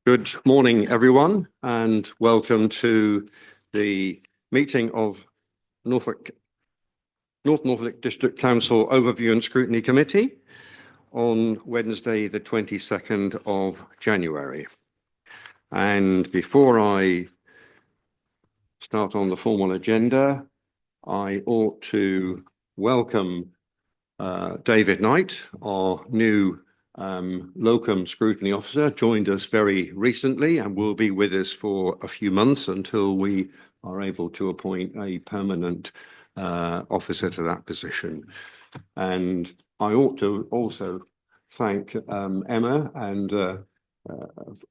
Good morning, everyone, and welcome to the meeting of North Norfolk District Council Overview and Scrutiny Committee on Wednesday, the 22nd of January. And before I start on the formal agenda, I ought to welcome David Knight, our new locum scrutiny officer, joined us very recently and will be with us for a few months until we are able to appoint a permanent officer to that position. And I ought to also thank Emma and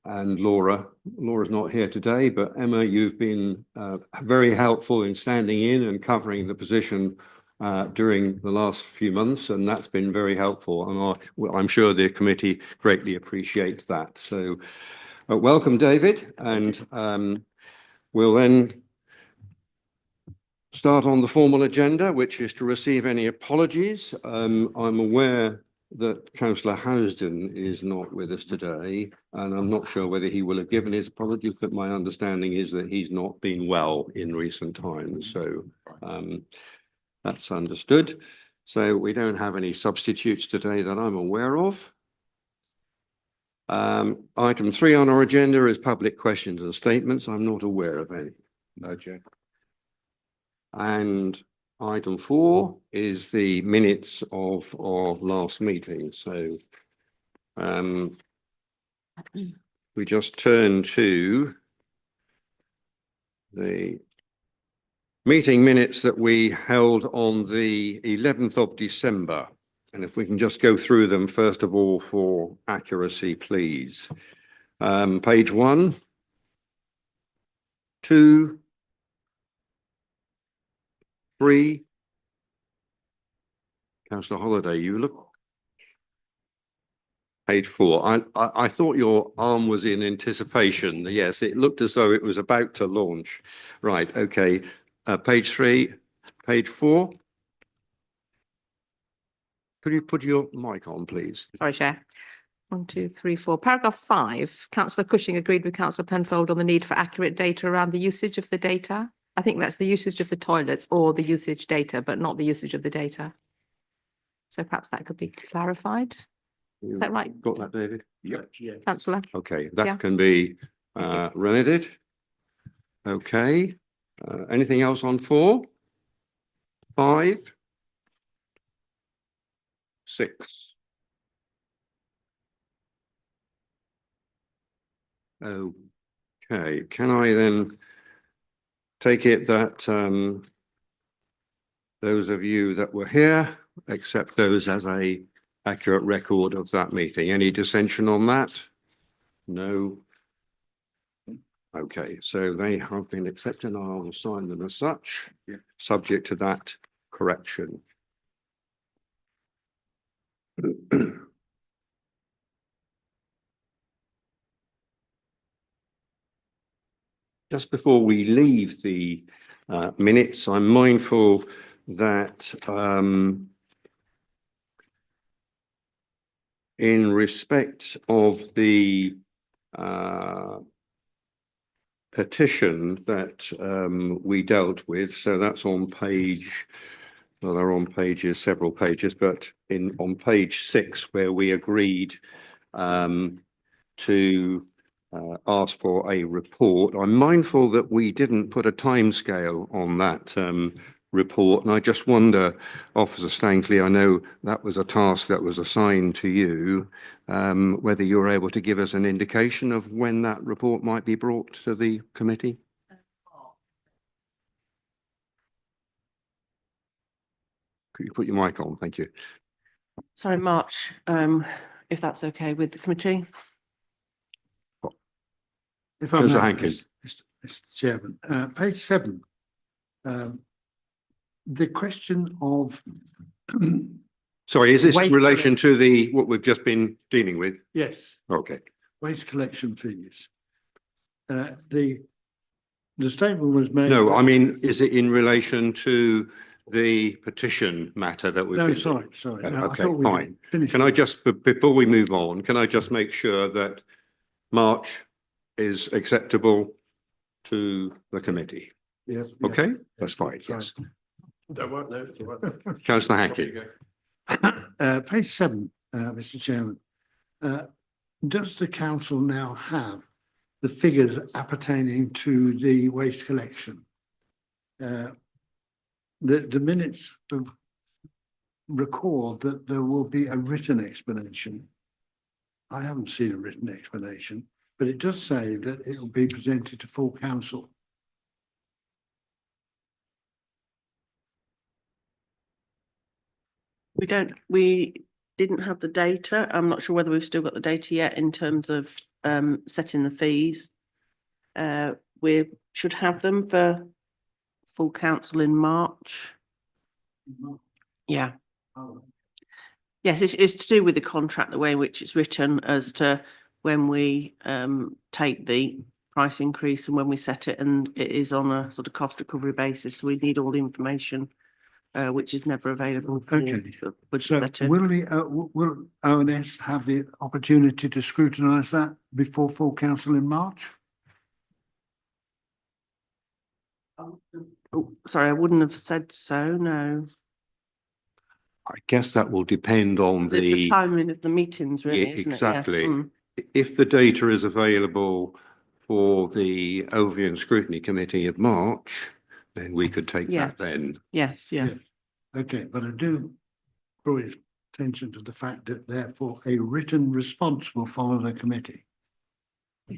Laura. Laura's not here today, but Emma, you've been very helpful in standing in and covering the position during the last few months, and that's been very helpful, and I'm sure the committee greatly appreciates that. So welcome, David, and we'll then start on the formal agenda, which is to receive any apologies. I'm aware that Councillor Housden is not with us today, and I'm not sure whether he will have given his apologies, but my understanding is that he's not been well in recent times, so that's understood. So we don't have any substitutes today that I'm aware of. Item 3 on our agenda is public questions and statements. I'm not aware of any. No, Chair. And item 4 is the minutes of our last meeting. So we just turn to the meeting minutes that we held on the 11th of December. And if we can just go through them, first of all, for accuracy, please. Page 1, 2, 3. Councillor Holliday, you look. Page 4. I thought your arm was in anticipation. Yes, it looked as though it was about to launch. Right, okay. Page 3, page 4. Could you put your mic on, please? Sorry, Chair. 1, 2, 3, 4. Paragraph 5. Councillor Cushing agreed with Councillor Penfold on the need for accurate data around the usage of the data. I think that's the usage of the toilets or the usage data, but not the usage of the data. So perhaps that could be clarified. Is that right? Got that, David? Yeah. Councillor? Okay, that Yeah. can be remedied. Okay. Anything else on 4? 5? 6? Okay, can I then take it that those of you that were here accept those as a accurate record of that meeting? Any dissension on that? No. Okay, so they have been accepted and I will sign them as such, subject to that correction. Just before we leave the minutes, I'm mindful that in respect of the petition that we dealt with, so that's on page, well, they're on pages, several pages, but on page 6, where we agreed to ask for a report. I'm mindful that we didn't put a timescale on that report, and I just wonder, Officer Stankley, I know that was a task that was assigned to you, whether you're able to give us an indication of when that report might be brought to the committee? Could you put your mic on? Thank you. Sorry, March, if that's okay with the committee. If I'm Councillor not, Hankins. Mr. Chairman, page 7, the question of Sorry, is this in Waste relation to what we've just been dealing with? yes, Okay. waste collection fees. The statement was made. No, I mean, is it in relation to the petition matter that we've No, been sorry. doing? No, I Okay, thought we fine. finished. Can I just, before we move on, can I just make sure that March is acceptable to the committee. Yes. Okay, that's fine, yes. Don't work, no, it's all right. Councillor Off you Hackett. go. Page 7, Mr. Chairman. Does the council now have the figures appertaining to the waste collection? The minutes of record that there will be a written explanation. I haven't seen a written explanation, but it does say that it will be presented to full council. We didn't have the data. I'm not sure whether we've still got the data yet in terms of setting the fees. We should have them for full council in March. Yeah. Yes, it's to do with the contract, the way in which it's written as to when we take the price increase and when we set it, and it is on a sort of cost recovery basis. So we need all the information, which is never available. for Okay. the budget So setting. will ONS have the opportunity to scrutinise that before full council in March? Oh, sorry, I wouldn't have said so, no. I guess that will depend on It's the the, timing of the meetings, really, Yeah, isn't it? Yeah. exactly. Mm. if the data is available for the Overview and Scrutiny Committee of March, then we could take Yeah. that then. Yes, yeah. Yeah. Okay, but I do draw your attention to the fact that therefore a written response will follow the committee.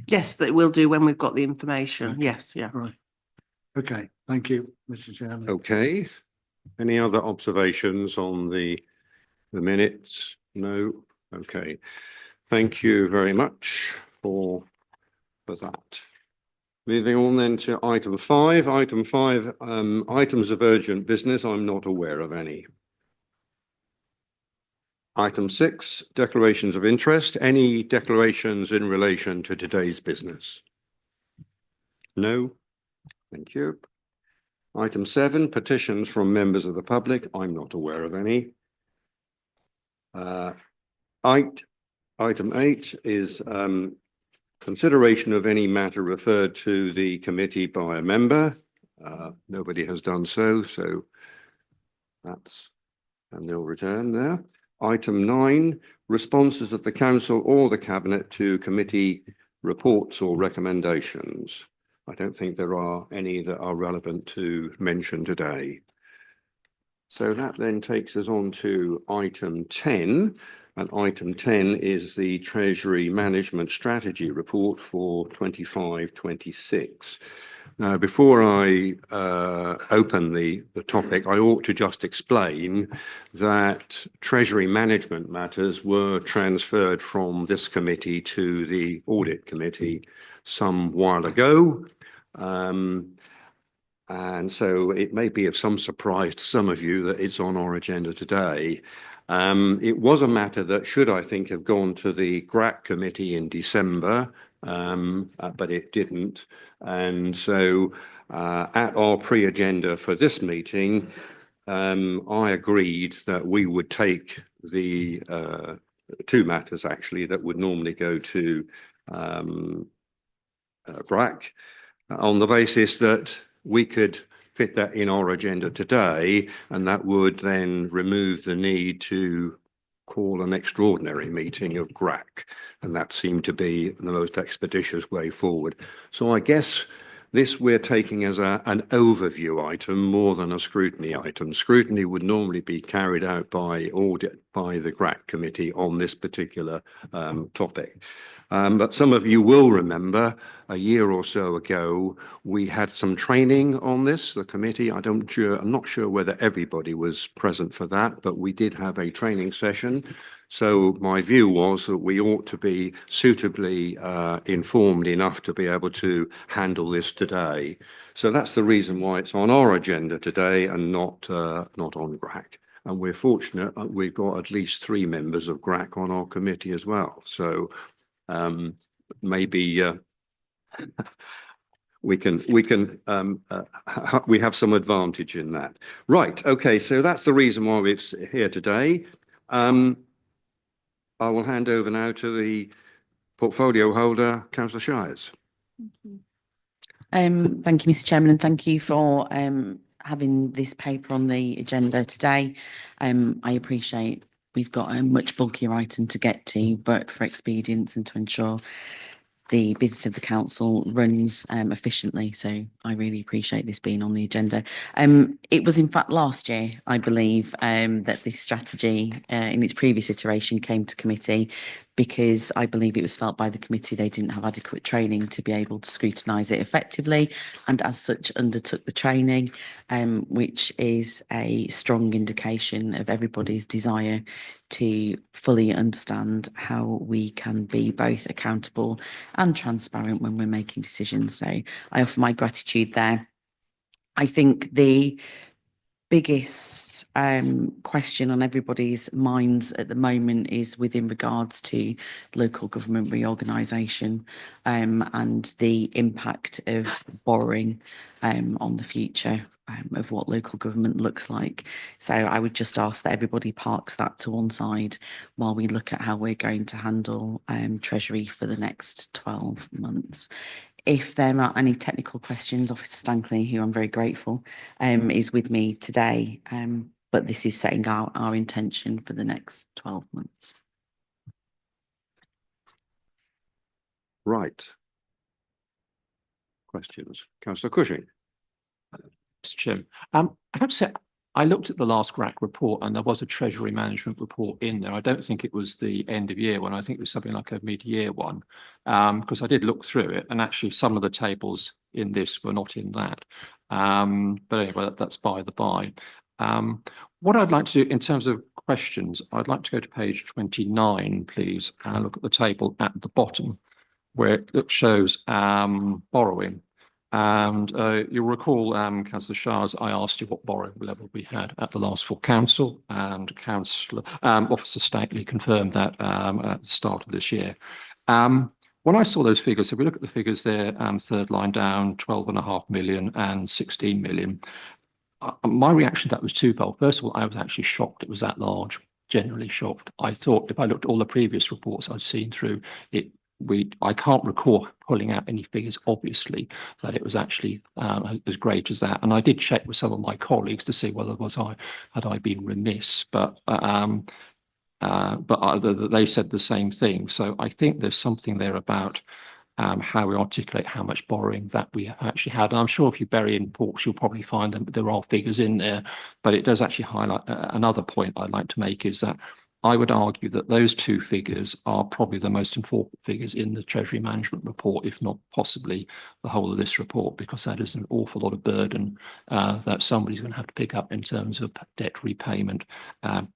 Yes, that will do when we've got the information. Okay. Yes, yeah. Right. Okay, thank you, Mr. Chairman. Okay. Any other observations on the minutes? No? Okay. Thank you very much for that. Moving on then to item 5. Item 5, items of urgent business. I'm not aware of any. Item 6, declarations of interest. Any declarations in relation to today's business? No? Thank you. Item 7, petitions from members of the public. I'm not aware of any. Item 8 is consideration of any matter referred to the committee by a member. Nobody has done so, so that's a nil return there. Item 9, responses of the council or the cabinet to committee reports or recommendations. I don't think there are any that are relevant to mention today. So that then takes us on to item 10. And item 10 is the Treasury Management Strategy Report for 25-26. Now, before I open the topic, I ought to just explain that Treasury management matters were transferred from this committee to the Audit Committee some while ago. And so it may be of some surprise to some of you that it's on our agenda today. It was a matter that should, I think, have gone to the GRAC committee in December, but it didn't. And so at our pre-agenda for this meeting, I agreed that we would take the two matters actually that would normally go to GRAC on the basis that we could fit that in our agenda today, and that would then remove the need to call an extraordinary meeting of GRAC, and that seemed to be the most expeditious way forward. So I guess this we're taking as an overview item more than a scrutiny item. Scrutiny would normally be carried out by audit by the GRAC committee on this particular topic. But some of you will remember a year or so ago, we had some training on this, the committee. I'm not sure whether everybody was present for that, but we did have a training session. So my view was that we ought to be suitably informed enough to be able to handle this today. So that's the reason why it's on our agenda today and not on GRAC. And we're fortunate we've got at least 3 members of GRAC on our committee as well. So maybe we have some advantage in that. Right. Okay. So that's the reason why we're here today. I will hand over now to the portfolio holder, Councillor Shires. Thank you, Mr. Chairman, and thank you for having this paper on the agenda today. I appreciate we've got a much bulkier item to get to, but for expedience and to ensure the business of the council runs efficiently. So I really appreciate this being on the agenda. It was in fact last year, I believe, that this strategy in its previous iteration came to committee, because I believe it was felt by the committee they didn't have adequate training to be able to scrutinise it effectively, and as such undertook the training, which is a strong indication of everybody's desire to fully understand how we can be both accountable and transparent when we're making decisions. So I offer my gratitude there. I think the biggest question on everybody's minds at the moment is within regards to local government reorganisation and the impact of borrowing on the future of what local government looks like. So I would just ask that everybody parks that to one side while we look at how we're going to handle Treasury for the next 12 months. If there are any technical questions, Officer Stankley, who I'm very grateful, is with me today. But this is setting out our intention for the next 12 months. Right. Questions? Councillor Cushing. Mr. Chairman, perhaps I looked at the last GRAC report and there was a Treasury Management report in there. I don't think it was the end of year one. I think it was something like a mid-year one, because I did look through it and actually some of the tables in this were not in that. But anyway, that's by the by. What I'd like to do in terms of questions, I'd like to go to page 29, please, and look at the table at the bottom where it shows borrowing. And you'll recall, Councillor Shires, I asked you what borrowing level we had at the last full council, and Councillor Officer Stankley confirmed that at the start of this year. When I saw those figures, so we look at the figures there, third line down, 12.5 million and 16 million. My reaction to that was twofold. First of all, I was actually shocked it was that large, genuinely shocked. I thought if I looked at all the previous reports I'd seen through it, I can't recall pulling out any figures, obviously, that it was actually as great as that. And I did check with some of my colleagues to see whether had I been remiss, but they said the same thing. So I think there's something there about how we articulate how much borrowing that we have actually had. And I'm sure if you bury in reports, you'll probably find that there are figures in there, but it does actually highlight another point I'd like to make is that I would argue that those two figures are probably the most important figures in the Treasury Management report, if not possibly the whole of this report, because that is an awful lot of burden that somebody's going to have to pick up in terms of debt repayment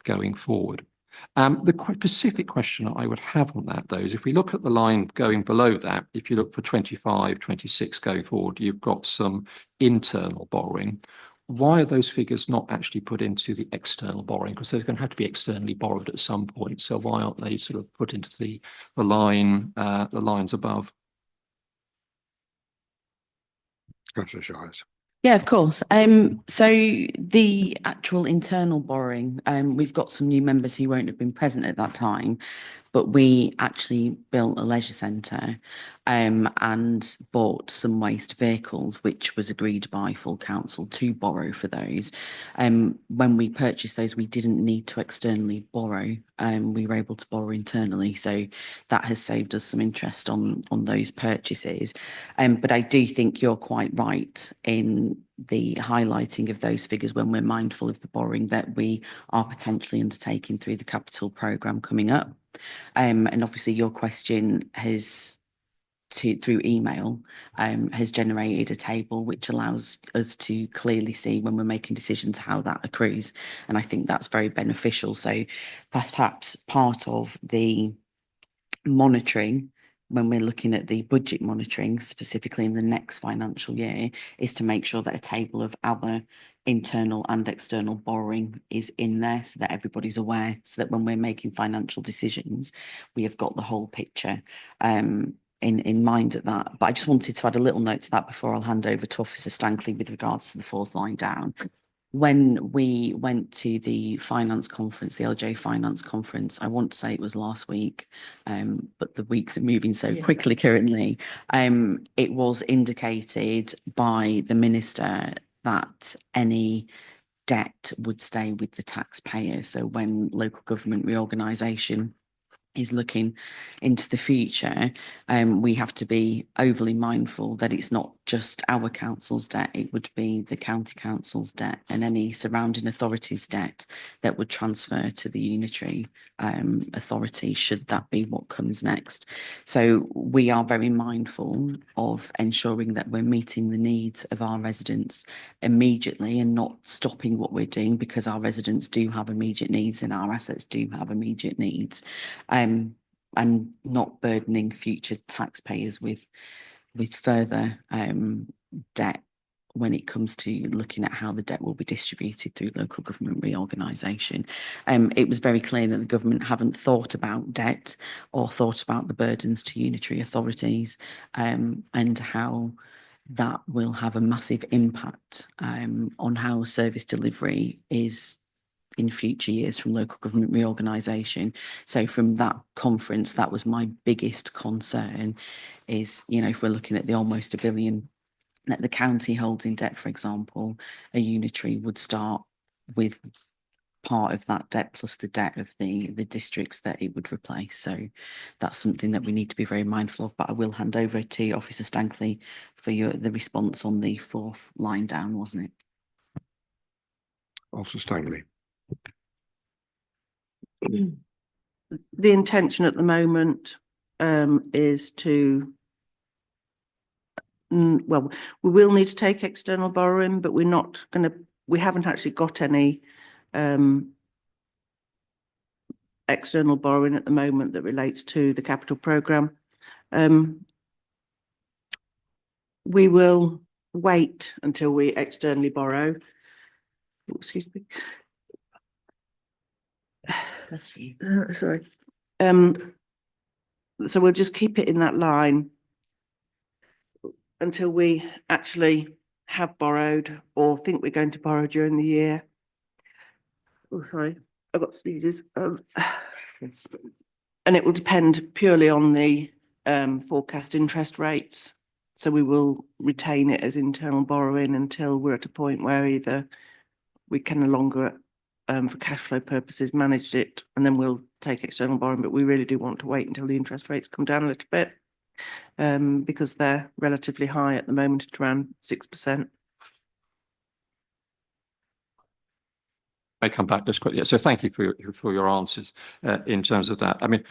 going forward. The specific question I would have on that, though, is if we look at the line going below that, if you look for 25, 26 going forward, you've got some internal borrowing. Why are those figures not actually put into the external borrowing? Because they're going to have to be externally borrowed at some point. So why aren't they sort of put into the lines above? Councillor Shires. Yeah, of course. So the actual internal borrowing, we've got some new members who won't have been present at that time, but we actually built a leisure centre and bought some waste vehicles, which was agreed by full council to borrow for those. When we purchased those, we didn't need to externally borrow. We were able to borrow internally. So that has saved us some interest on those purchases. But I do think you're quite right in the highlighting of those figures when we're mindful of the borrowing that we are potentially undertaking through the capital programme coming up. And obviously your question has through email has generated a table which allows us to clearly see when we're making decisions how that accrues, and I think that's very beneficial. So perhaps part of the monitoring when we're looking at the budget monitoring specifically in the next financial year is to make sure that a table of our internal and external borrowing is in there so that everybody's aware, so that when we're making financial decisions we have got the whole picture in mind at that. But I just wanted to add a little note to that before I'll hand over to Officer Stankley with regards to the fourth line down. when we went to the finance conference, the LJ finance conference, I want to say it was last week, but the weeks are moving so Yeah. quickly currently. It was indicated by the minister that any debt would stay with the taxpayer. So when local government reorganisation is looking into the future, we have to be overly mindful that it's not just our council's debt, it would be the county council's debt and any surrounding authorities' debt that would transfer to the unitary authority, should that be what comes next. So we are very mindful of ensuring that we're meeting the needs of our residents immediately and not stopping what we're doing, because our residents do have immediate needs and our assets do have immediate needs. And not burdening future taxpayers with further debt when it comes to looking at how the debt will be distributed through local government reorganisation. It was very clear that the government haven't thought about debt or thought about the burdens to unitary authorities, and how that will have a massive impact on how service delivery is in future years from local government reorganisation. So from that conference, that was my biggest concern, is, you know, if we're looking at the almost £1 billion that the county holds in debt, for example, a unitary would start with part of that debt plus the debt of the districts that it would replace. So that's something that we need to be very mindful of. But I will hand over to Officer Stankley for the response on the fourth line down, wasn't it? Officer Stangley. The intention at the moment is to, well, we will need to take external borrowing, but we haven't actually got any external borrowing at the moment that relates to the capital programme. We will wait until we externally borrow. Excuse me. Sorry. So we'll just keep it in that line until we actually have borrowed or think we're going to borrow during the year. Oh, sorry, I've got sneezes. And it will depend purely on the forecast interest rates. So we will retain it as internal borrowing until we're at a point where either we can no longer, for cash flow purposes, manage it, and then we'll take external borrowing. But we really do want to wait until the interest rates come down a little bit, because they're relatively high at the moment, at around 6%. I come back just quickly. So thank you for your answers in terms of that. I mean,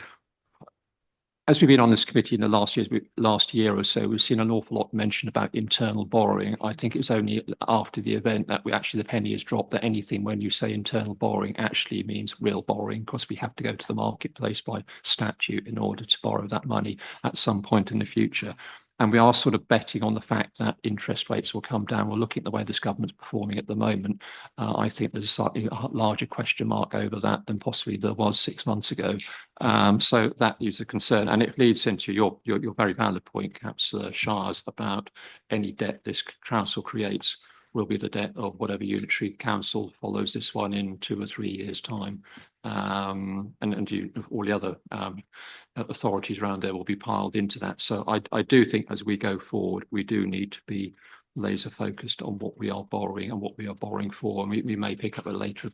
as we've been on this committee in the last year or so, we've seen an awful lot mentioned about internal borrowing. I think it was only after the event that the penny has dropped that anything when you say internal borrowing actually means real borrowing, because we have to go to the marketplace by statute in order to borrow that money at some point in the future. And we are sort of betting on the fact that interest rates will come down. We're looking at the way this government's performing at the moment. I think there's a slightly larger question mark over that than possibly there was 6 months ago. So that is a concern. And it leads into your very valid point, Councillor Shires, about any debt this council creates will be the debt of whatever unitary council follows this one in 2 or 3 years' time. And all the other authorities around there will be piled into that. So I do think as we go forward, we do need to be laser focused on what we are borrowing and what we are borrowing for. And we may pick up a later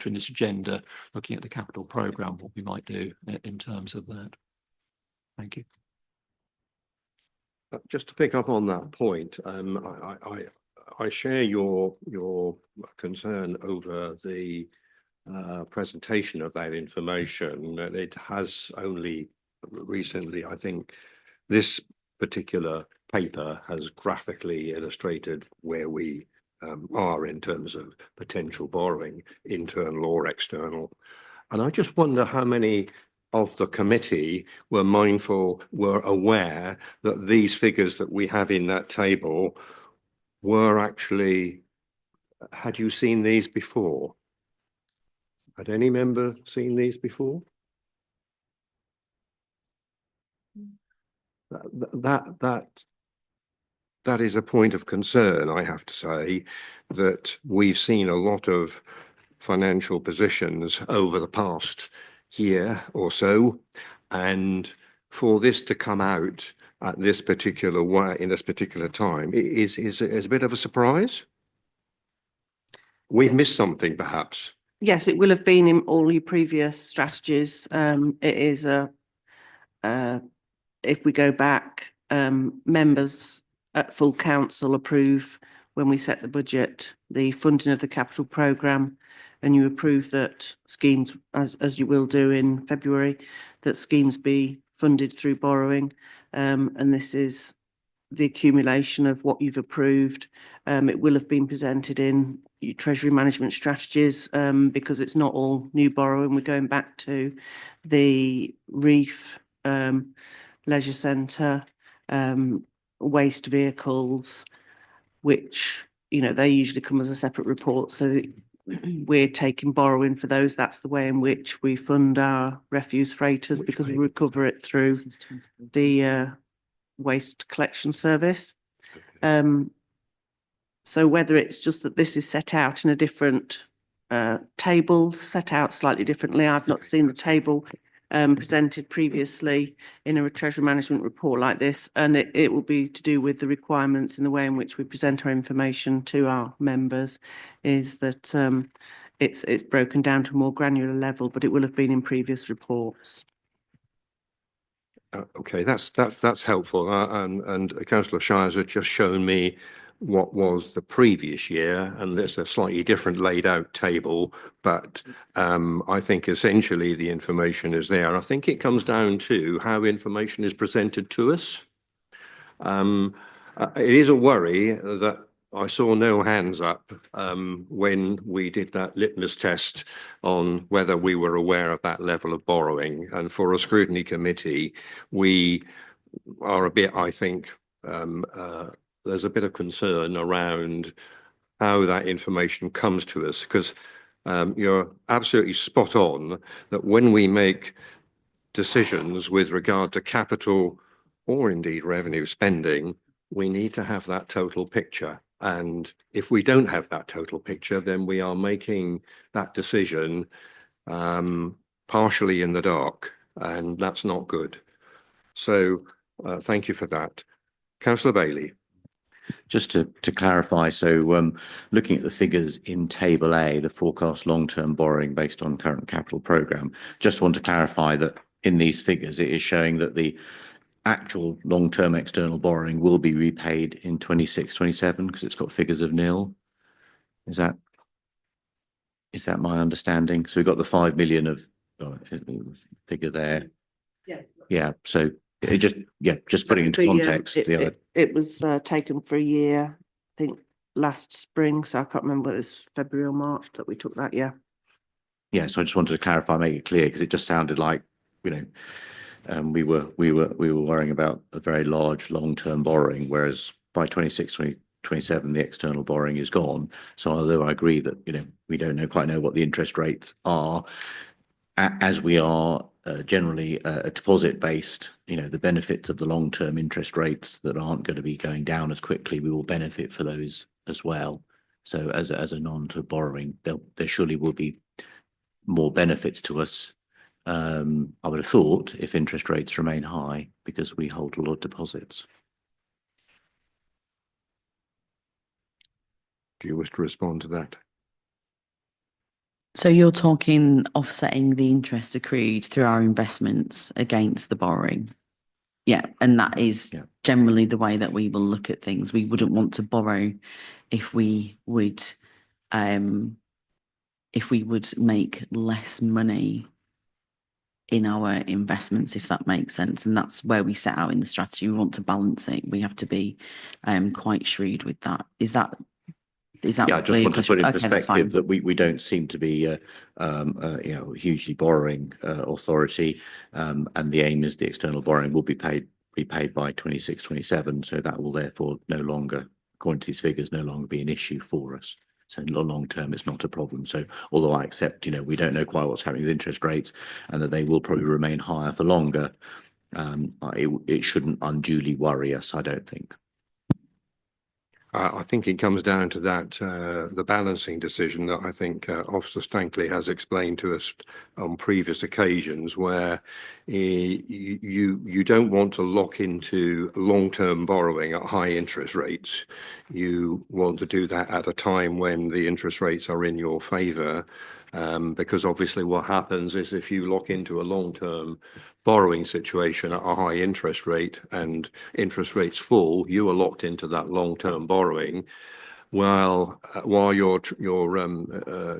in this agenda, looking at the capital programme, what we might do in terms of that. Thank you. Just to pick up on that point, I share your concern over the presentation of that information. It has only recently, I think, this particular paper has graphically illustrated where we are in terms of potential borrowing, internal or external. And I just wonder how many of the committee were aware that these figures that we have in that table were actually, had you seen these before? Had any member seen these before? That that is a point of concern, I have to say, that we've seen a lot of financial positions over the past year or so, and for this to come out at this particular way in this particular time is a bit of a surprise. We've missed something, perhaps. Yes, it will have been in all your previous strategies. It is if we go back, members at full council approve when we set the budget, the funding of the capital programme, and you approve that schemes, as you will do in February, that schemes be funded through borrowing. And this is the accumulation of what you've approved. It will have been presented in your treasury management strategies, because it's not all new borrowing. We're going back to the reef, leisure centre, waste vehicles, which, you know, they usually come as a separate report. So we're taking borrowing for those. That's the way in which we fund our refuse freighters, because we recover it through the waste collection service. So whether it's just that this is set out in a different table, set out slightly differently. I've not seen the table presented previously in a treasury management report like this, and it will be to do with the requirements in the way in which we present our information to our members, is that it's broken down to a more granular level, but it will have been in previous reports. Okay, that's helpful. And Councillor Shires had just shown me what was the previous year, and there's a slightly different laid out table, but I think essentially the information is there. I think it comes down to how information is presented to us. It is a worry that I saw no hands up when we did that litmus test on whether we were aware of that level of borrowing. And for a scrutiny committee, we are a bit, I think, there's a bit of concern around how that information comes to us, because you're absolutely spot on that when we make decisions with regard to capital or indeed revenue spending, we need to have that total picture. And if we don't have that total picture, then we are making that decision partially in the dark, and that's not good. So thank you for that. Councillor Bailey. Just to clarify, so looking at the figures in Table A, the forecast long-term borrowing based on current capital programme, just want to clarify that in these figures, it is showing that the actual long-term external borrowing will be repaid in 26-27, because it's got figures of nil. Is that my understanding? So we've got the 5 million of figure there. Yeah. Yeah. So it just putting into context. It was taken for a year, I think last spring. So I can't remember whether it's February or March that we took that. Yeah. Yeah. So I just wanted to clarify, make it clear, because it just sounded like, you know, we were worrying about a very large long-term borrowing, whereas by 26-27 the external borrowing is gone. So although I agree that, you know, we don't quite know what the interest rates are, as we are generally a deposit based, you know, the benefits of the long-term interest rates that aren't going to be going down as quickly, we will benefit for those as well. So as a non to borrowing, there surely will be more benefits to us. I would have thought, if interest rates remain high, because we hold a lot of deposits. Do you wish to respond to that? So you're talking offsetting the interest accrued through our investments against the borrowing. Yeah, and that is generally the way that we will look at things. We wouldn't want to borrow if we would make less money in our investments, if that makes sense. And that's where we set out in the strategy. We want to balance it. We have to be quite shrewd with that. Is that Yeah, I just want to put in perspective that we don't seem to be you know, hugely borrowing authority, and the aim is the external borrowing will be repaid by 26-27, so that will therefore no longer, according to these figures, no longer be an issue for us. So in the long term, it's not a problem. So although I accept, you know, we don't know quite what's happening with interest rates and that they will probably remain higher for longer, it shouldn't unduly worry us, I don't think. I think it comes down to that, the balancing decision that I think Officer Stankley has explained to us on previous occasions, where you don't want to lock into long-term borrowing at high interest rates. You want to do that at a time when the interest rates are in your favour, because obviously what happens is if you lock into a long-term borrowing situation at a high interest rate and interest rates fall, you are locked into that long-term borrowing, while your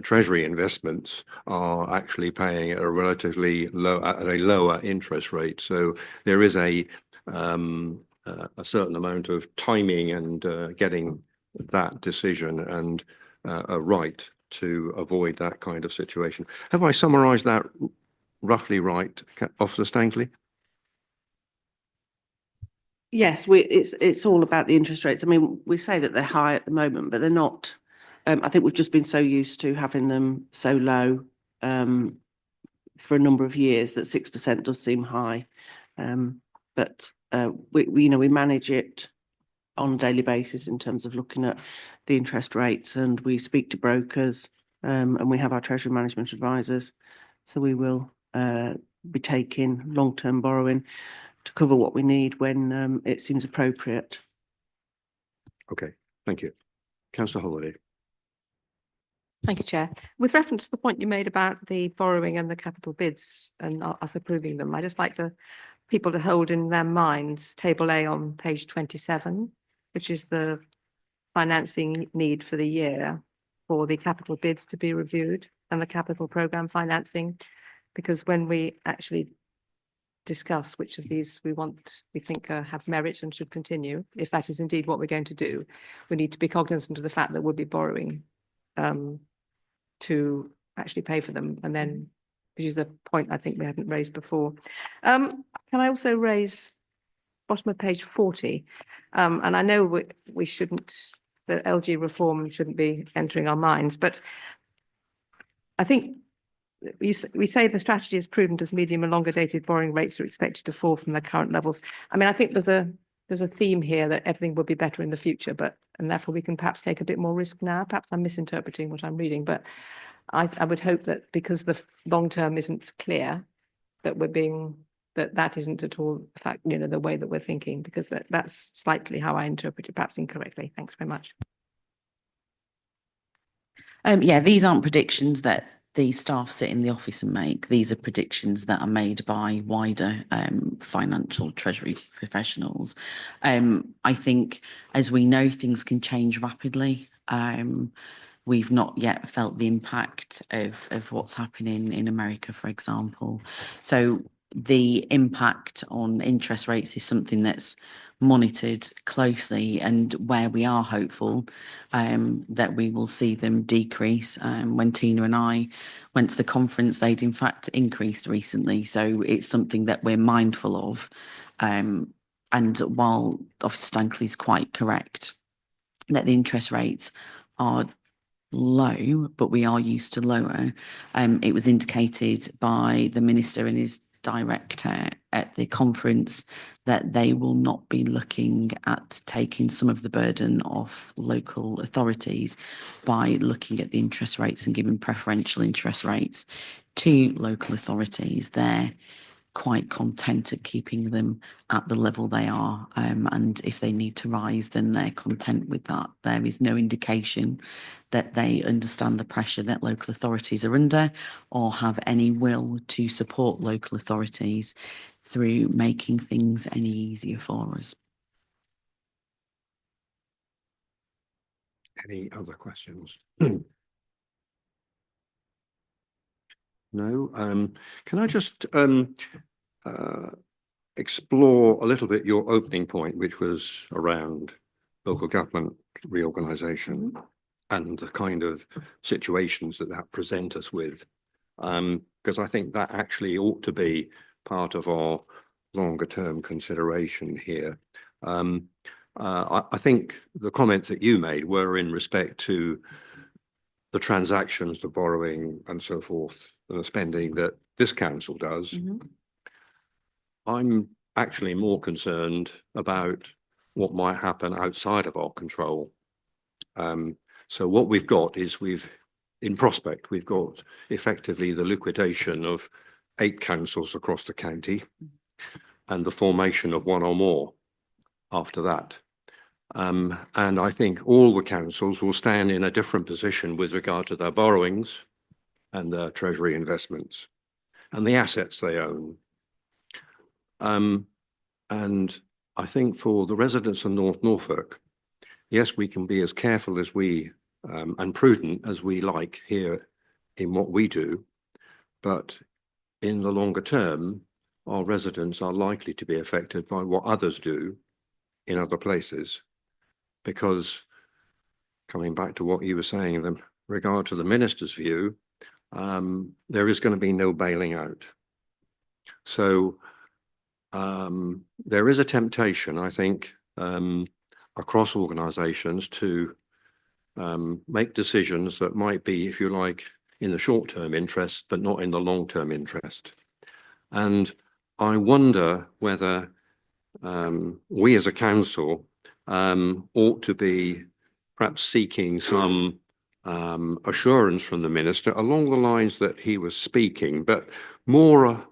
treasury investments are actually paying at a relatively lower interest rate. So there is a certain amount of timing and getting that decision and a right to avoid that kind of situation. Have I summarised that roughly right, Officer Stankley? Yes, it's all about the interest rates. I mean, we say that they're high at the moment, but they're not. I think we've just been so used to having them so low for a number of years that 6% does seem high. But we manage it on a daily basis in terms of looking at the interest rates, and we speak to brokers, and we have our treasury management advisors. So we will be taking long-term borrowing to cover what we need when it seems appropriate. Okay, thank you. Councillor Holiday. Thank you, Chair. With reference to the point you made about the borrowing and the capital bids and us approving them, I just like people to hold in their minds Table A on page 27, which is the financing need for the year for the capital bids to be reviewed and the capital programme financing, because when we actually discuss which of these we think have merit and should continue, if that is indeed what we're going to do, we need to be cognizant of the fact that we'll be borrowing to actually pay for them, and then, which is a point I think we hadn't raised before. Can I also raise bottom of page 40? And I know we shouldn't, the LG reform shouldn't be entering our minds, but I think we say the strategy is prudent as medium and longer dated borrowing rates are expected to fall from their current levels. I mean, I think there's a theme here that everything will be better in the future, and therefore we can perhaps take a bit more risk now. Perhaps I'm misinterpreting what I'm reading, but I would hope that because the long term isn't clear, that that isn't at all the fact, the way that we're thinking, because that's slightly how I interpret it, perhaps incorrectly. Thanks very much. Yeah, these aren't predictions that the staff sit in the office and make. These are predictions that are made by wider financial treasury professionals. I think, as we know, things can change rapidly. We've not yet felt the impact of what's happening in America, for example. So the impact on interest rates is something that's monitored closely, and where we are hopeful that we will see them decrease. When Tina and I went to the conference, they'd in fact increased recently. So it's something that we're mindful of. And while Officer Stankley is quite correct that the interest rates are low, but we are used to lower, it was indicated by the Minister and his director at the conference that they will not be looking at taking some of the burden off local authorities by looking at the interest rates and giving preferential interest rates to local authorities. They're quite content at keeping them at the level they are, and if they need to rise, then they're content with that. There is no indication that they understand the pressure that local authorities are under or have any will to support local authorities through making things any easier for us. Any other questions? No. Can I just explore a little bit your opening point, which was around local government reorganisation and the kind of situations that present us with? Because I think that actually ought to be part of our longer term consideration here. I think the comments that you made were in respect to the transactions, the borrowing and so forth, and the spending that this council does. I'm actually more concerned about what might happen outside of our control. So what we've got is in prospect, we've got effectively the liquidation of 8 councils across the county and the formation of 1 or more after that. And I think all the councils will stand in a different position with regard to their borrowings and their treasury investments and the assets they own. And I think for the residents of North Norfolk, yes, we can be as careful as and prudent as we like here in what we do, but in the longer term, our residents are likely to be affected by what others do in other places. Because coming back to what you were saying in regard to the minister's view, there is going to be no bailing out. So there is a temptation, I think, across organisations to make decisions that might be, if you like, in the short-term interest, but not in the long-term interest. And I wonder whether we as a council ought to be perhaps seeking some assurance from the minister along the lines that he was speaking, but more,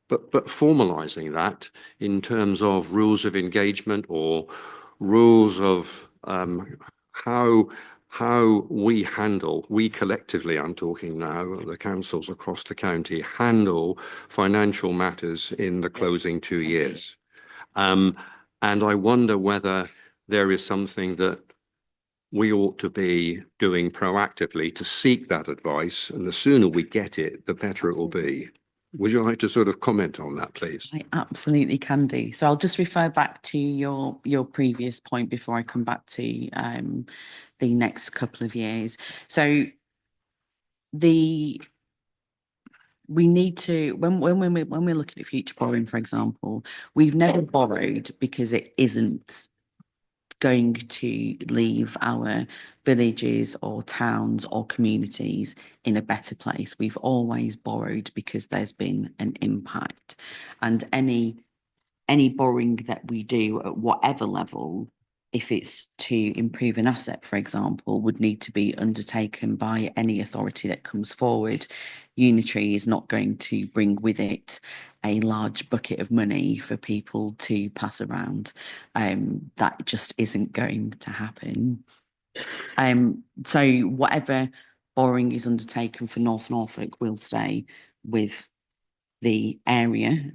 but formalising that in terms of rules of engagement or rules of how we collectively, I'm talking now, the councils across the county, handle financial matters in the closing 2 years. And I wonder whether there is something that we ought to be doing proactively to seek that advice, and the sooner we get it, the better it will be. Would you like to sort of comment on that, please? I absolutely can do. So I'll just refer back to your previous point before I come back to the next couple of years. So we need to, when we're looking at future borrowing, for example, we've never borrowed because it isn't going to leave our villages or towns or communities in a better place. We've always borrowed because there's been an impact, and any borrowing that we do at whatever level, if it's to improve an asset, for example, would need to be undertaken by any authority that comes forward. Unitary is not going to bring with it a large bucket of money for people to pass around. That just isn't going to happen. So whatever borrowing is undertaken for North Norfolk will stay with the area,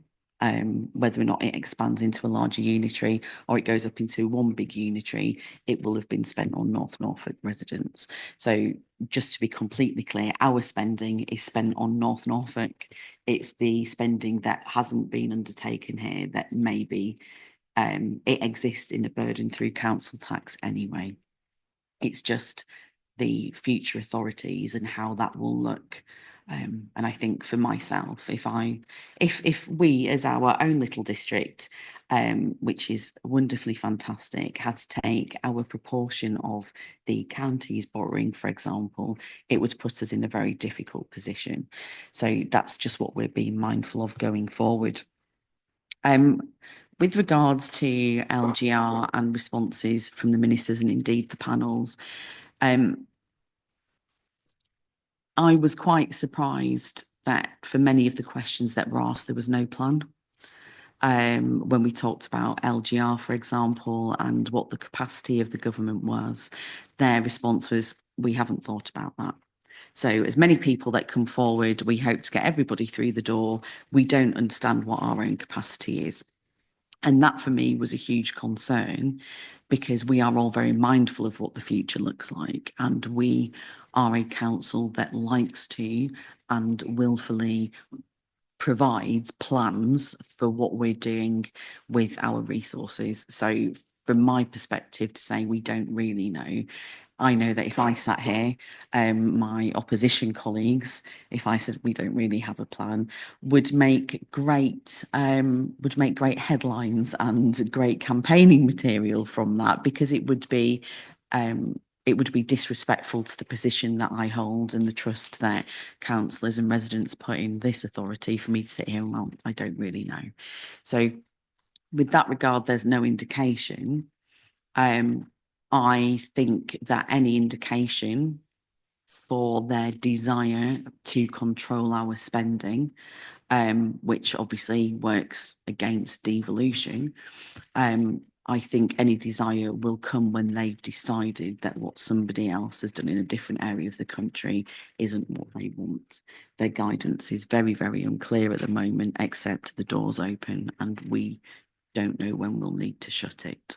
whether or not it expands into a larger unitary or it goes up into one big unitary, it will have been spent on North Norfolk residents. So just to be completely clear, our spending is spent on North Norfolk. It's the spending that hasn't been undertaken here that maybe it exists in a burden through council tax anyway. It's just the future authorities and how that will look. And I think for myself, if we as our own little district, which is wonderfully fantastic, had to take our proportion of the county's borrowing, for example, it would put us in a very difficult position. So that's just what we're being mindful of going forward. With regards to LGR and responses from the ministers and indeed the panels, I was quite surprised that for many of the questions that were asked, there was no plan. When we talked about LGR, for example, and what the capacity of the government was, their response was, we haven't thought about that. So as many people that come forward, we hope to get everybody through the door. We don't understand what our own capacity is. And that for me was a huge concern, because we are all very mindful of what the future looks like. And we are a council that likes to and willfully provides plans for what we're doing with our resources. So from my perspective, to say we don't really know, I know that if I sat here, my opposition colleagues, if I said we don't really have a plan, would make great headlines and great campaigning material from that, because it would be disrespectful to the position that I hold and the trust that councillors and residents put in this authority for me to sit here and, well, I don't really know. So with that regard, there's no indication. I think that any indication for their desire to control our spending, which obviously works against devolution, I think any desire will come when they've decided that what somebody else has done in a different area of the country isn't what they want. Their guidance is very, very unclear at the moment, except the door's open and we don't know when we'll need to shut it.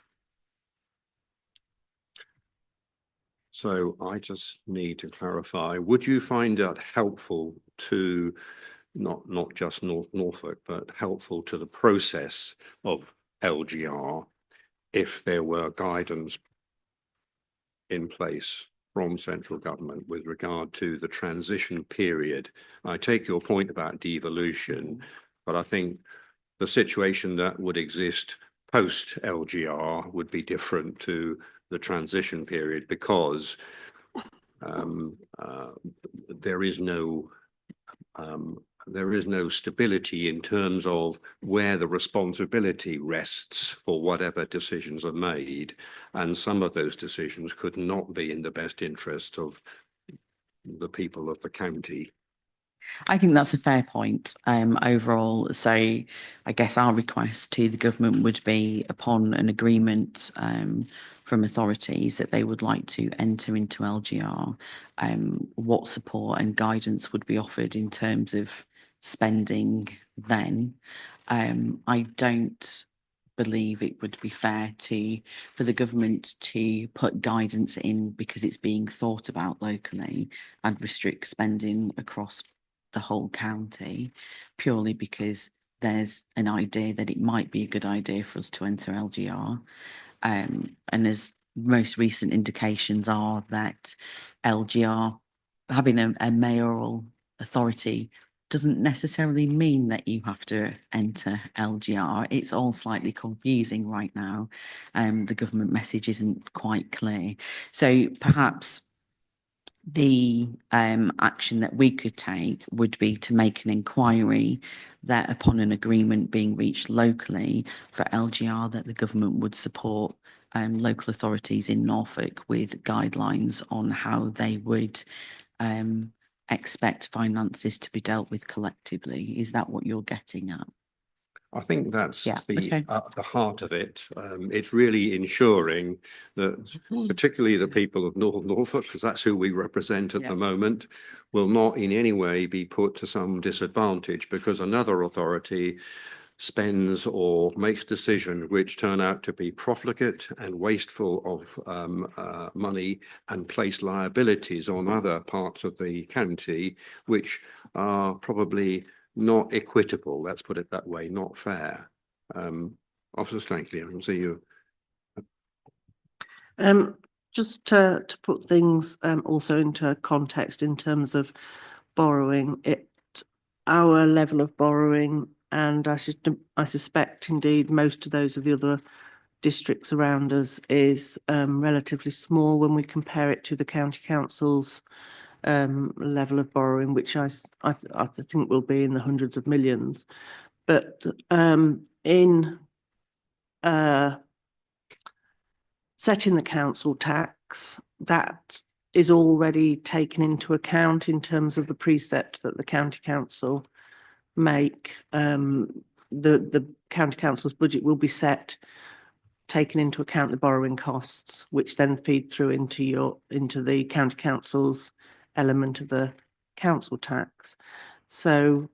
So I just need to clarify, would you find that helpful to not just Norfolk, but helpful to the process of LGR if there were guidance in place from central government with regard to the transition period? I take your point about devolution, but I think the situation that would exist post LGR would be different to the transition period, because there is no stability in terms of where the responsibility rests for whatever decisions are made, and some of those decisions could not be in the best interest of the people of the county. I think that's a fair point overall. So I guess our request to the government would be, upon an agreement from authorities that they would like to enter into LGR, what support and guidance would be offered in terms of spending then. I don't believe it would be fair for the government to put guidance in because it's being thought about locally and restrict spending across the whole county purely because there's an idea that it might be a good idea for us to enter LGR. And as most recent indications are that LGR, having a mayoral authority, doesn't necessarily mean that you have to enter LGR. It's all slightly confusing right now. The government message isn't quite clear. So perhaps the action that we could take would be to make an inquiry that upon an agreement being reached locally for LGR, that the government would support local authorities in Norfolk with guidelines on how they would expect finances to be dealt with collectively. Is that what you're getting at? I think that's Yeah, okay. the heart of it. It's really ensuring that particularly the people of North Norfolk, because that's who we represent at Yeah. the moment, will not in any way be put to some disadvantage because another authority spends or makes decisions which turn out to be profligate and wasteful of money and place liabilities on other parts of the county, which are probably not equitable, let's put it that way, not fair. Officer Stankley, I can see you. Just to put things also into context in terms of borrowing, our level of borrowing, and I suspect indeed most of those of the other districts around us, is relatively small when we compare it to the county council's level of borrowing, which I think will be in the hundreds of millions. But in setting the council tax, that is already taken into account in terms of the precept that the county council make. The county council's budget will be set taking into account the borrowing costs, which then feed through into the county council's element of the council tax. So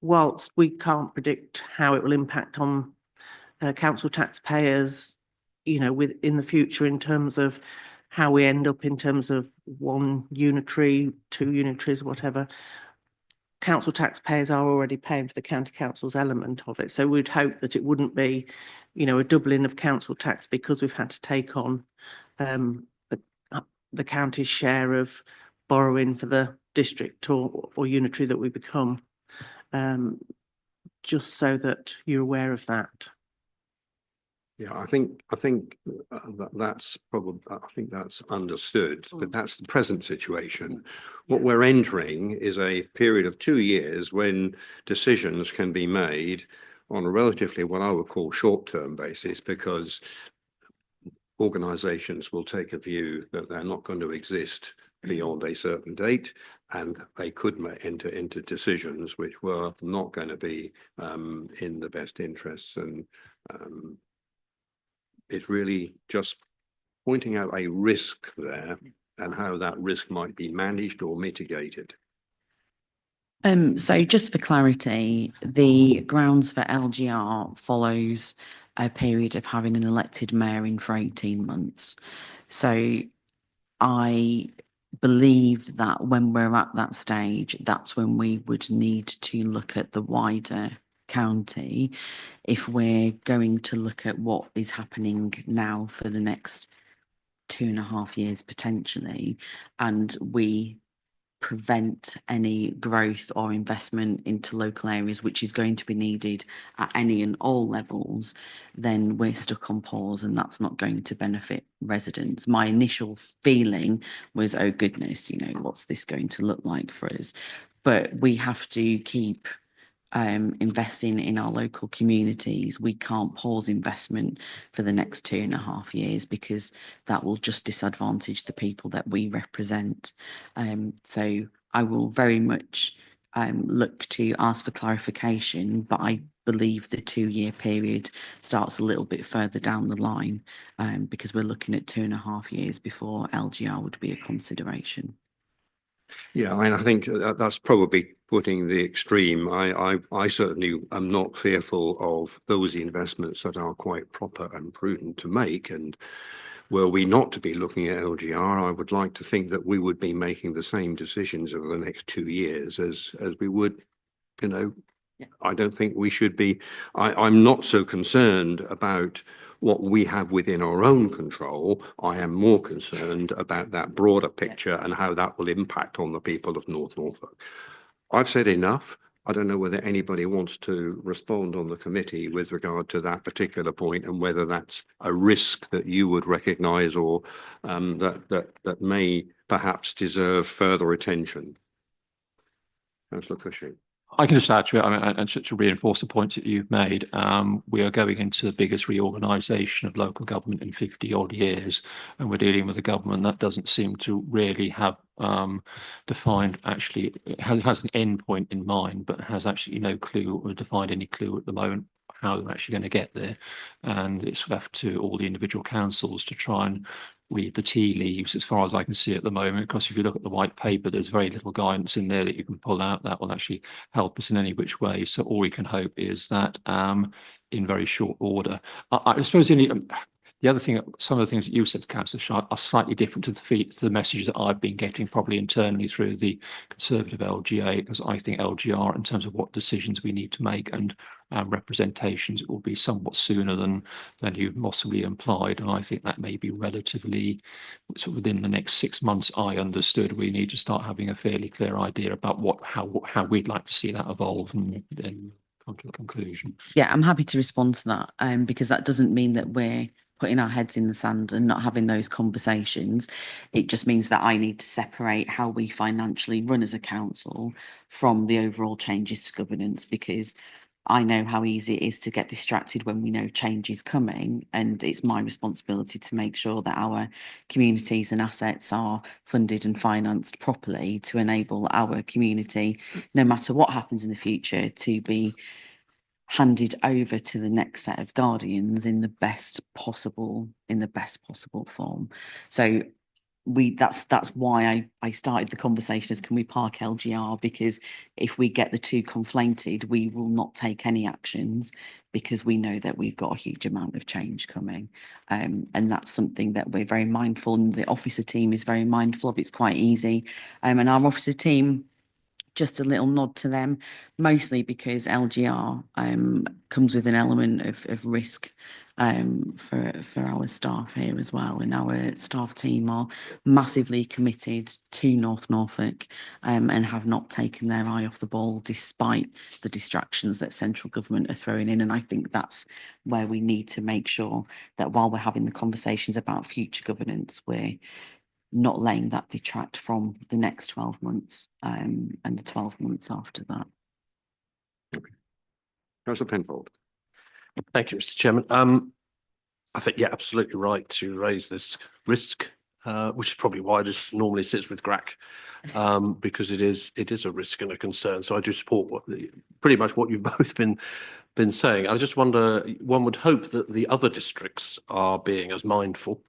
whilst we can't predict how it will impact on council taxpayers, in the future in terms of how we end up in terms of one unitary, two unitaries, whatever, council taxpayers are already paying for the county council's element of it. So we'd hope that it wouldn't be, a doubling of council tax because we've had to take on the county's share of borrowing for the district or unitary that we become, just so that you're aware of that. Yeah, I think that's probably, I think that's understood, but that's the present situation. What we're entering is a period of 2 years when decisions can be made on a relatively what I would call short-term basis, because organisations will take a view that they're not going to exist beyond a certain date, and they could enter into decisions which were not going to be in the best interests. And it's really just pointing out a risk there and how that risk might be managed or mitigated. So just for clarity, the grounds for LGR follows a period of having an elected mayor in for 18 months. So I believe that when we're at that stage, that's when we would need to look at the wider county. If we're going to look at what is happening now for the next 2.5 years potentially, and we prevent any growth or investment into local areas, which is going to be needed at any and all levels, then we're stuck on pause, and that's not going to benefit residents. My initial feeling was, oh goodness, you know, what's this going to look like for us? But we have to keep investing in our local communities. We can't pause investment for the next 2.5 years because that will just disadvantage the people that we represent. So I will very much look to ask for clarification, but I believe the 2-year period starts a little bit further down the line because we're looking at 2.5 years before LGR would be a consideration. Yeah, I mean, I think that's probably putting the extreme. I certainly am not fearful of those investments that are quite proper and prudent to make. And were we not to be looking at LGR, I would like to think that we would be making the same decisions over the next 2 years as we would, you know. Yeah. I don't think we should be. I'm not so concerned about what we have within our own control. I am more concerned about that broader picture and how that will impact on the people of North Norfolk. I've said enough. I don't know whether anybody wants to respond on the committee with regard to that particular point and whether that's a risk that you would recognise or that may perhaps deserve further attention. Councillor Cushing. I can just add to it, I mean, and to reinforce the points that you've made, we are going into the biggest reorganisation of local government in 50 odd years, and we're dealing with a government that doesn't seem to really have defined, actually, it has an end point in mind, but has actually no clue or defined any clue at the moment how they're actually going to get there. And it's left to all the individual councils to try and read the tea leaves as far as I can see at the moment, because if you look at the white paper, there's very little guidance in there that you can pull out that will actually help us in any which way. So all we can hope is that in very short order. I suppose the other thing, some of the things that you said, Councillor Shard, are slightly different to the messages that I've been getting probably internally through the Conservative LGA, because I think LGR, in terms of what decisions we need to make and representations, it will be somewhat sooner than you've possibly implied. And I think that may be relatively sort of within the next 6 months. I understood we need to start having a fairly clear idea about how we'd like to see that evolve and then come to a conclusion. Yeah, I'm happy to respond to that because that doesn't mean that we're putting our heads in the sand and not having those conversations. It just means that I need to separate how we financially run as a council from the overall changes to governance, because I know how easy it is to get distracted when we know change is coming, and it's my responsibility to make sure that our communities and assets are funded and financed properly to enable our community, no matter what happens in the future, to be handed over to the next set of guardians in the best possible form. So that's why I started the conversation as, can we park LGR? Because if we get the two conflated, we will not take any actions, because we know that we've got a huge amount of change coming. And that's something that we're very mindful, and the officer team is very mindful of. It's quite easy. And our officer team, just a little nod to them, mostly because LGR comes with an element of risk for our staff here as well. And our staff team are massively committed to North Norfolk and have not taken their eye off the ball despite the distractions that central government are throwing in. And I think that's where we need to make sure that while we're having the conversations about future governance, we're not letting that detract from the next 12 months and the 12 months after that. Councillor Penfold. Thank you, Mr. Chairman. I think, yeah, absolutely right to raise this risk, which is probably why this normally sits with GRAC, because it is a risk and a concern. So I do support pretty much what you've both been saying. I just wonder, one would hope that the other districts are being as mindful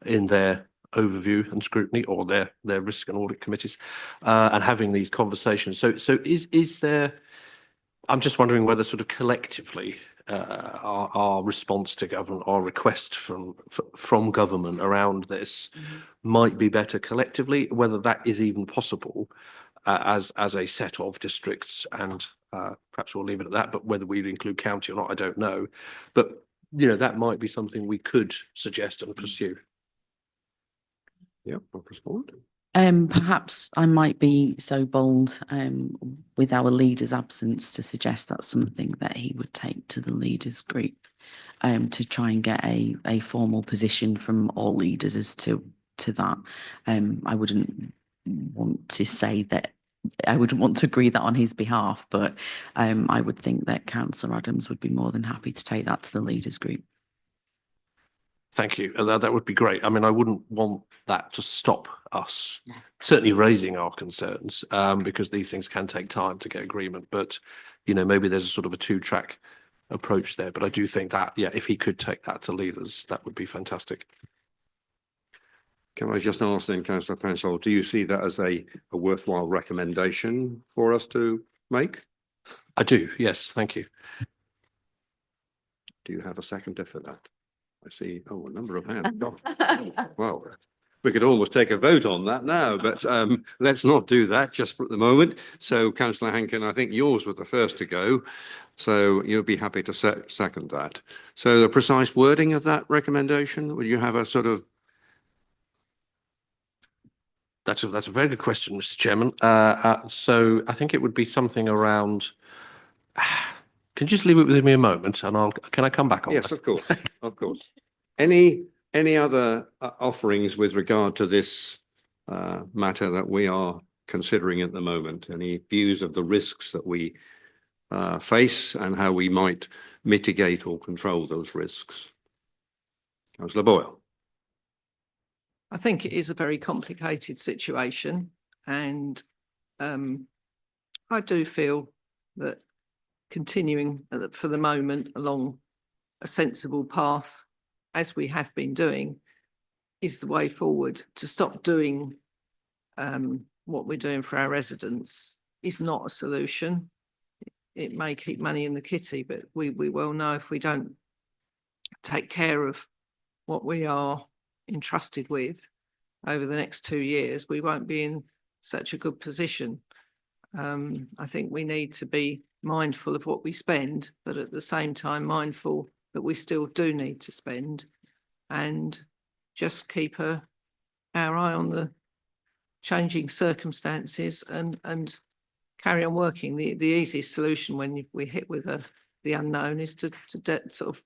in their overview and scrutiny, or their risk and audit committees, and having these conversations. So is there? I'm just wondering whether sort of collectively our response to government, our request from government around this might be better collectively, whether that is even possible as a set of districts, and perhaps we'll leave it at that, but whether we include county or not, I don't know. But, you know, that might be something we could suggest and pursue. Yeah, I'll respond. Perhaps I might be so bold, with our leader's absence to suggest that's something that he would take to the leaders group, to try and get a formal position from all leaders as to that. I wouldn't want to say that, I wouldn't want to agree that on his behalf, but I would think that Councillor Adams would be more than happy to take that to the leaders group. Thank you. And that would be great. I mean, I wouldn't want that to stop us certainly raising our concerns, because these things can take time to get agreement. But, you know, maybe there's a sort of a two-track approach there. But I do think that, yeah, if he could take that to leaders, that would be fantastic. Can I just ask then, Councillor Pensole, do you see that as a worthwhile recommendation for us to make? I do. Yes. Thank you. Do you have a seconder for that? I see, a number of hands. Well, we could almost take a vote on that now, but let's not do that just for the moment. So Councillor Hankin, I think yours was the first to go. So you'll be happy to second that. So the precise wording of that recommendation, would you have a sort of? That's a very good question, Mr. Chairman. So I think it would be something around. Can you just leave it with me a moment, and can I come back on Yes, that? of course, of course. Any other offerings with regard to this matter that we are considering at the moment? Any views of the risks that we face and how we might mitigate or control those risks? Councillor Boyle. I think it is a very complicated situation, and I do feel that continuing for the moment along a sensible path, as we have been doing, is the way forward. To stop doing what we're doing for our residents is not a solution. It may keep money in the kitty, but we well know if we don't take care of what we are entrusted with over the next 2 years, we won't be in such a good position. I think we need to be mindful of what we spend, but at the same time mindful that we still do need to spend, and just keep our eye on the changing circumstances and carry on working. The easiest solution when we hit with the unknown is to sort of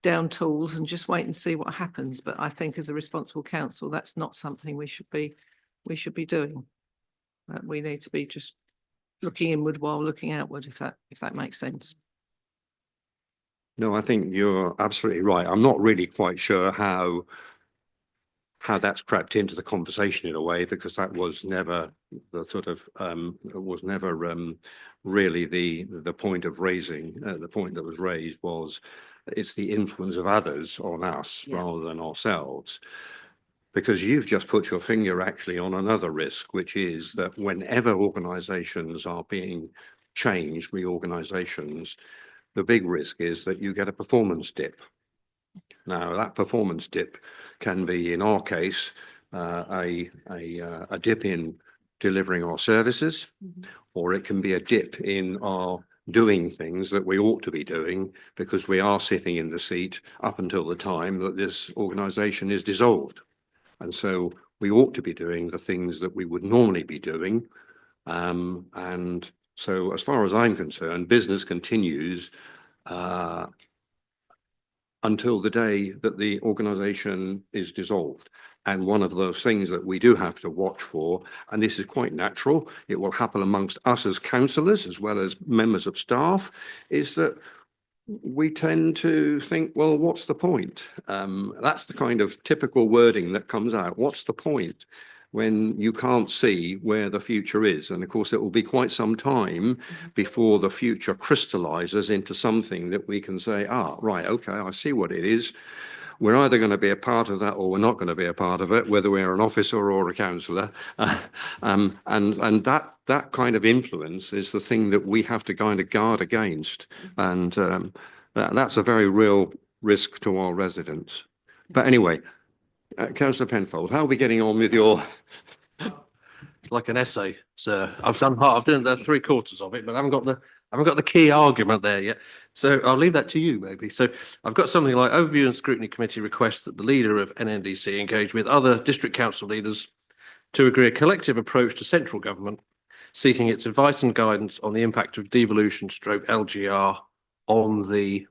down tools and just wait and see what happens. But I think as a responsible council, that's not something we should be doing. We need to be just looking inward while looking outward, if that makes sense. No, I think you're absolutely right. I'm not really quite sure how that's crept into the conversation in a way, because that was never the sort of really the point of raising. The point that was raised was it's the influence of others on us rather than ourselves. Because you've just put your finger actually on another risk, which is that whenever organisations are being changed, reorganisations, the big risk is that you get a performance dip. Now, that performance dip can be, in our case, a dip in delivering our services, or it can be a dip in our doing things that we ought to be doing because we are sitting in the seat up until the time that this organisation is dissolved. And so we ought to be doing the things that we would normally be doing. And so as far as I'm concerned, business continues until the day that the organisation is dissolved. And one of those things that we do have to watch for, and this is quite natural, it will happen amongst us as councillors as well as members of staff, is that we tend to think, well, what's the point? That's the kind of typical wording that comes out. What's the point when you can't see where the future is? And of course, it will be quite some time before the future crystallizes into something that we can say, ah, right, okay, I see what it is. We're either going to be a part of that or we're not going to be a part of it, whether we're an officer or a councillor. And that kind of influence is the thing that we have to kind of guard against. And that's a very real risk to our residents. But anyway, Councillor Penfold, how are we getting on with your? It's like an essay, sir. I've done the 3/4 of it, but I haven't got the key argument there yet. So I'll leave that to you, maybe. So I've got something like Overview and Scrutiny Committee requests that the leader of NNDC engage with other district council leaders to agree a collective approach to central government, seeking its advice and guidance on the impact of devolution stroke LGR on the,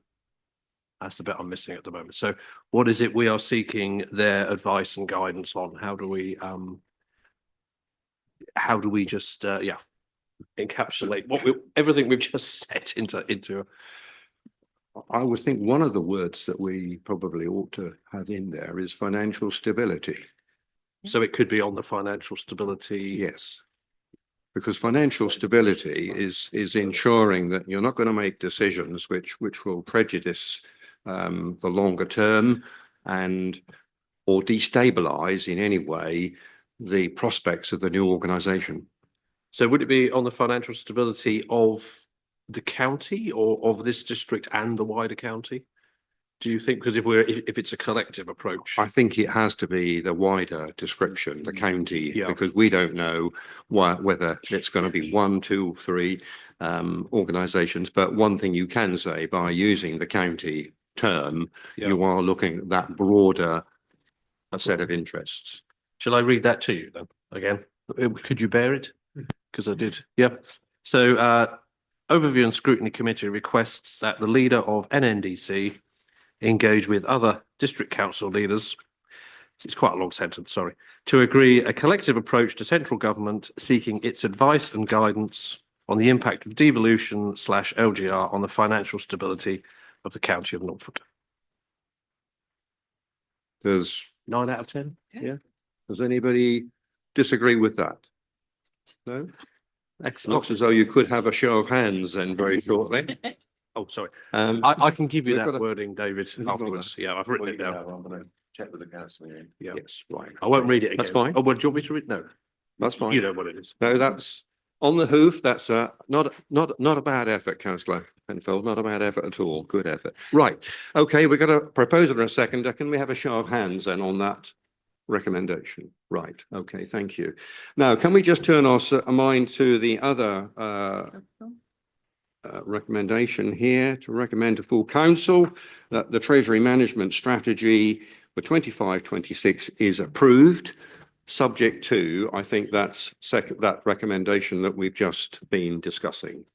that's the bit I'm missing at the moment. So what is it we are seeking their advice and guidance on? How do we just encapsulate everything we've just said into I would think one of the words that we probably ought to have in there is financial stability. so it could be on the financial stability. Yes. Because financial stability is ensuring that you're not going to make decisions which will prejudice the longer term and or destabilize in any way the prospects of the new organisation. So would it be on the financial stability of the county or of this district and the wider county? Do you think, because if it's a collective approach? I think it has to be the wider description, the county, Yeah. because we don't know whether it's going to be 1, 2, 3 organisations. But one thing you can say by using the county term, Yeah. you are looking at that broader set of interests. Shall I read that to you then again? Could you bear it? Because I did. Yeah. So Overview and Scrutiny Committee requests that the leader of NNDC engage with other district council leaders. It's quite a long sentence, sorry. To agree a collective approach to central government, seeking its advice and guidance on the impact of devolution/LGR on the financial stability of the county of Norfolk. Does 9 out of 10? Yeah. Does anybody disagree with that? No? Excellent. Looks as though you could have a show of hands then very shortly. Oh, sorry. Um, I can give you We've that got a- wording, David, you got afterwards. Yeah, I've written it down. I'm going to check with the council. Yeah. Yes, right. I won't read it again. That's fine. Oh, well, do you want me to read? No, That's fine. you know what it is. No, that's on the hoof. That's not a bad effort, Councillor Penfold. Not a bad effort at all. Good effort. Right. Okay, we've got a proposal in a second. Can we have a show of hands then on that recommendation? Right. Okay, thank you. Now, can we just turn our mind to the other recommendation here to recommend to full council that the Treasury Management Strategy for 25-26 is approved, subject to, I think that's that recommendation that we've just been discussing.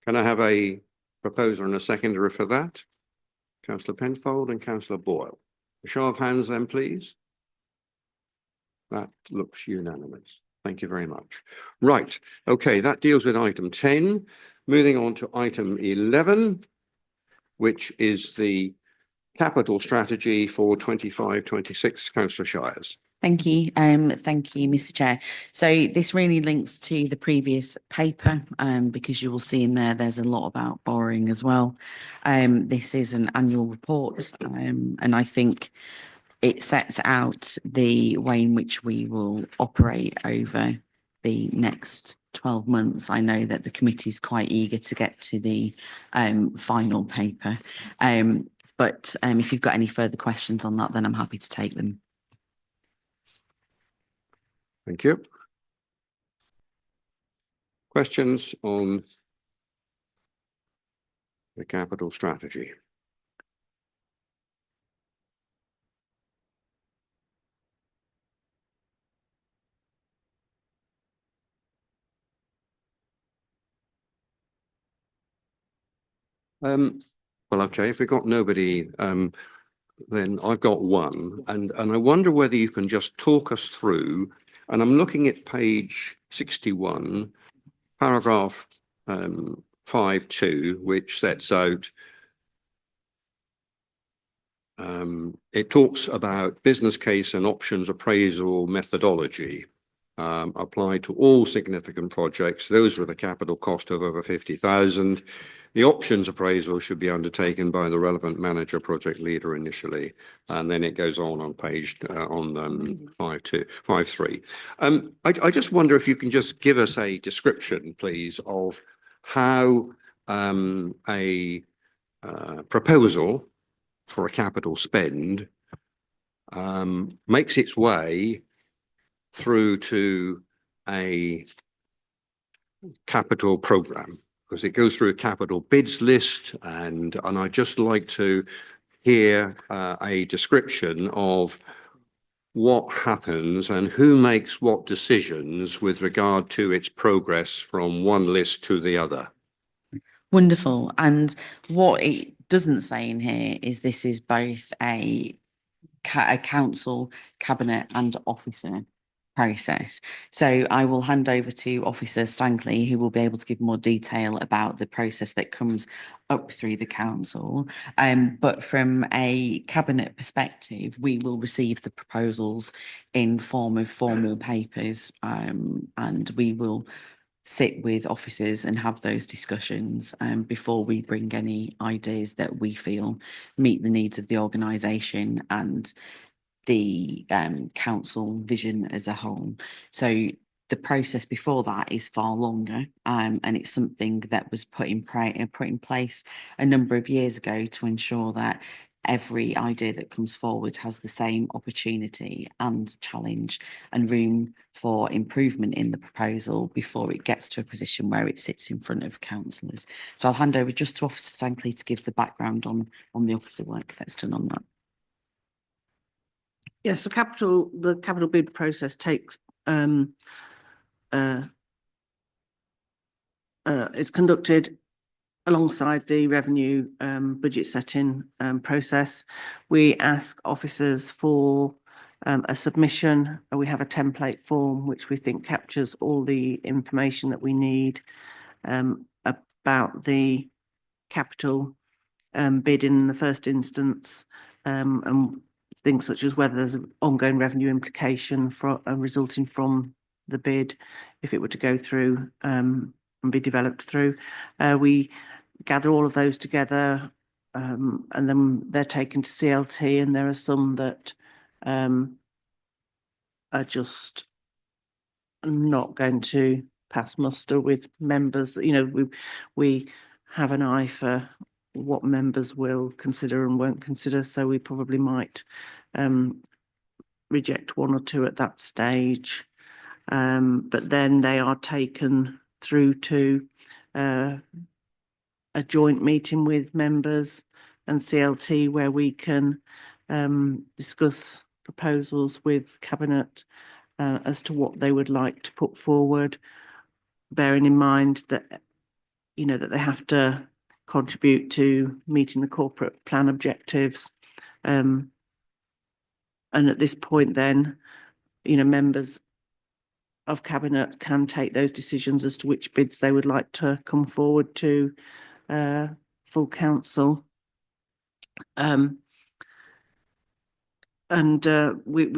Can I have a proposer and a seconder for that? Councillor Penfold and Councillor Boyle. A show of hands then, please. That looks unanimous. Thank you very much. Right. Okay, that deals with item 10. Moving on to item 11, which is the capital strategy for 25-26. Councillor Shires. Thank you. Thank you, Mr. Chair. So this really links to the previous paper, because you will see in there's a lot about borrowing as well. This is an annual report, and I think it sets out the way in which we will operate over the next 12 months. I know that the committee is quite eager to get to the final paper. But if you've got any further questions on that, then I'm happy to take them. Thank you. Questions on the capital strategy? Well, okay, if we've got nobody, then I've got one, and I wonder whether you can just talk us through, and I'm looking at page 61, paragraph 5.2, which sets out it talks about business case and options appraisal methodology applied to all significant projects, those with a capital cost of over 50,000. The options appraisal should be undertaken by the relevant manager project leader initially, and then it goes on page 5.3. I just wonder if you can just give us a description, please, of how a proposal for a capital spend makes its way through to a capital program, because it goes through a capital bids list, and I'd just like to hear a description of what happens and who makes what decisions with regard to its progress from one list to the other. Wonderful. And what it doesn't say in here is this is both a council, cabinet and officer process. So I will hand over to Officer Stankley, who will be able to give more detail about the process that comes up through the council. But from a cabinet perspective, we will receive the proposals in form of formal papers, and we will sit with officers and have those discussions before we bring any ideas that we feel meet the needs of the organisation and the council vision as a whole. So the process before that is far longer, and it's something that was put in place a number of years ago to ensure that every idea that comes forward has the same opportunity and challenge and room for improvement in the proposal before it gets to a position where it sits in front of councillors. So I'll hand over just to Officer Stankley to give the background on the officer work that's done on that. Yes, the capital bid process takes is conducted alongside the revenue budget setting process. We ask officers for a submission. We have a template form which we think captures all the information that we need about the capital bid in the first instance, and things such as whether there's an ongoing revenue implication resulting from the bid if it were to go through and be developed through. We gather all of those together, and then they're taken to CLT, and there are some that are just not going to pass muster with members. You know, we have an eye for what members will consider and won't consider, so we probably might reject one or two at that stage, but then they are taken through to a joint meeting with members and CLT where we can discuss proposals with Cabinet as to what they would like to put forward, bearing in mind that, you know, that they have to contribute to meeting the corporate plan objectives. And at this point then, you know, members of Cabinet can take those decisions as to which bids they would like to come forward to full council. We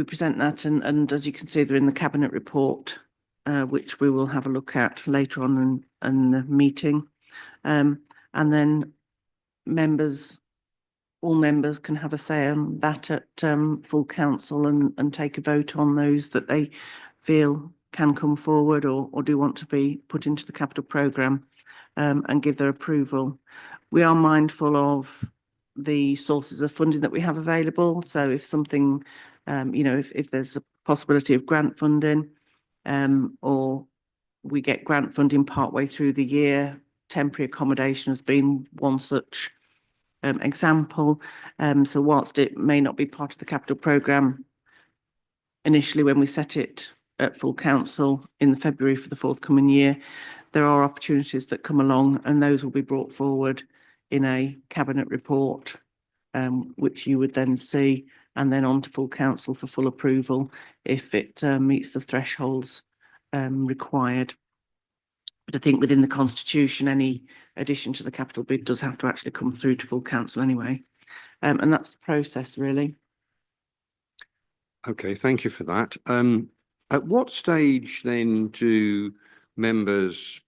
present that, and as you can see, they're in the Cabinet report, which we will have a look at later on in the meeting. And then all members can have a say on that at full council and take a vote on those that they feel can come forward or do want to be put into the capital programme, and give their approval. We are mindful of the sources of funding that we have available. So if something, you know, if there's a possibility of grant funding, or we get grant funding partway through the year, temporary accommodation has been one such example. So whilst it may not be part of the capital programme initially when we set it at full council in February for the forthcoming year, there are opportunities that come along, and those will be brought forward in a Cabinet report, which you would then see, and then on to full council for full approval if it meets the thresholds required. But I think within the constitution, any addition to the capital bid does have to actually come through to full council anyway. And that's the process really. Okay, thank you for that. At what stage then do members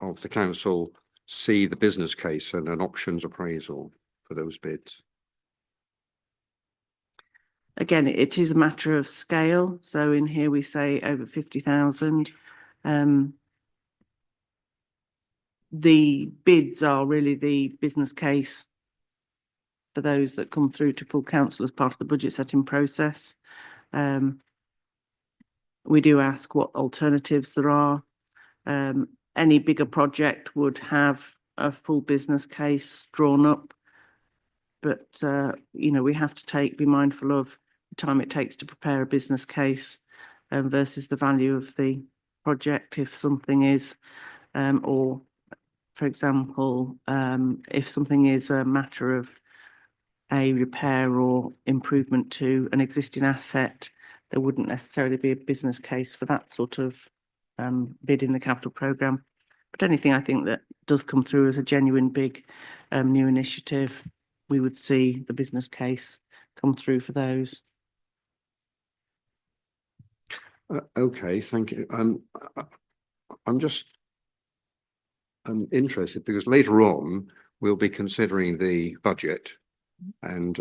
of the council see the business case and an options appraisal for those bids? Again, it is a matter of scale. So in here we say over 50,000. The bids are really the business case for those that come through to full council as part of the budget setting process. We do ask what alternatives there are. Any bigger project would have a full business case drawn up. But, you know, we have to be mindful of the time it takes to prepare a business case versus the value of the project if something is, or for example, if something is a matter of a repair or improvement to an existing asset, there wouldn't necessarily be a business case for that sort of bid in the capital programme. But anything I think that does come through as a genuine big new initiative, we would see the business case come through for those. Okay, thank you. I'm just interested because later on we'll be considering the budget, and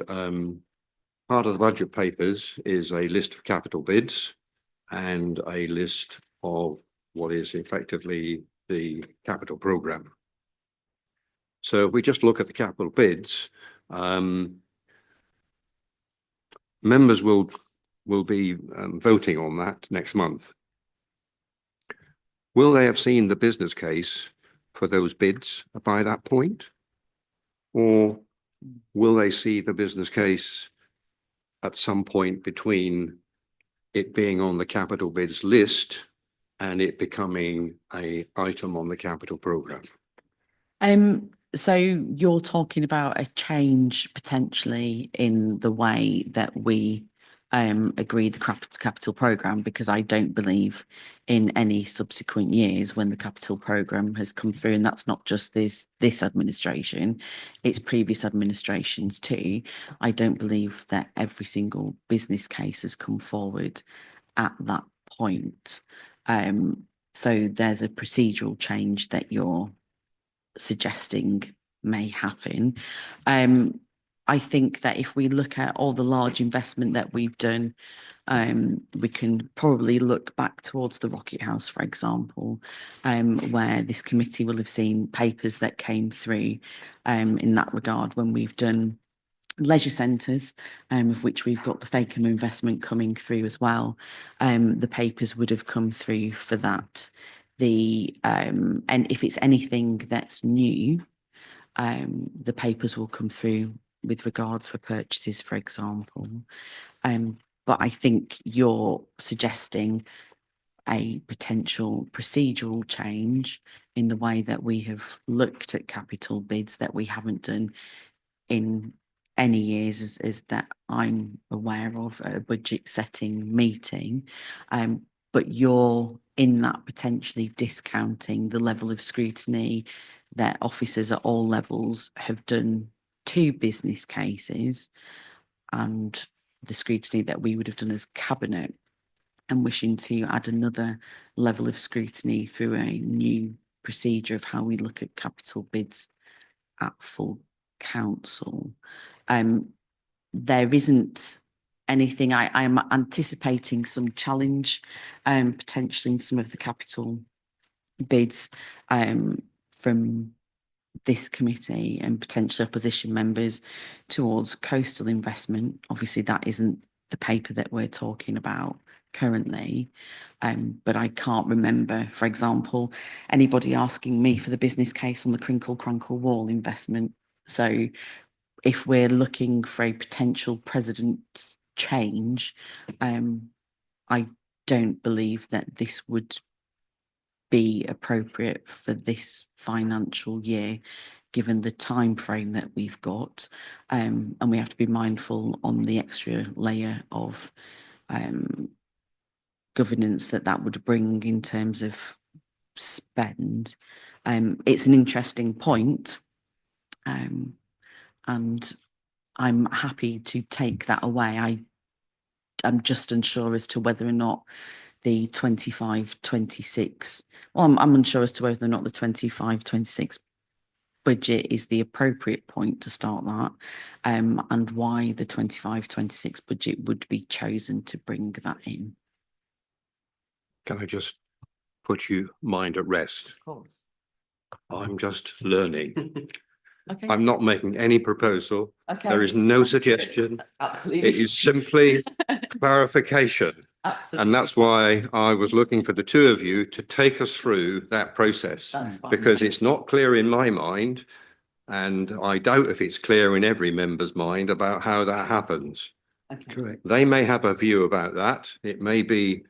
part of the budget papers is a list of capital bids and a list of what is effectively the capital programme. So if we just look at the capital bids, members will be voting on that next month. Will they have seen the business case for those bids by that point? Or will they see the business case at some point between it being on the capital bids list and it becoming an item on the capital programme? So you're talking about a change potentially in the way that we agree the capital programme, because I don't believe in any subsequent years when the capital programme has come through, and that's not just this administration, it's previous administrations too. I don't believe that every single business case has come forward at that point. So there's a procedural change that you're suggesting may happen. I think that if we look at all the large investment that we've done, we can probably look back towards the Rocket House, for example, where this committee will have seen papers that came through in that regard when we've done leisure centres, of which we've got the Fakeham investment coming through as well. The papers would have come through for that. And if it's anything that's new, the papers will come through with regards for purchases, for example. But I think you're suggesting a potential procedural change in the way that we have looked at capital bids that we haven't done in any years, as that I'm aware of, at a budget setting meeting. But you're in that potentially discounting the level of scrutiny that officers at all levels have done to business cases and the scrutiny that we would have done as cabinet, and wishing to add another level of scrutiny through a new procedure of how we look at capital bids at full council. There isn't anything. I'm anticipating some challenge potentially in some of the capital bids from this committee and potentially opposition members towards coastal investment. Obviously that isn't the paper that we're talking about currently, but I can't remember, for example, anybody asking me for the business case on the Crinkle Crunkle Wall investment. So if we're looking for a potential president's change, I don't believe that this would be appropriate for this financial year, given the time frame that we've got, and we have to be mindful on the extra layer of governance that would bring in terms of spend. It's an interesting point. And I'm happy to take that away. I'm just unsure as to whether or not the 25-26, well, I'm unsure as to whether or not the 25-26 budget is the appropriate point to start that, and why the 25-26 budget would be chosen to bring that in. Can I just put you mind at rest? Of course. I'm just learning. Okay. I'm not making any proposal. Okay. There is no suggestion. Absolutely. It is simply clarification. Absolutely. And that's why I was looking for the two of you to take us through that process. That's fine. Because it's not clear in my mind, and I doubt if it's clear in every member's mind about how that happens. Okay. Correct. They may have a view about that. It may be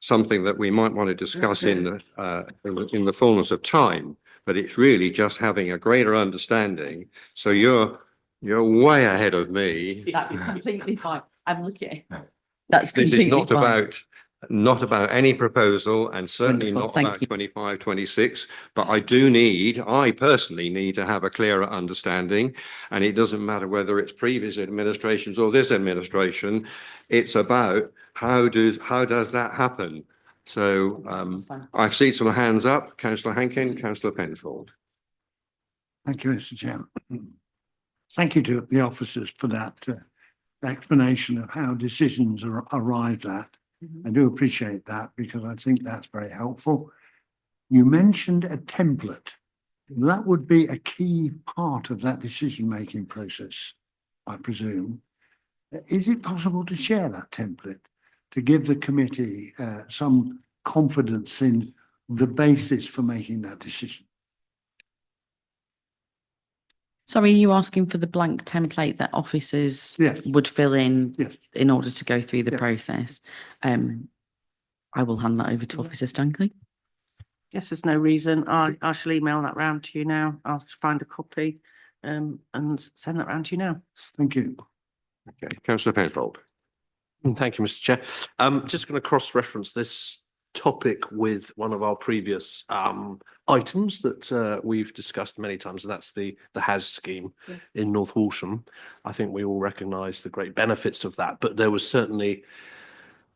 something that we might want to discuss in the fullness of time, but it's really just having a greater understanding. So you're way ahead of me. That's completely fine. I'm looking. That's This completely is not fine. not about any proposal, and certainly Wonderful, not thank about you. 25-26, but I personally need to have a clearer understanding. And it doesn't matter whether it's previous administrations or this administration, it's about how does that happen? So That's fine. I see some hands up, councillor Hankin, councillor Penfold. Thank you, Mr. Chairman. Thank you to the officers for that explanation of how decisions are arrived at. I do appreciate that because I think that's very helpful. You mentioned a template. That would be a key part of that decision-making process, I presume. Is it possible to share that template to give the committee some confidence in the basis for making that decision? Sorry, are you asking for the blank template that officers Yes. would fill in Yes. in order to go through the Yeah. process? I will hand that over to Yeah. Officer Stankley. Yes, there's no reason. I shall email that round to you now. I'll find a copy and send that round to you now. Thank you. Okay, councillor Penfold. Thank you, Mr. Chair. Just going to cross-reference this topic with one of our previous items that we've discussed many times, and that's the HAS scheme in North Walsham. I think we all recognise the great benefits of that, but there was certainly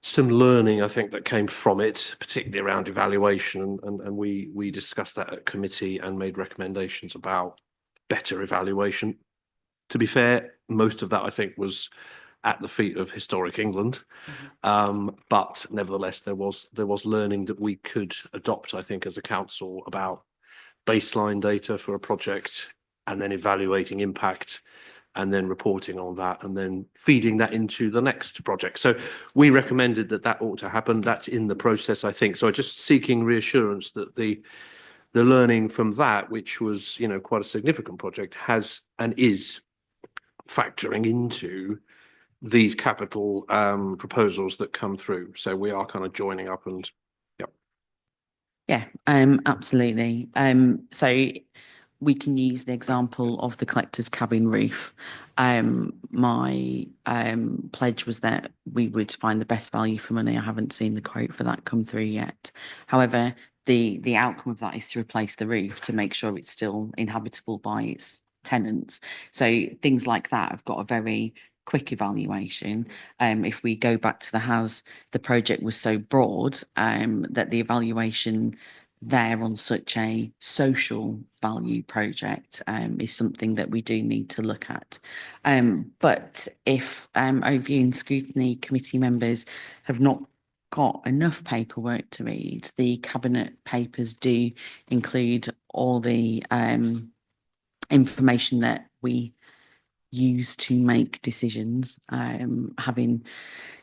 some learning, I think, that came from it, particularly around evaluation, and we discussed that at committee and made recommendations about better evaluation. To be fair, most of that, I think, was at the feet of Historic England. But nevertheless, there was learning that we could adopt, I think, as a council about baseline data for a project and then evaluating impact and then reporting on that and then feeding that into the next project. So we recommended that ought to happen. That's in the process, I think. So just seeking reassurance that the learning from that, which was, quite a significant project, has and is factoring into these capital proposals that come through. So we are kind of joining up and Yeah, absolutely. So we can use the example of the collector's cabin roof. My pledge was that we would find the best value for money. I haven't seen the quote for that come through yet. However, the outcome of that is to replace the roof to make sure it's still inhabitable by its tenants. So things like that have got a very quick evaluation. If we go back to the project was so broad that the evaluation there on such a social value project is something that we do need to look at. But if Overview and Scrutiny Committee members have not got enough paperwork to read, the Cabinet papers do include all the information that we use to make decisions, having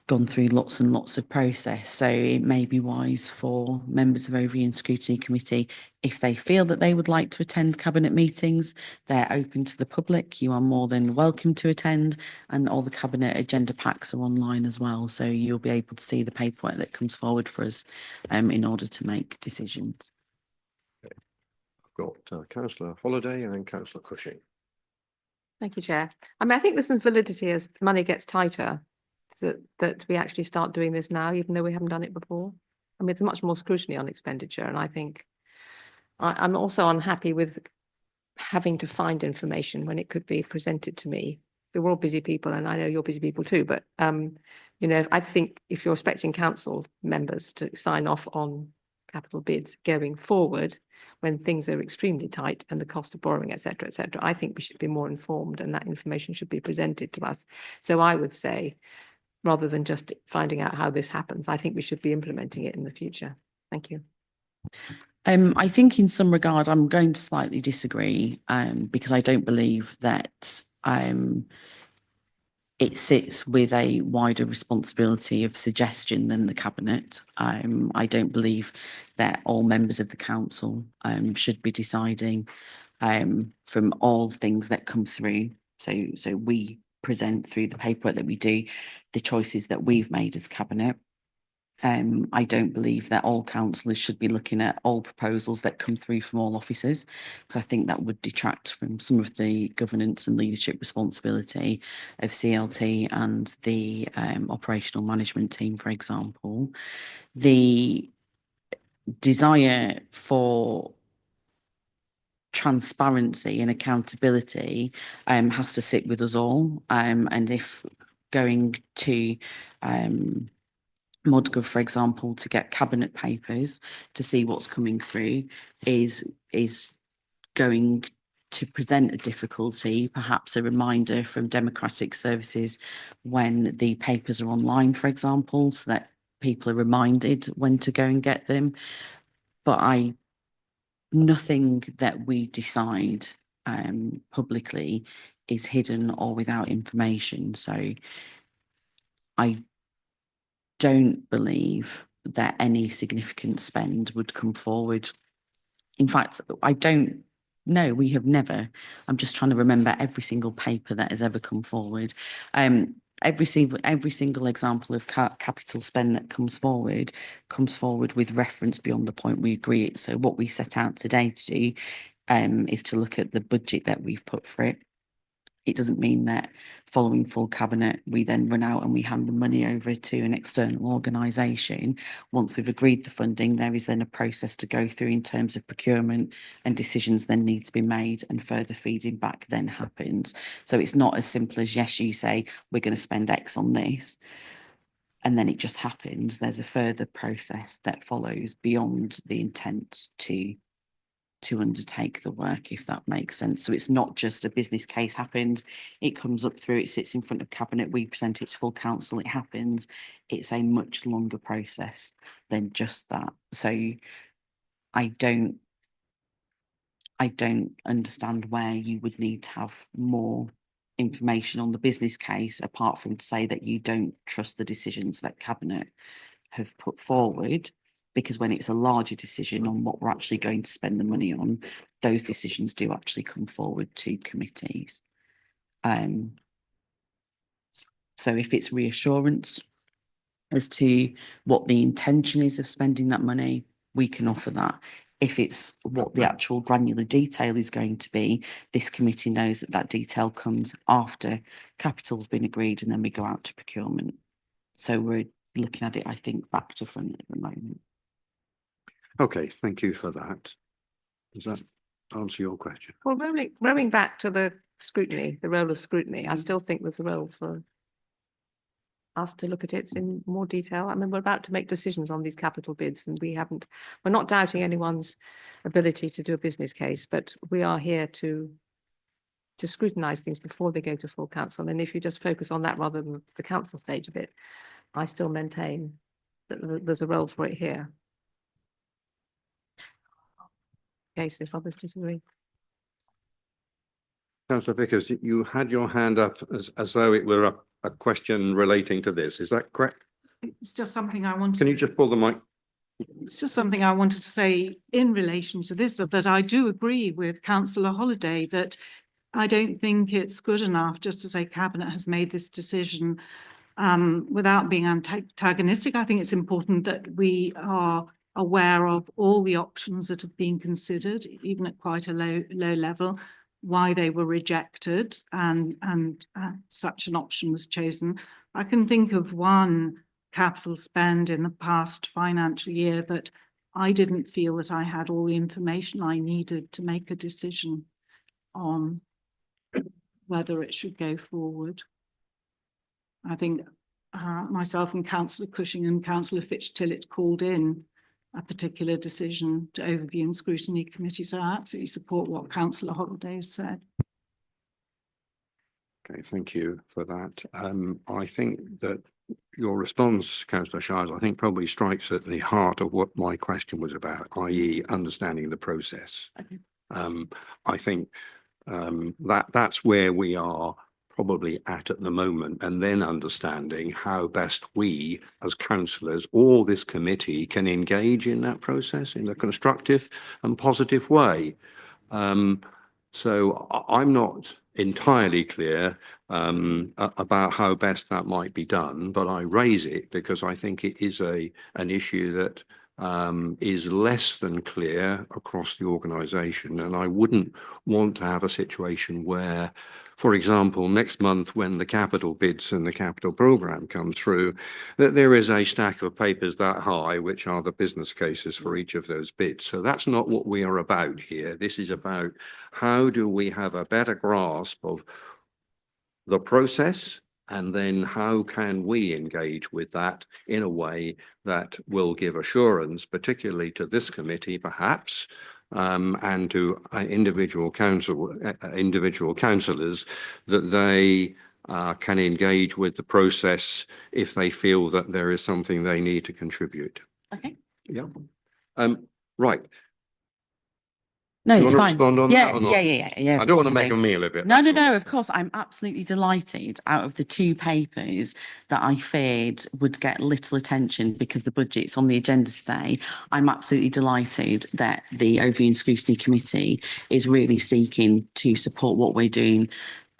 gone through lots and lots of process. So it may be wise for members of Overview and Scrutiny Committee, if they feel that they would like to attend Cabinet meetings, they're open to the public. You are more than welcome to attend, and all the Cabinet agenda packs are online as well. So you'll be able to see the paperwork that comes forward for us in order to make decisions. I've got councillor Holliday and then councillor Cushing. Thank you, Chair. I think there's some validity as money gets tighter, that we actually start doing this now, even though we haven't done it before. I mean, there's much more scrutiny on expenditure, and I think I'm also unhappy with having to find information when it could be presented to me. We're all busy people, and I know you're busy people too, but you know, I think if you're expecting council members to sign off on capital bids going forward, when things are extremely tight and the cost of borrowing, et cetera, I think we should be more informed, and that information should be presented to us. So I would say, rather than just finding out how this happens, I think we should be implementing it in the future. Thank you. I think in some regard, I'm going to slightly disagree, because I don't believe that it sits with a wider responsibility of suggestion than the cabinet. I don't believe that all members of the council should be deciding from all things that come through. So we present through the paperwork that we do the choices that we've made as cabinet. I don't believe that all councillors should be looking at all proposals that come through from all offices, because I think that would detract from some of the governance and leadership responsibility of CLT and the operational management team, for example. The desire for transparency and accountability has to sit with us all. And if going to Modgov, for example, to get cabinet papers to see what's coming through is going to present a difficulty, perhaps a reminder from democratic services when the papers are online, for example, so that people are reminded when to go and get them. But nothing that we decide publicly is hidden or without information. So I don't believe that any significant spend would come forward. In fact, I don't know. We have never. I'm just trying to remember every single paper that has ever come forward. Every single example of capital spend that comes forward with reference beyond the point we agree it. So what we set out today to do is to look at the budget that we've put for it. It doesn't mean that following full cabinet, we then run out and we hand the money over to an external organisation. Once we've agreed the funding, there is then a process to go through in terms of procurement, and decisions then need to be made, and further feeding back then happens. So it's not as simple as, yes, you say we're going to spend X on this, and then it just happens. There's a further process that follows beyond the intent to undertake the work, if that makes sense. So it's not just a business case happens, it comes up through, it sits in front of cabinet, we present it to full council, it happens. It's a much longer process than just that. So I don't understand where you would need to have more information on the business case, apart from to say that you don't trust the decisions that cabinet have put forward. Because when it's a larger decision on what we're actually going to spend the money on, those decisions do actually come forward to committees. So if it's reassurance as to what the intention is of spending that money, we can offer that. If it's what the actual granular detail is going to be, this committee knows that that detail comes after capital's been agreed, and then we go out to procurement. So we're looking at it, I think, back to front at the moment. Okay, thank you for that. Does that answer your question? Well, rolling back to the scrutiny, the role of scrutiny, I still think there's a role for us to look at it in more detail. I mean, we're about to make decisions on these capital bids, and we're not doubting anyone's ability to do a business case, but we are here to scrutinise things before they go to full council. And if you just focus on that rather than the council stage of it, I still maintain that there's a role for it here. Case if others disagree. Councillor Vickers, you had your hand up as though it were a question relating to this. Is that correct? It's just something I wanted. Can you just pull the mic? It's just something I wanted to say in relation to this, that I do agree with Councillor Holliday that I don't think it's good enough just to say cabinet has made this decision without being antagonistic. I think it's important that we are aware of all the options that have been considered, even at quite a low level, why they were rejected, and such an option was chosen. I can think of one capital spend in the past financial year, but I didn't feel that I had all the information I needed to make a decision on whether it should go forward. I think myself and Councillor Cushing and Councillor Fitch-Tillett called in a particular decision to overview and scrutiny committee. So I absolutely support what Councillor Holiday has said. Okay, thank you for that. I think that your response, Councillor Shires, I think probably strikes at the heart of what my question was about, i.e. understanding the process. Okay. I think that's where we are probably at the moment, and then understanding how best we as councillors or this committee can engage in that process in a constructive and positive way. So I'm not entirely clear about how best that might be done, but I raise it because I think it is an issue that is less than clear across the organisation, and I wouldn't want to have a situation where, for example, next month when the capital bids and the capital programme comes through, that there is a stack of papers that high which are the business cases for each of those bids. So that's not what we are about here. This is about how do we have a better grasp of the process, and then how can we engage with that in a way that will give assurance, particularly to this committee, perhaps, and to individual councillors, that they can engage with the process if they feel that there is something they need to contribute. Okay. Yeah. Right. No, Do you it's want to fine. respond on Yeah, that or not? yeah. I Of don't course want to I make do. a meal of it. No, that's all. no, of course. I'm absolutely delighted. Out of the two papers that I feared would get little attention because the budget's on the agenda today, I'm absolutely delighted that the Overview and Scrutiny Committee is really seeking to support what we're doing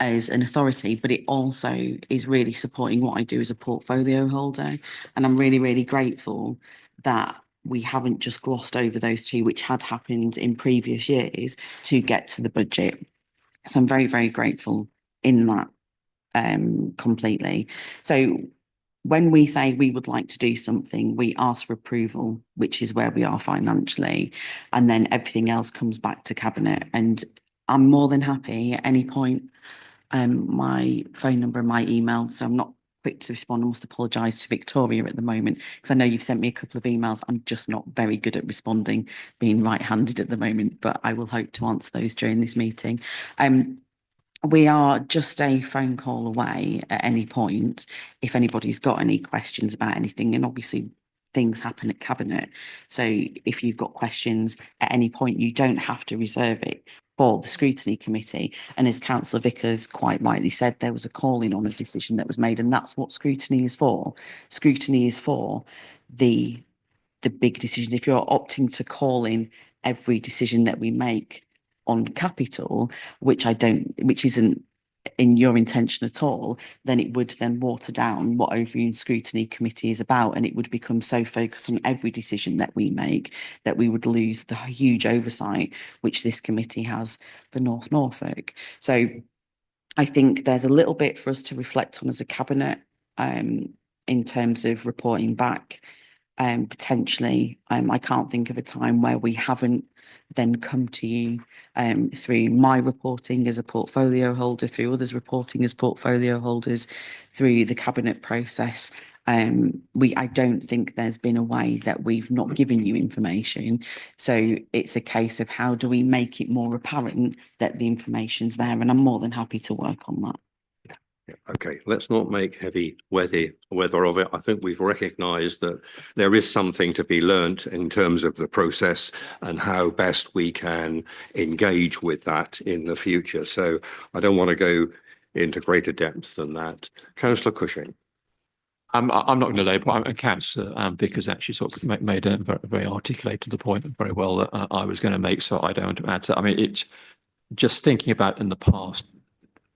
as an authority, but it also is really supporting what I do as a portfolio holder. And I'm really, really grateful that we haven't just glossed over those two, which had happened in previous years, to get to the budget. So I'm very, very grateful in that completely. So when we say we would like to do something, we ask for approval, which is where we are financially, and then everything else comes back to Cabinet. And I'm more than happy at any point, my phone number and my email, so I'm not quick to respond. I must apologise to Victoria at the moment, because I know you've sent me a couple of emails. I'm just not very good at responding, being right-handed at the moment, but I will hope to answer those during this meeting. We are just a phone call away at any point if anybody's got any questions about anything, and obviously things happen at Cabinet. So if you've got questions at any point, you don't have to reserve it for the Scrutiny Committee. And as Councillor Vickers quite rightly said, there was a calling on a decision that was made, and that's what scrutiny is for. Scrutiny is for the big decisions. If you're opting to call in every decision that we make on capital, which isn't in your intention at all, then it would then water down what Overview and Scrutiny Committee is about, and it would become so focused on every decision that we make that we would lose the huge oversight which this committee has for North Norfolk. So I think there's a little bit for us to reflect on as a Cabinet in terms of reporting back. Potentially, I can't think of a time where we haven't then come to you through my reporting as a portfolio holder, through others reporting as portfolio holders, through the Cabinet process. I don't think there's been a way that we've not given you information. So it's a case of how do we make it more apparent that the information's there, and I'm more than happy to work on that. Yeah, okay, let's not make heavy weather of it. I think we've recognised that there is something to be learnt in terms of the process and how best we can engage with that in the future. So I don't want to go into greater depth than that. Councillor Cushing. I'm not going to labour. Councillor Vickers actually sort of made a very articulated the point very well that I was going to make, so I don't want to add to that. I mean, it's just thinking about in the past,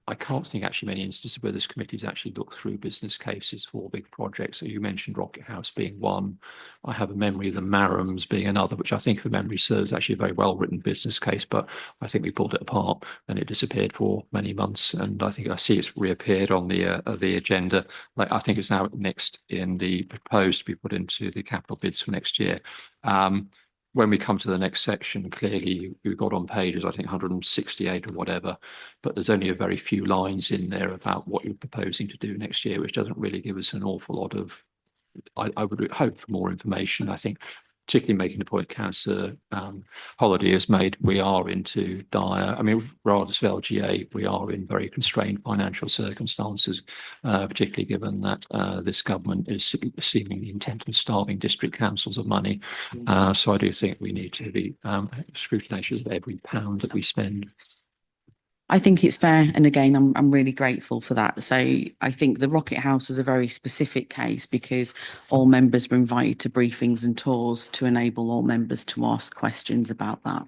I can't think actually many instances where this committee's actually looked through business cases for big projects. So you mentioned Rocket House being one. I have a memory of the Marrams being another, which I think, if memory serves, actually a very well written business case. But I think we pulled it apart and it disappeared for many months. And I think I see it's reappeared on the agenda. Like, I think it's now next in the proposed to be put into the capital bids for next year. When we come to the next section, clearly we've got on pages, I think 168 or whatever, but there's only a very few lines in there about what you're proposing to do next year, which doesn't really give us an awful lot of, I would hope for more information. I think particularly making the point Councillor Holiday has made, we are into dire, I mean, regardless of LGA, we are in very constrained financial circumstances, particularly given that this government is seemingly intent on starving district councils of money. So I do think we need to be scrutinous of every pound that we spend. I think it's fair. And again, I'm really grateful for that. So I think the Rocket House is a very specific case because all members were invited to briefings and tours to enable all members to ask questions about that.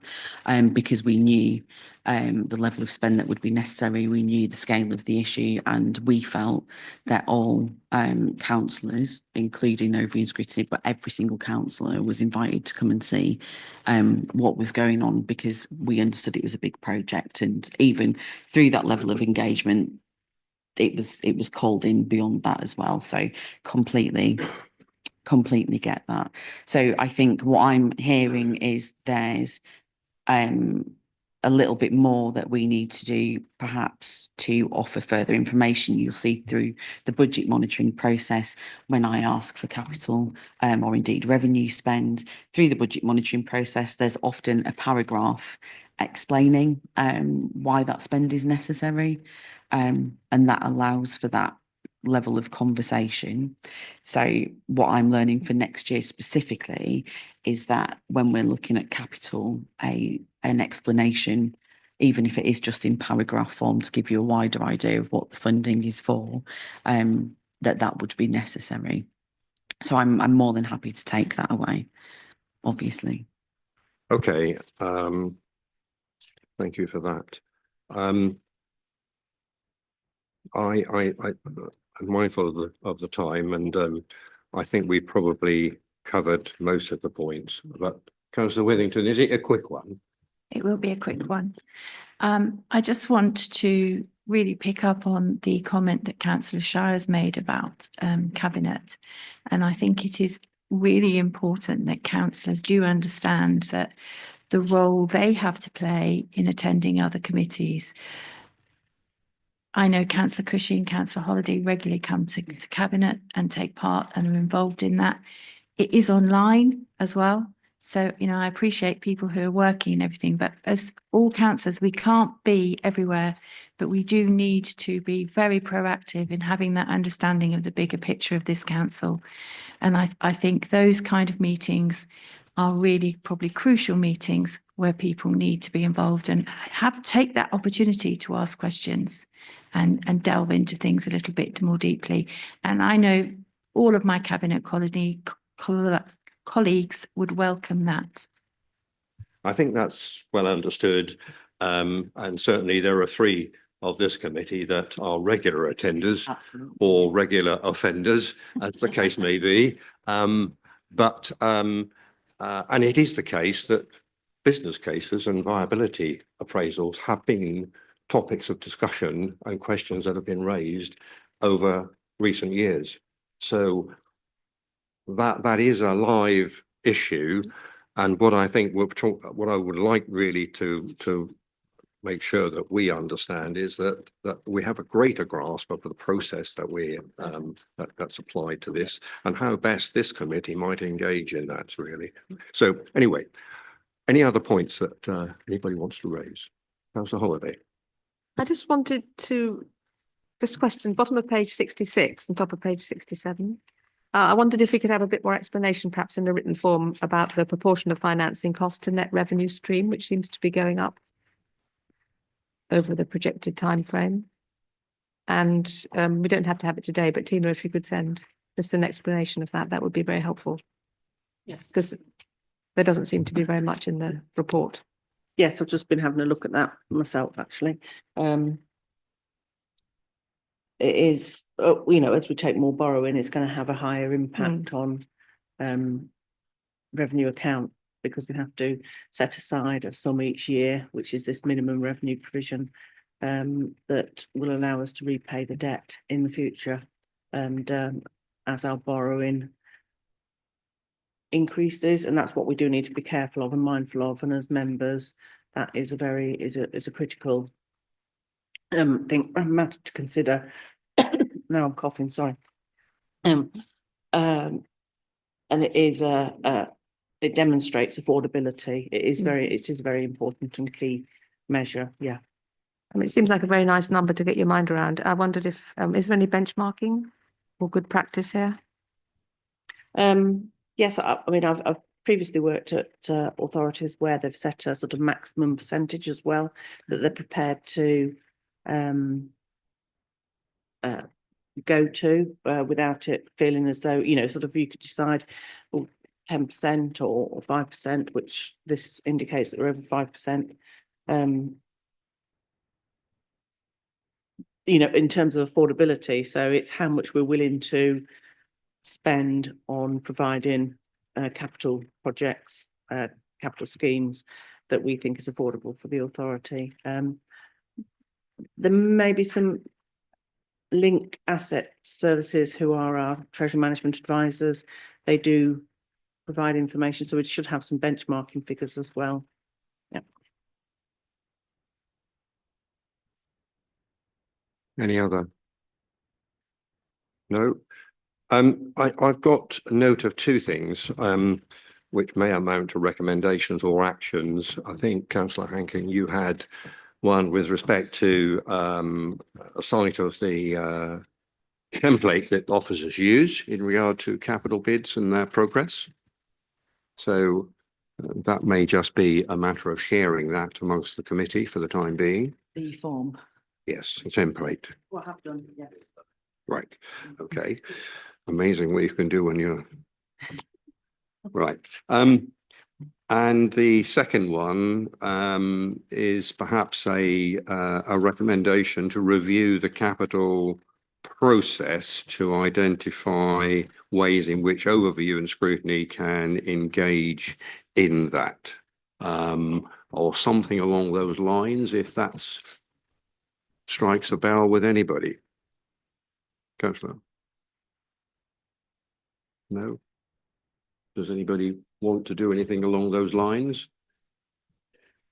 Because we knew the level of spend that would be necessary. We knew the scale of the issue, and we felt that all councillors, including Overview and Scrutiny, but every single councillor was invited to come and see what was going on, because we understood it was a big project. And even through that level of engagement, it was called in beyond that as well. So completely get that. So I think what I'm hearing is there's a little bit more that we need to do, perhaps, to offer further information. You'll see through the budget monitoring process, when I ask for capital or indeed revenue spend, through the budget monitoring process, there's often a paragraph explaining why that spend is necessary, and that allows for that level of conversation. So what I'm learning for next year specifically is that when we're looking at capital, an explanation, even if it is just in paragraph form, to give you a wider idea of what the funding is for, that would be necessary. So I'm more than happy to take that away, obviously. Okay, thank you for that. I'm mindful of the time, and I think we probably covered most of the points. But Councillor Withington, is it a quick one? It will be a quick one. I just want to really pick up on the comment that Councillor Shires made about Cabinet. And I think it is really important that councillors do understand that the role they have to play in attending other committees. I know Councillor Cushing, Councillor Holiday regularly come to Cabinet and take part and are involved in that. It is online as well. So, you know, I appreciate people who are working and everything, but as all councillors, we can't be everywhere, but we do need to be very proactive in having that understanding of the bigger picture of this council. And I think those kind of meetings are really probably crucial meetings where people need to be involved and take that opportunity to ask questions and delve into things a little bit more deeply. And I know all of my Cabinet colleagues would welcome that. I think that's well understood. And certainly there are three of this committee that are regular attenders or regular offenders, as the case may be. And it is the case that business cases and viability appraisals have been topics of discussion and questions that have been raised over recent years. So that is a live issue. And what I think what I would like really to make sure that we understand is that we have a greater grasp of the process that that's applied to this, and how best this committee might engage in that, really. So anyway, any other points that anybody wants to raise? Councillor Holiday. I just wanted to question bottom of page 66 and top of page 67. I wondered if we could have a bit more explanation, perhaps in a written form, about the proportion of financing cost to net revenue stream, which seems to be going up over the projected time frame. And we don't have to have it today, but Tina, if you could send just an explanation of that, that would be very helpful. Yes. Because there doesn't seem to be very much in the report. Yes, I've just been having a look at that myself, actually. it is, you know, as we take more borrowing, it's going to have a higher impact on revenue account, because we have to set aside a sum each year, which is this minimum revenue provision, that will allow us to repay the debt in the future. And as our borrowing increases, and that's what we do need to be careful of and mindful of, and as members, that is a critical thing, matter to consider. Now I'm coughing, sorry. And it is it demonstrates affordability. It is a very important and key measure. Yeah. I mean, it seems like a very nice number to get your mind around. I wondered if, is there any benchmarking or good practice here? Yes, I mean, I've previously worked at authorities where they've set a sort of maximum percentage as well that they're prepared to go to without it feeling as though, you know, sort of you could decide 10% or 5%, which this indicates that we're over 5%. You know, in terms of affordability, so it's how much we're willing to spend on providing capital projects, capital schemes that we think is affordable for the authority. There may be some Link Asset Services, who are our treasury management advisors. They do provide information, so we should have some benchmarking figures as well. Yeah. Any other? No. I've got a note of two things, which may amount to recommendations or actions. I think, Councillor Hankin, you had one with respect to a site of the template that officers use in regard to capital bids and their progress. So that may just be a matter of sharing that amongst the committee for the time being. The form. Yes, a template. What I have done, yes. Right. Okay. Amazing what you can do when you're right. And the second one is perhaps a recommendation to review the capital process to identify ways in which overview and scrutiny can engage in that, or something along those lines, if that's strikes a bell with anybody. Councillor? No? Does anybody want to do anything along those lines?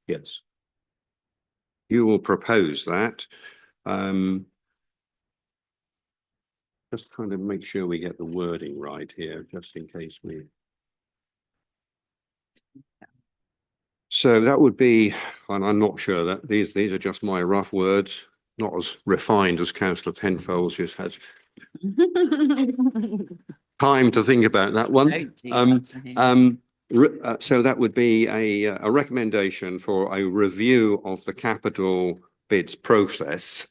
Yes. You will propose that. Just kind of make sure we get the wording right here, just in case we. So that would be, and I'm not sure that these are just my rough words, not as refined as Councillor Penfold's just had time to think about that one. So that would be a recommendation for a review of the capital bids process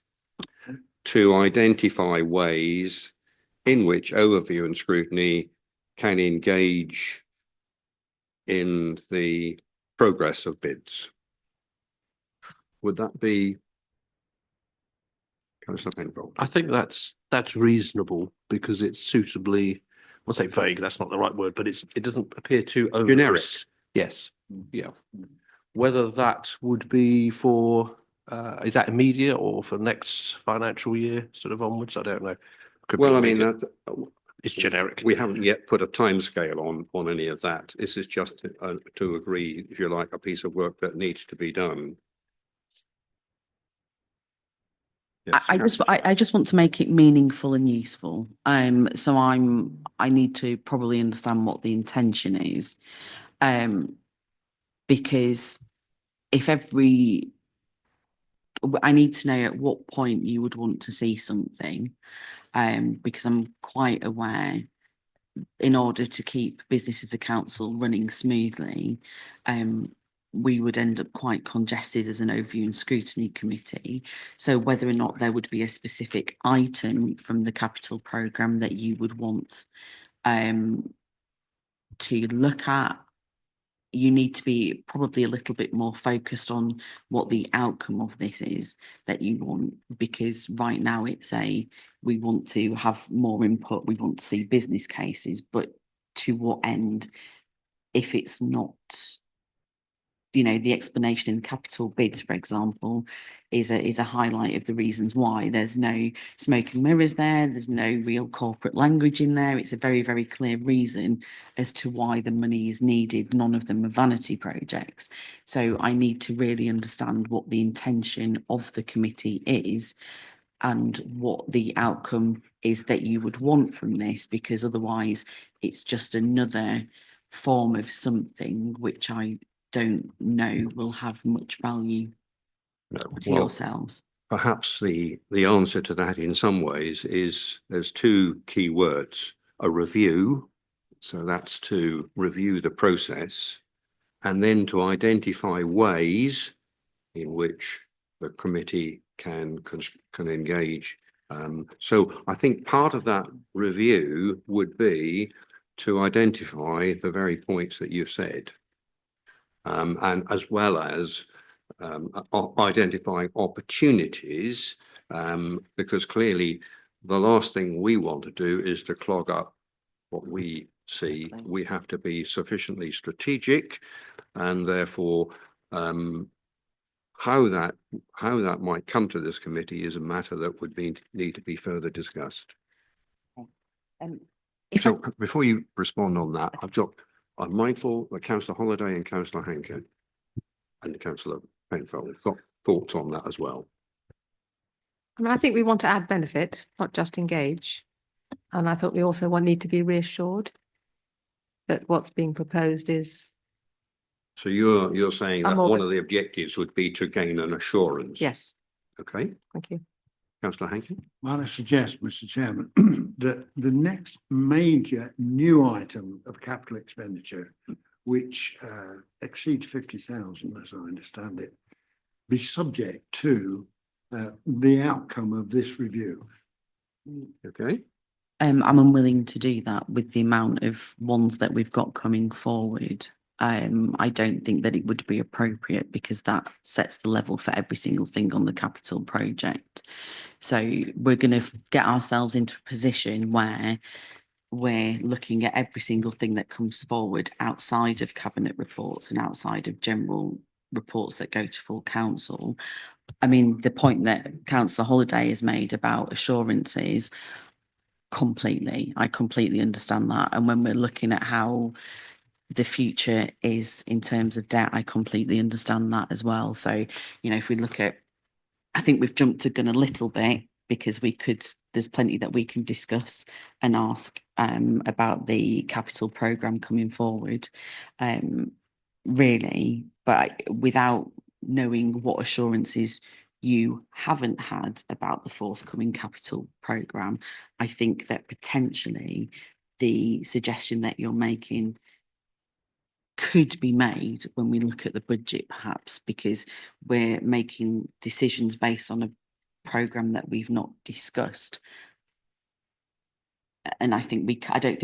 to identify ways in which overview and scrutiny can engage in the progress of bids. Would that be Councillor Penfold? I think that's reasonable, because it's suitably, I'll say vague, that's not the right word, but it doesn't appear too onerous. Generic. Yes, yeah. Whether that would be for, is that immediate or for next financial year sort of onwards? I don't know. Well, I mean, it's generic. We haven't yet put a timescale on any of that. This is just to agree, if you like, a piece of work that needs to be done. Yes, I just want to make it meaningful and useful. So I need to probably understand what the intention is. Because if I need to know at what point you would want to see something, because I'm quite aware, in order to keep business of the council running smoothly, we would end up quite congested as an overview and scrutiny committee. So whether or not there would be a specific item from the capital programme that you would want to look at, you need to be probably a little bit more focused on what the outcome of this is that you want, because right now we want to have more input, we want to see business cases, but to what end if it's not, the explanation in capital bids, for example, is a highlight of the reasons why. There's no smoke and mirrors there. There's no real corporate language in there. It's a very, very clear reason as to why the money is needed. None of them are vanity projects. So I need to really understand what the intention of the committee is and what the outcome is that you would want from this, because otherwise it's just another form of something which I don't know will have much value to Well, yourselves. perhaps the answer to that in some ways is there's two key words: a review. So that's to review the process, and then to identify ways in which the committee can engage. So I think part of that review would be to identify the very points that you've said, and as well as identifying opportunities, because clearly the last thing we want to do is to clog up what we see. Exactly. We have to be sufficiently strategic, and therefore how that might come to this committee is a matter that would need to be further discussed. If I- So before you respond on that, I'm mindful that Councillor Holliday and Councillor Hankin and Councillor Penfold have got thoughts on that as well. I mean, I think we want to add benefit, not just engage. And I thought we also need to be reassured that what's being proposed is, So you're saying that I'm more one of of a- the objectives would be to gain an assurance? yes, Okay, thank you. Councillor Hankin? Well, I suggest, Mr. Chairman, that the next major new item of capital expenditure, which exceeds 50,000, as I understand it, be subject to the outcome of this review. Okay, I'm unwilling to do that with the amount of ones that we've got coming forward. I don't think that it would be appropriate, because that sets the level for every single thing on the capital project. So we're going to get ourselves into a position where we're looking at every single thing that comes forward outside of cabinet reports and outside of general reports that go to full council. I mean, the point that Councillor Holliday has made about assurances, I completely understand that. And when we're looking at how the future is in terms of debt, I completely understand that as well. So, if we look at, I think we've jumped the gun a little bit, because there's plenty that we can discuss and ask about the capital programme coming forward, really, but without knowing what assurances you haven't had about the forthcoming capital programme, I think that potentially the suggestion that you're making could be made when we look at the budget, perhaps, because we're making decisions based on a programme that we've not discussed. And I don't think we can I don't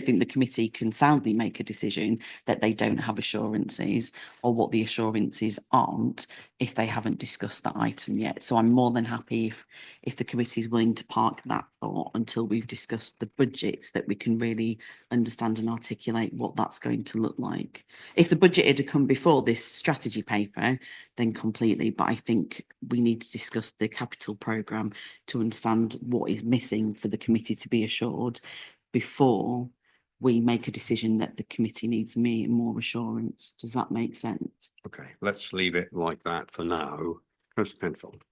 think the committee can soundly make a decision that they don't have assurances, or what the assurances aren't, if they haven't discussed that item yet. So I'm more than happy if the committee is willing to park that thought until we've discussed the budgets, that we can really understand and articulate what that's going to look like. If the budget had come before this strategy paper, then completely. But I think we need to discuss the capital programme to understand what is missing for the committee to be assured before we make a decision that the committee needs more assurance. Does that make sense? okay, let's leave it like that for now. Councillor Penfold.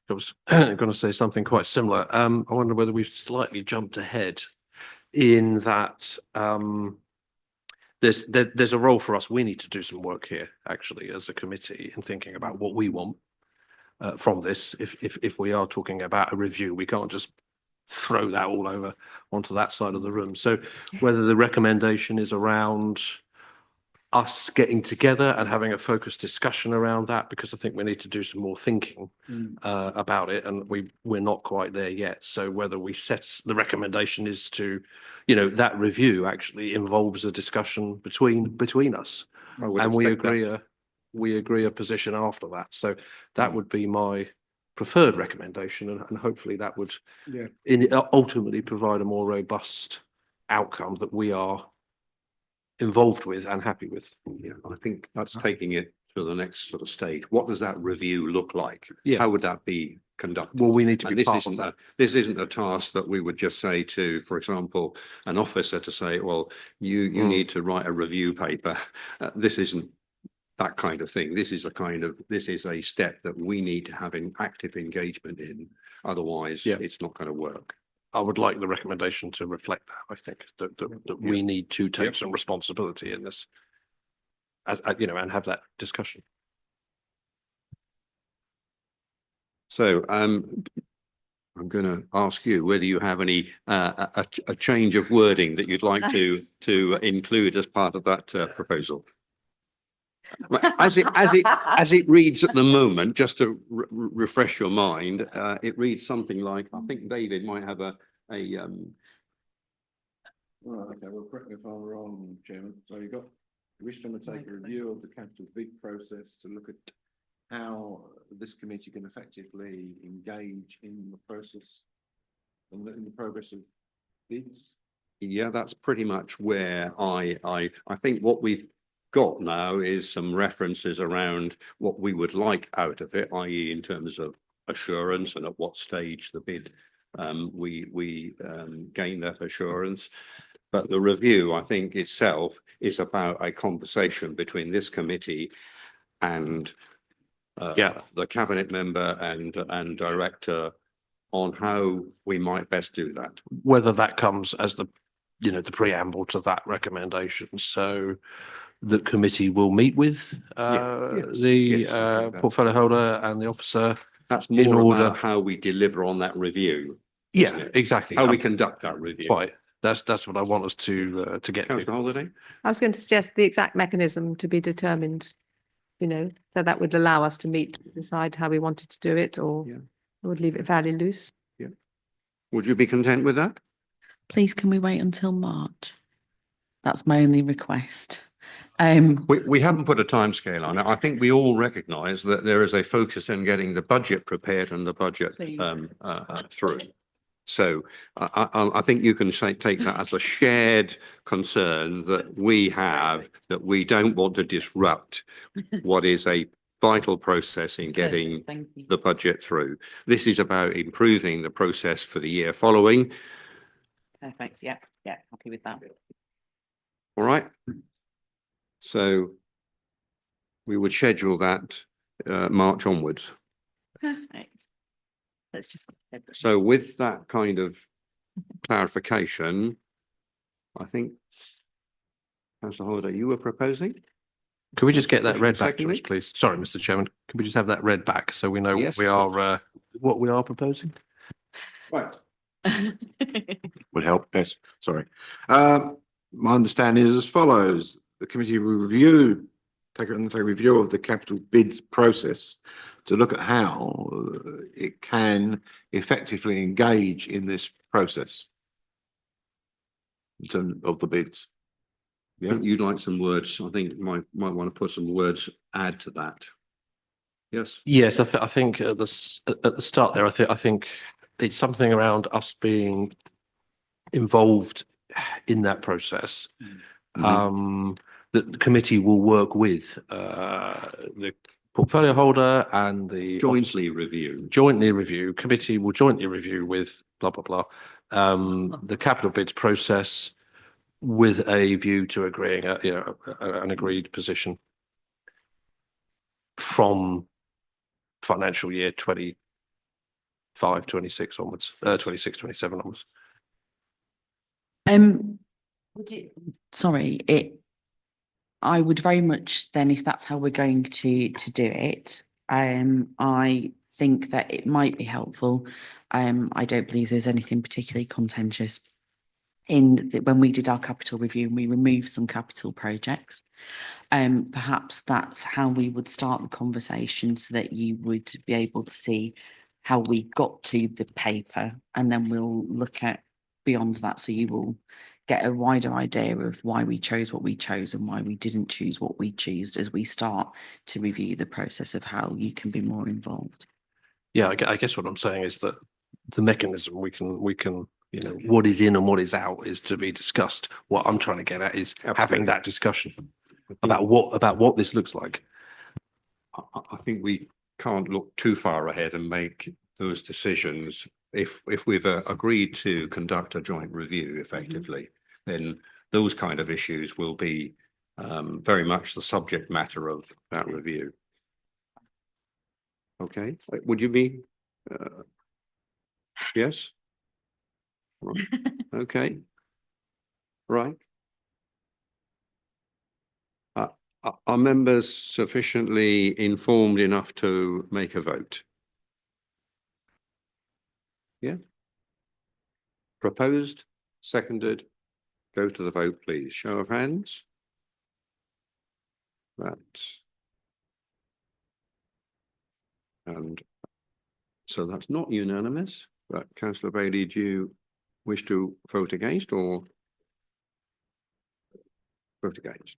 I was going to say something quite similar. I wonder whether we've slightly jumped ahead in that there's a role for us. We need to do some work here, actually, as a committee, in thinking about what we want from this. If we are talking about a review, we can't just throw that all over onto that side of the room. So whether the recommendation is around us getting together and having a focused discussion around that, because I think we need to do some more thinking about it, and we're not quite there yet. So whether we set, the recommendation is to, you know, that review actually involves a discussion between us, I would and we expect that. agree a position after that. So that would be my preferred recommendation, and hopefully that would Yeah. ultimately provide a more robust outcome that we are involved with and happy with. Yeah, I think that's taking it to the next sort of stage. What does that review look like? Yeah. How would that be conducted? Well, we need to And be this part of isn't that. this isn't a task that we would just say to, for example, an officer to say, well, you need to write a review paper. This isn't that kind of thing. This is a step that we need to have an active engagement in. Otherwise, it's not going to work. I would like the recommendation to reflect that. I think that we need to take some responsibility in this, as you know, and have that discussion. So I'm going to ask you whether you have any a change of wording that you'd like to include as part of that proposal. As it reads at the moment, just to refresh your mind, it reads something like, I think David might have a Well, okay, well, correct me if I'm wrong, Chairman. So you've got, you wish to undertake a review of the capital bid process to look at how this committee can effectively engage in the process and in the progress of bids. Yeah, that's pretty much where I think what we've got now is some references around what we would like out of it, i.e. in terms of assurance and at what stage the bid we gain that assurance. But the review, I think itself, is about a conversation between this committee and the cabinet member and director on how we might best do that. Whether that comes as the, you know, the preamble to that recommendation. So the committee will meet with the portfolio holder and the officer. That's in more order about how we deliver on that review. Yeah, exactly. How we conduct that review. Right. That's what I want us to get. Councillor Holiday? I was going to suggest the exact mechanism to be determined, you know, so that would allow us to meet, decide how we wanted to do it, or would leave it fairly loose. Yeah. Would you be content with that? Please, can we wait until March? That's my only request. We haven't put a timescale on it. I think we all recognise that there is a focus in getting the budget prepared and the budget through. So I think you can take that as a shared concern that we have, that we don't want to disrupt what is a vital process in getting the budget through. This is about improving the process for the year following. Perfect. Yeah, happy with that. All right. So we would schedule that March onwards. Perfect. Let's just. So with that kind of clarification, I think, Councillor Holiday, you were proposing? Could we just get that read back to Secondly? us, please? Sorry, Mr. Chairman. Could we just have that read back so we know Yes, what we are proposing? Right. Would help, yes, sorry. My understanding is as follows. The committee will take a review of the capital bids process to look at how it can effectively engage in this process in terms of the bids. I think you'd like some words. I think you might want to put some words, add to that. Yes. Yes, I think at the start there, I think it's something around us being involved in that process. The committee will work with the portfolio holder and the Jointly review. Committee will jointly review with blah blah blah the capital bids process with a view to agreeing an agreed position from financial year 25-26 onwards, 26-27 onwards. Sorry, I would very much then, if that's how we're going to do it, I think that it might be helpful. I don't believe there's anything particularly contentious when we did our capital review, and we removed some capital projects. Perhaps that's how we would start the conversation so that you would be able to see how we got to the paper, and then we'll look at beyond that. So you will get a wider idea of why we chose what we chose and why we didn't choose what we choose as we start to review the process of how you can be more involved. Yeah, I guess what I'm saying is that the mechanism we can, you know, what is in and what is out is to be discussed. What I'm trying to get at is having that discussion about what this looks like. I think we can't look too far ahead and make those decisions. If we've agreed to conduct a joint review effectively, then those kind of issues will be very much the subject matter of that review. Okay, would you be? Yes? Right. Okay. Right. Are members sufficiently informed enough to make a vote? Yeah. Proposed, seconded, go to the vote, please. Show of hands. That's. And so that's not unanimous, but councillor Bailey, do you wish to vote against or vote against?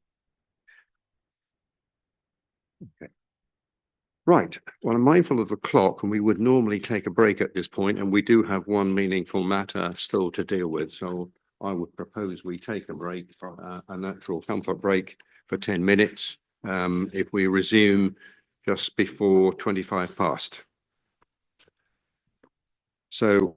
Okay. Right. Well, I'm mindful of the clock, and we would normally take a break at this point, and we do have one meaningful matter still to deal with. So I would propose we take a break, a natural comfort break for 10 minutes. If we resume just before 25 past. So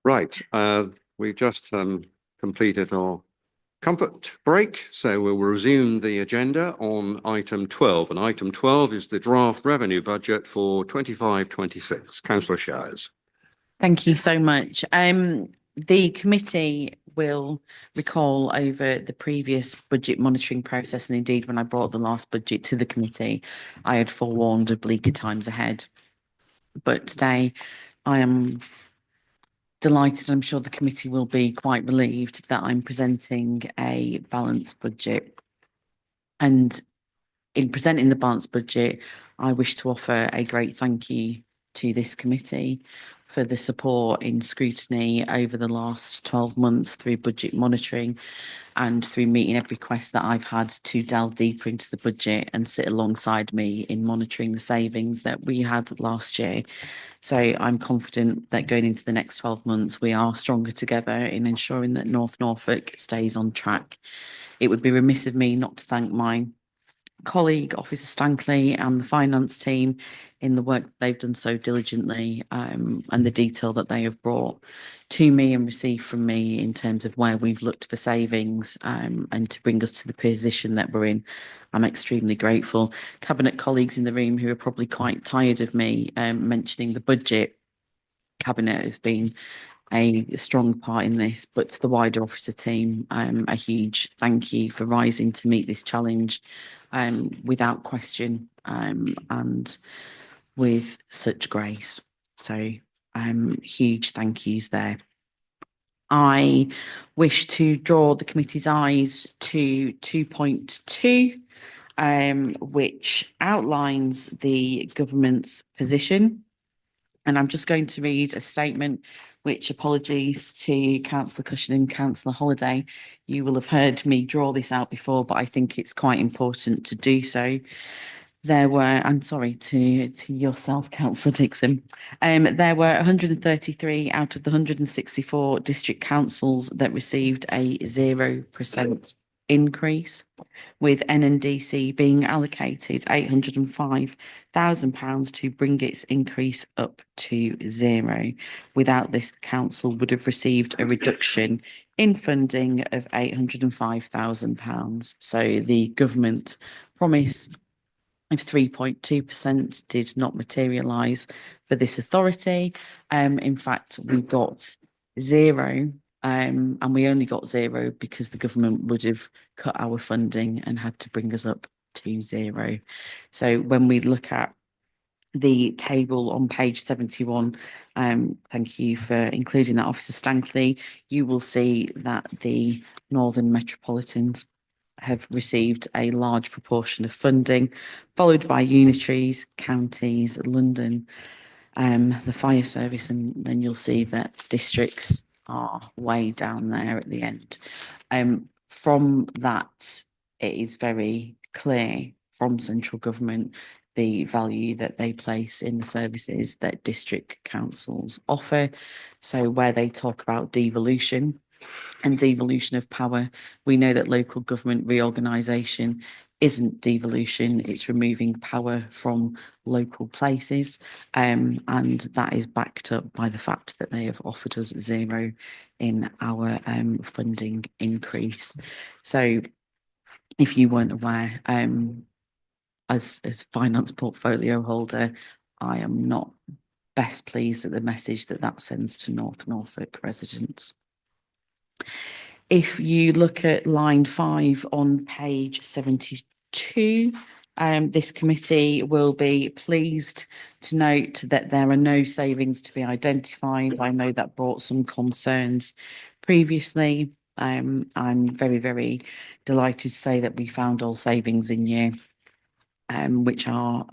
Right, we just completed our comfort break, so we'll resume the agenda on item 12. And item 12 is the draft revenue budget for 25-26. Councillor Shires. Thank you so much. The committee will recall over the previous budget monitoring process, and indeed when I brought the last budget to the committee, I had forewarned of bleaker times ahead. But today I am delighted, I'm sure the committee will be quite relieved that I'm presenting a balanced budget. And in presenting the balanced budget, I wish to offer a great thank you to this committee for the support in scrutiny over the last 12 months through budget monitoring and through meeting every request that I've had to delve deeper into the budget and sit alongside me in monitoring the savings that we had last year. So I'm confident that going into the next 12 months, we are stronger together in ensuring that North Norfolk stays on track. It would be remiss of me not to thank my colleague, Officer Stankley, and the finance team in the work that they've done so diligently, and the detail that they have brought to me and received from me in terms of where we've looked for savings, and to bring us to the position that we're in. I'm extremely grateful. Cabinet colleagues in the room who are probably quite tired of me mentioning the budget, Cabinet have been a strong part in this, but to the wider officer team, a huge thank you for rising to meet this challenge without question, and with such grace. So huge thank yous there. I wish to draw the committee's eyes to 2.2, which outlines the government's position. And I'm just going to read a statement, which, apologies to Councillor Cushion and Councillor Holiday. You will have heard me draw this out before, but I think it's quite important to do so. I'm sorry to yourself, Councillor Dixon. There were 133 out of the 164 district councils that received a 0% increase, with NNDC being allocated £805,000 to bring its increase up to zero. Without this, the council would have received a reduction in funding of £805,000. So the government promise of 3.2% did not materialise for this authority. In fact, we got zero, and we only got zero because the government would have cut our funding and had to bring us up to zero. So when we look at the table on page 71, thank you for including that, Officer Stankley, you will see that the Northern Metropolitans have received a large proportion of funding, followed by unitaries, counties, London, the fire service, and then you'll see that districts are way down there at the end. From that, it is very clear from central government the value that they place in the services that district councils offer. So where they talk about devolution and devolution of power, we know that local government reorganisation isn't devolution, it's removing power from local places, and that is backed up by the fact that they have offered us zero in our funding increase. So if you weren't aware, as finance portfolio holder, I am not best pleased at the message that sends to North Norfolk residents. If you look at line 5 on page 72, this committee will be pleased to note that there are no savings to be identified. I know that brought some concerns previously. I'm very, very delighted to say that we found all savings in year, which are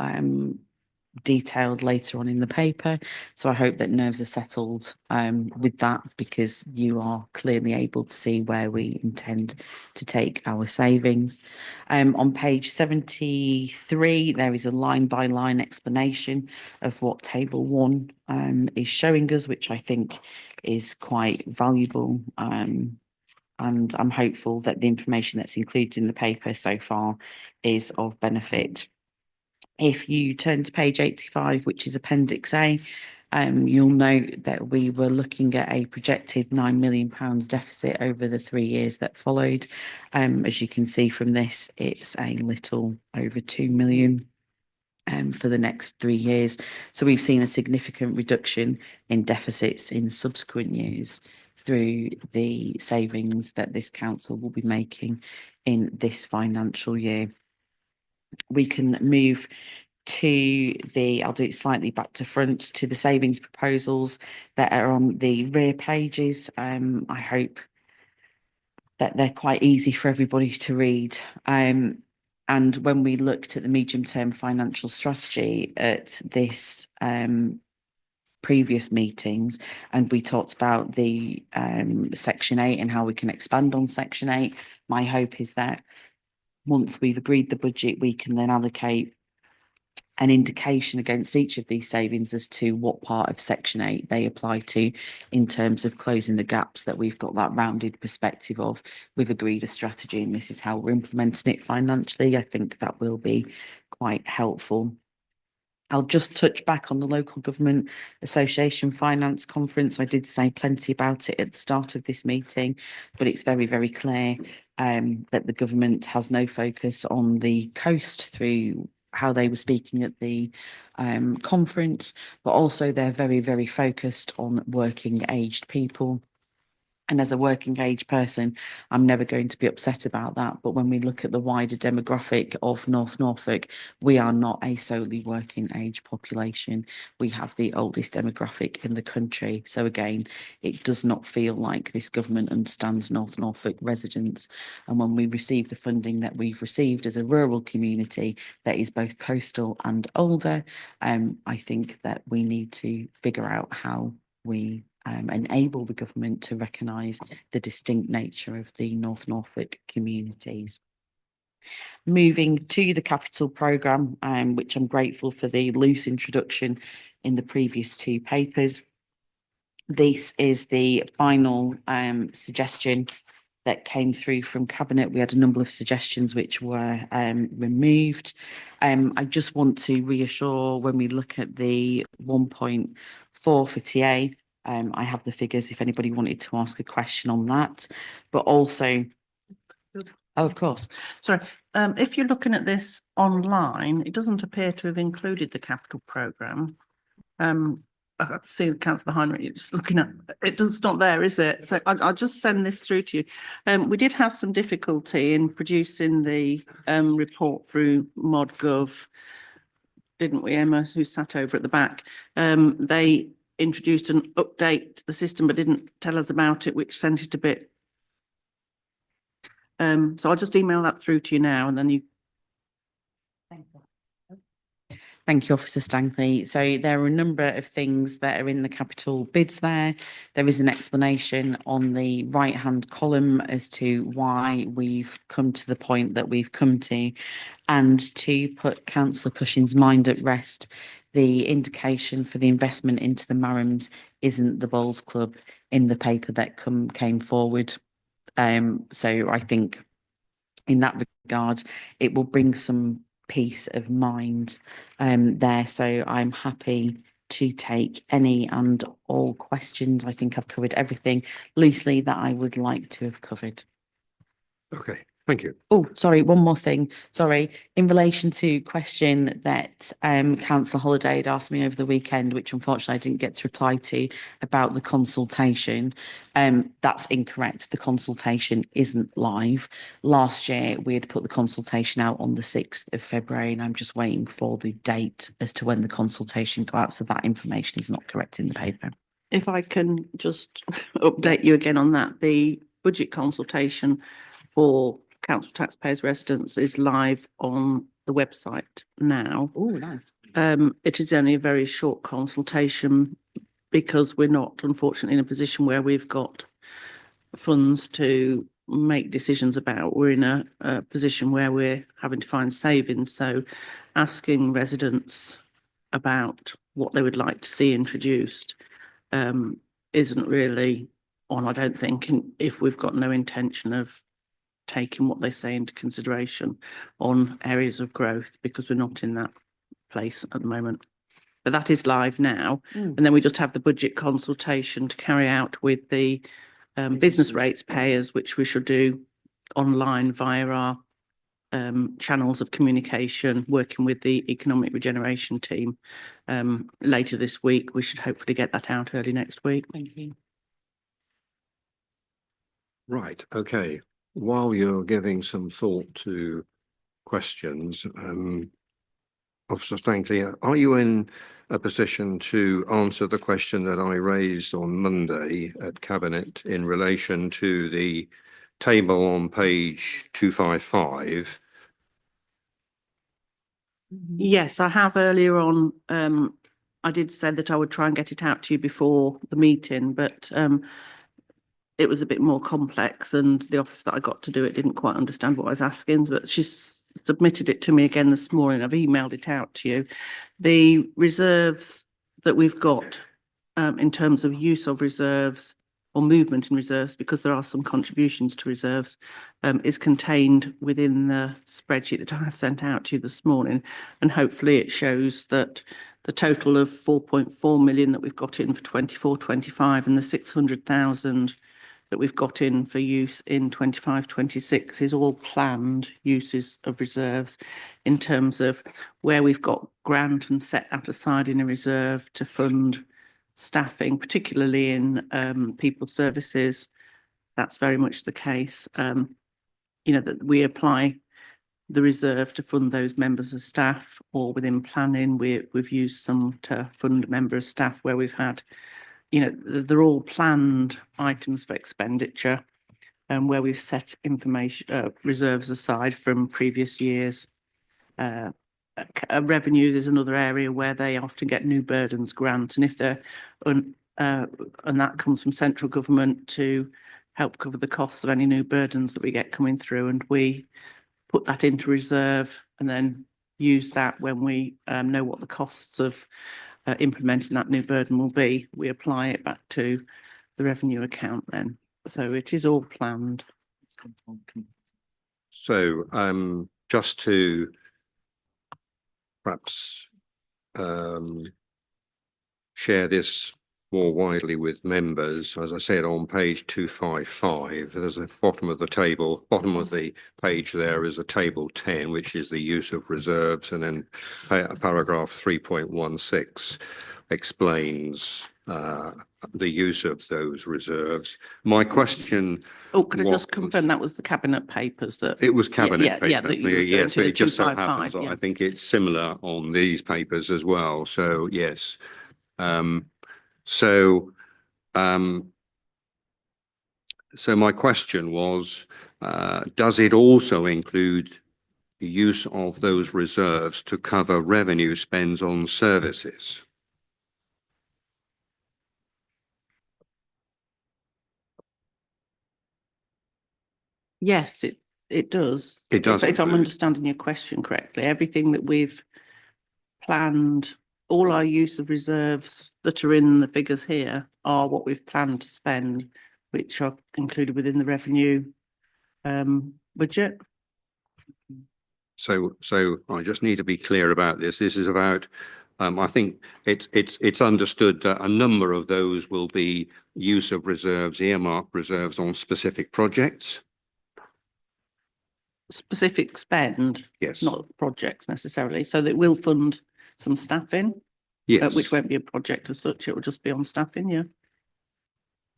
detailed later on in the paper. So I hope that nerves are settled with that, because you are clearly able to see where we intend to take our savings. On page 73, there is a line by line explanation of what table 1 is showing us, which I think is quite valuable. And I'm hopeful that the information that's included in the paper so far is of benefit If you turn to page 85, which is Appendix A, you'll note that we were looking at a projected £9 million deficit over the 3 years that followed. As you can see from this, it's a little over 2 million for the next 3 years. So we've seen a significant reduction in deficits in subsequent years through the savings that this council will be making in this financial year. We can move to I'll do it slightly back to front, to the savings proposals that are on the rear pages. I hope that they're quite easy for everybody to read. And when we looked at the medium-term financial strategy at this previous meetings, and we talked about the Section 8 and how we can expand on Section 8, my hope is that once we've agreed the budget, we can then allocate an indication against each of these savings as to what part of Section 8 they apply to in terms of closing the gaps, that we've got that rounded perspective of we've agreed a strategy and this is how we're implementing it financially. I think that will be quite helpful. I'll just touch back on the Local Government Association Finance Conference. I did say plenty about it at the start of this meeting, but it's very, very clear that the government has no focus on the coast through how they were speaking at the conference, but also they're very, very focused on working aged people. And as a working age person, I'm never going to be upset about that. But when we look at the wider demographic of North Norfolk, we are not a solely working age population. We have the oldest demographic in the country. So again, it does not feel like this government understands North Norfolk residents. And when we receive the funding that we've received as a rural community that is both coastal and older, I think that we need to figure out how we enable the government to recognise the distinct nature of the North Norfolk communities. Moving to the capital programme, which I'm grateful for the loose introduction in the previous 2 papers. This is the final suggestion that came through from Cabinet. We had a number of suggestions which were removed. I just want to reassure, when we look at the 1.4 for TA, I have the figures if anybody wanted to ask a question on that, but also, oh, of course. Sorry, if you're looking at this online, it doesn't appear to have included the capital programme. I can see Councillor Heinrich, you're just looking at it's not there, is it? So I'll just send this through to you. We did have some difficulty in producing the report through ModGov, didn't we, Emma, who sat over at the back? They introduced an update to the system but didn't tell us about it, which sent it a bit. So I'll just email that through to you now, and then you. Thank you, Officer Stankley. So there are a number of things that are in the capital bids there. There is an explanation on the right-hand column as to why we've come to the point that we've come to. And to put Councillor Cushing's mind at rest, the indication for the investment into the Marhams isn't the Bowls Club in the paper that came forward. So I think in that regard, it will bring some peace of mind there. So I'm happy to take any and all questions. I think I've covered everything loosely that I would like to have covered. Okay, thank you. Oh, sorry, one more thing. Sorry, in relation to question that Councillor Holiday had asked me over the weekend, which unfortunately I didn't get to reply to, about the consultation. That's incorrect. The consultation isn't live. Last year we had put the consultation out on the 6th of February, and I'm just waiting for the date as to when the consultation go out. So that information is not correct in the paper. If I can just update you again on that, the budget consultation for council taxpayers residents is live on the website now. Oh, nice. It is only a very short consultation because we're not, unfortunately, in a position where we've got funds to make decisions about. We're in a position where we're having to find savings. So asking residents about what they would like to see introduced isn't really on, I don't think, if we've got no intention of taking what they say into consideration on areas of growth, because we're not in that place at the moment. But that is live now. Mm. And then we just have the budget consultation to carry out with the business rates payers, which we should do online via our channels of communication, working with the economic regeneration team later this week. We should hopefully get that out early next week. Thank you. Right, okay. While you're giving some thought to questions, Officer Stankley, are you in a position to answer the question that I raised on Monday at Cabinet in relation to the table on page 255? Yes, I have earlier on. I did say that I would try and get it out to you before the meeting, but it was a bit more complex, and the office that I got to do it didn't quite understand what I was asking, but she's submitted it to me again this morning. I've emailed it out to you. The reserves that we've got in terms of use of reserves or movement in reserves, because there are some contributions to reserves, is contained within the spreadsheet that I have sent out to you this morning. And hopefully it shows that the total of 4.4 million that we've got in for 24-25 and the 600,000 that we've got in for use in 25-26 is all planned uses of reserves in terms of where we've got grant and set that aside in a reserve to fund staffing, particularly in people services. That's very much the case. You know, that we apply the reserve to fund those members of staff, or within planning, we've used some to fund members of staff where we've had, you know, they're all planned items for expenditure, and where we've set information reserves aside from previous years. Revenues is another area where they often get new burdens grant, and if they're and that comes from central government to help cover the costs of any new burdens that we get coming through, and we put that into reserve and then use that when we know what the costs of implementing that new burden will be. We apply it back to the revenue account then. So it is all planned. So just to perhaps share this more widely with members, as I said, on page 255, there's a bottom of the table, bottom of the page there is a table 10, which is the use of reserves, and then paragraph 3.16 explains the use of those reserves. My question. Oh, could I just confirm that was the cabinet papers that? It was cabinet Yeah, paper. that you were referring Yes, to, but the it just so happens 255, that yeah. I think it's similar on these papers as well. So yes. So my question was, does it also include the use of those reserves to cover revenue spends on services? Yes, it does. It does If I'm include. understanding your question correctly, everything that we've planned, all our use of reserves that are in the figures here are what we've planned to spend, which are included within the revenue budget. So I just need to be clear about this. This is about, I think it's understood that a number of those will be use of reserves, earmarked reserves on specific projects. Specific spend, Yes. not projects necessarily, so that will fund some staffing. Yes. Which won't be a project as such, it will just be on staffing, yeah.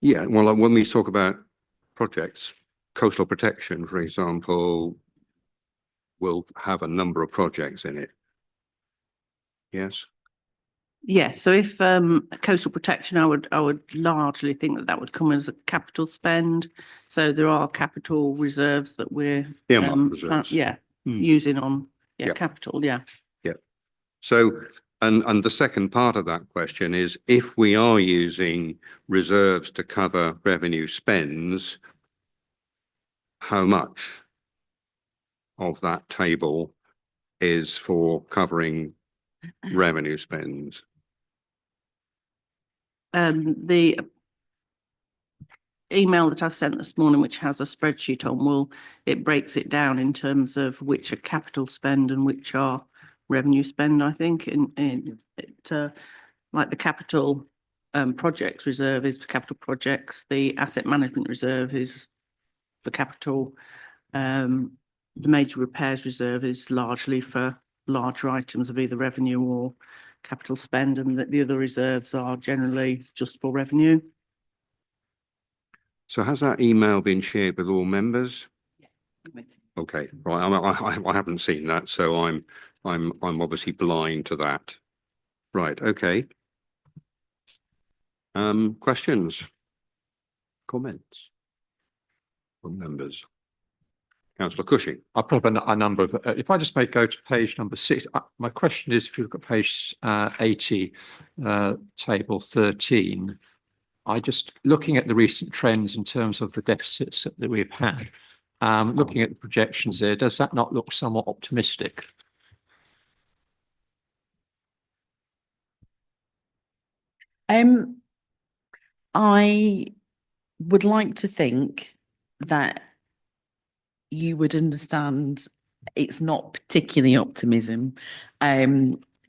Yeah, well, when we talk about projects, coastal protection, for example, will have a number of projects in it. Yes. Yes, so if coastal protection, I would largely think that would come as a capital spend. So there are capital reserves that we're reserves. using on Yeah. capital, yeah. Yeah. So and the second part of that question is, if we are using reserves to cover revenue spends, how much of that table is for covering revenue spends? The email that I've sent this morning, which has a spreadsheet on, it breaks it down in terms of which are capital spend and which are revenue spend, I think, in it, like the capital projects reserve is for capital projects, the asset management reserve is for capital. The major repairs reserve is largely for larger items of either revenue or capital spend, and the other reserves are generally just for revenue. So has that email been shared with all members? Okay, right. I haven't seen that, so I'm obviously blind to that. Right, okay. Questions? Comments? From members? Councillor Cushing. I put up a number of, if I just may go to page number 6, my question is, if you look at page 80, table 13, looking at the recent trends in terms of the deficits that we've had, looking at the projections there, does that not look somewhat optimistic? I would like to think that you would understand it's not particularly optimism,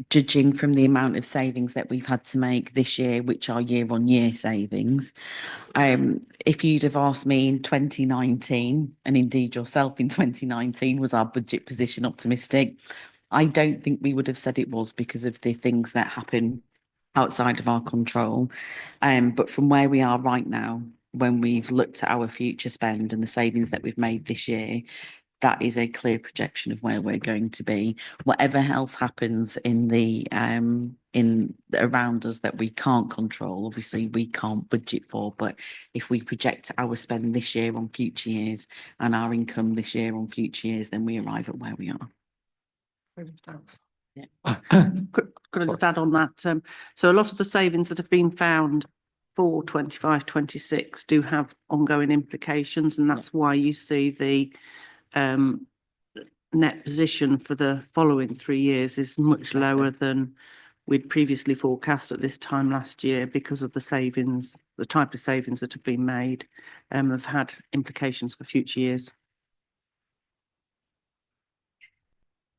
judging from the amount of savings that we've had to make this year, which are year-on-year savings. If you'd have asked me in 2019, and indeed yourself in 2019, was our budget position optimistic? I don't think we would have said it was, because of the things that happen outside of our control. But from where we are right now, when we've looked at our future spend and the savings that we've made this year, that is a clear projection of where we're going to be. Whatever else happens in the around us that we can't control, obviously we can't budget for, but if we project our spend this year on future years and our income this year on future years, then we arrive at where we are. Yeah. Could I just add on that? So a lot of the savings that have been found for 25-26 do have ongoing implications, and that's why you see the net position for the following 3 years is much lower than we'd previously forecast at this time last year, because of the savings, the type of savings that have been made, have had implications for future years.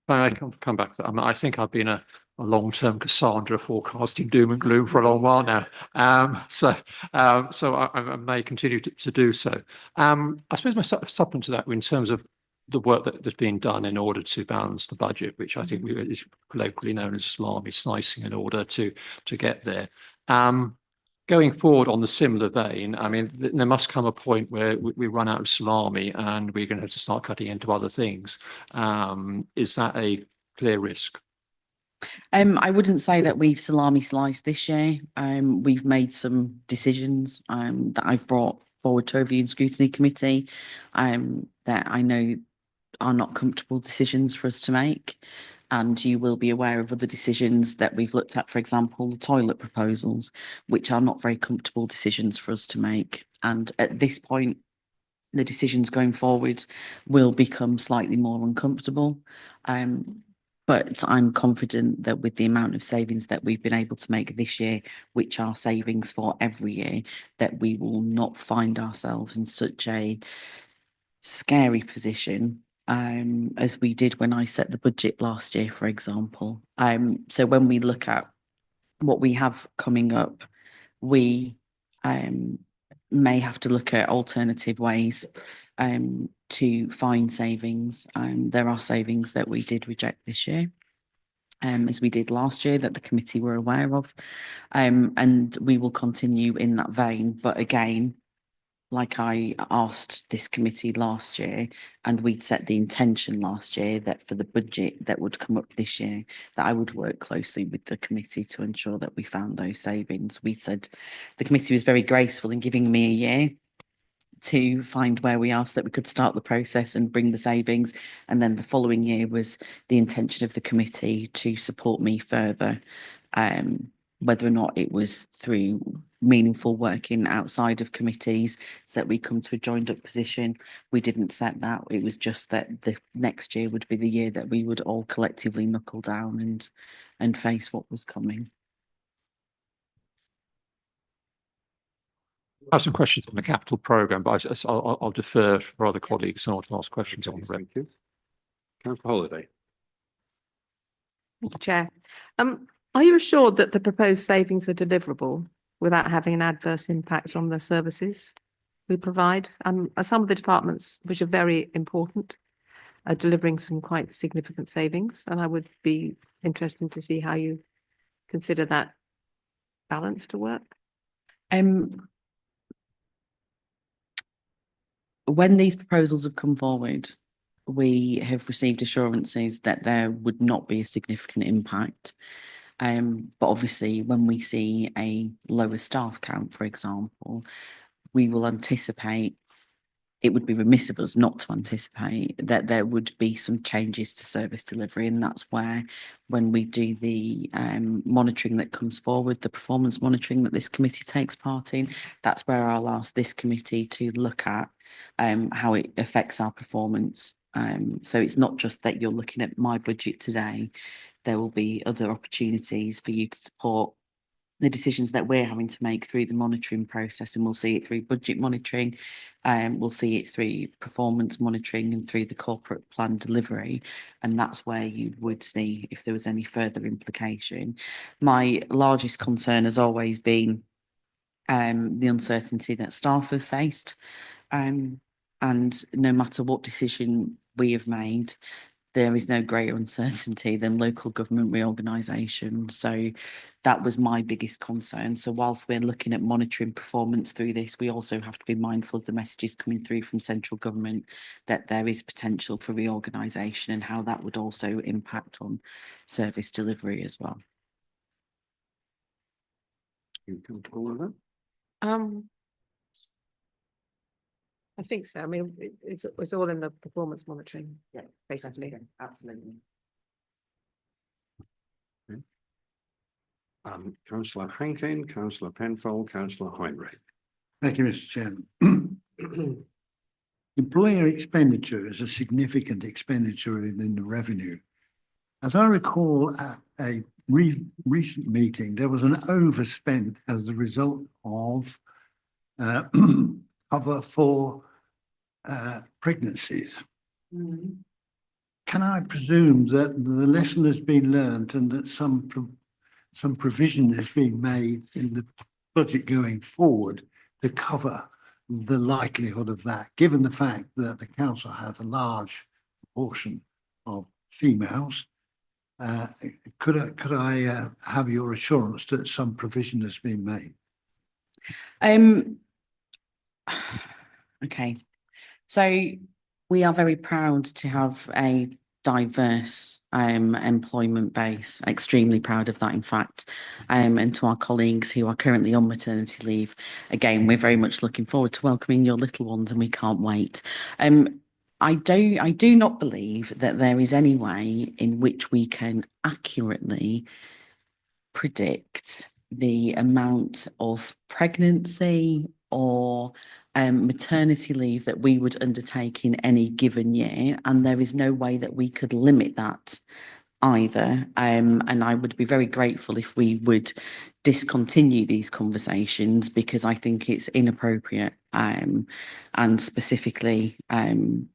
I can come back to that. I think I've been a long-term Cassandra forecasting doom and gloom for a long while now. So I may continue to do so. I suppose my supplement to that, in terms of the work that's been done in order to balance the budget, which I think is colloquially known as salami slicing, in order to get there. Going forward on the similar vein, I mean, there must come a point where we run out of salami and we're going to have to start cutting into other things. Is that a clear risk? I wouldn't say that we've salami sliced this year. We've made some decisions that I've brought forward to Review and Scrutiny Committee that I know are not comfortable decisions for us to make. And you will be aware of other decisions that we've looked at, for example, the toilet proposals, which are not very comfortable decisions for us to make. And at this point, the decisions going forward will become slightly more uncomfortable. But I'm confident that with the amount of savings that we've been able to make this year, which are savings for every year, that we will not find ourselves in such a scary position as we did when I set the budget last year, for example. So when we look at what we have coming up, we may have to look at alternative ways to find savings. There are savings that we did reject this year, as we did last year, that the committee were aware of, and we will continue in that vein. But again, like I asked this committee last year, and we'd set the intention last year that for the budget that would come up this year, that I would work closely with the committee to ensure that we found those savings. We said the committee was very graceful in giving me a year to find where we are so that we could start the process and bring the savings. And then the following year was the intention of the committee to support me further, whether or not it was through meaningful working outside of committees so that we come to a joined up position. We didn't set that. It was just that the next year would be the year that we would all collectively knuckle down and face what was coming. I have some questions on the capital programme, but I'll defer for other colleagues and to ask questions on the Thank you. Councillor Holiday. Thank you, Chair. Are you assured that the proposed savings are deliverable without having an adverse impact on the services we provide? Some of the departments, which are very important, are delivering some quite significant savings, and I would be interested to see how you consider that balance to work. When these proposals have come forward, we have received assurances that there would not be a significant impact. But obviously, when we see a lower staff count, for example, we will anticipate, it would be remiss of us not to anticipate that there would be some changes to service delivery. And that's where, when we do the monitoring that comes forward, the performance monitoring that this committee takes part in, that's where I'll ask this committee to look at how it affects our performance. So it's not just that you're looking at my budget today. There will be other opportunities for you to support the decisions that we're having to make through the monitoring process, and we'll see it through budget monitoring, we'll see it through performance monitoring and through the corporate plan delivery, and that's where you would see if there was any further implication. My largest concern has always been the uncertainty that staff have faced, and no matter what decision we have made, there is no greater uncertainty than local government reorganisation. So that was my biggest concern. So whilst we're looking at monitoring performance through this, we also have to be mindful of the messages coming through from central government that there is potential for reorganisation and how that would also impact on service delivery as well. You comfortable with that? I think so. I mean, it's all in the performance monitoring. Yeah, basically. Absolutely. Councillor Hankin, Councillor Penfold, Councillor Heinrich. Thank you, Mr. Chairman. Employer expenditure is a significant expenditure in the revenue. As I recall, at a recent meeting, there was an overspend as a result of cover for pregnancies. Can I presume that the lesson has been learned and that some provision is being made in the budget going forward to cover the likelihood of that, given the fact that the council has a large proportion of females? Could I have your assurance that some provision has been made? Okay, so we are very proud to have a diverse employment base, extremely proud of that, in fact. And to our colleagues who are currently on maternity leave, again, we're very much looking forward to welcoming your little ones, and we can't wait. I do not believe that there is any way in which we can accurately predict the amount of pregnancy or maternity leave that we would undertake in any given year, and there is no way that we could limit that either. And I would be very grateful if we would discontinue these conversations, because I think it's inappropriate, and specifically in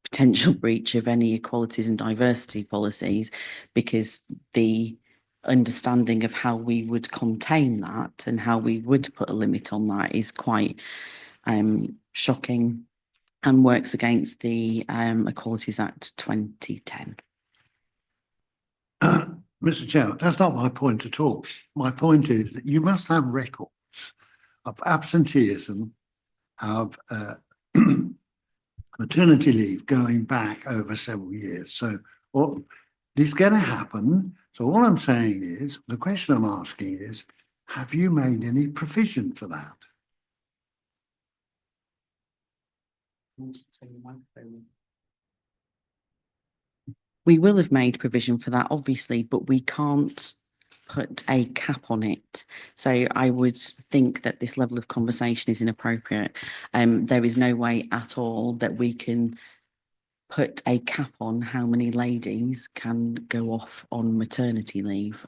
potential breach of any equalities and diversity policies, because the understanding of how we would contain that and how we would put a limit on that is quite shocking and works against the Equalities Act 2010. Mr. Chairman, that's not my point at all. My point is that you must have records of absenteeism, of maternity leave going back over several years. So what is going to happen? So all I'm saying is, the question I'm asking is, have you made any provision for that? We will have made provision for that, obviously, but we can't put a cap on it. So I would think that this level of conversation is inappropriate. There is no way at all that we can put a cap on how many ladies can go off on maternity leave.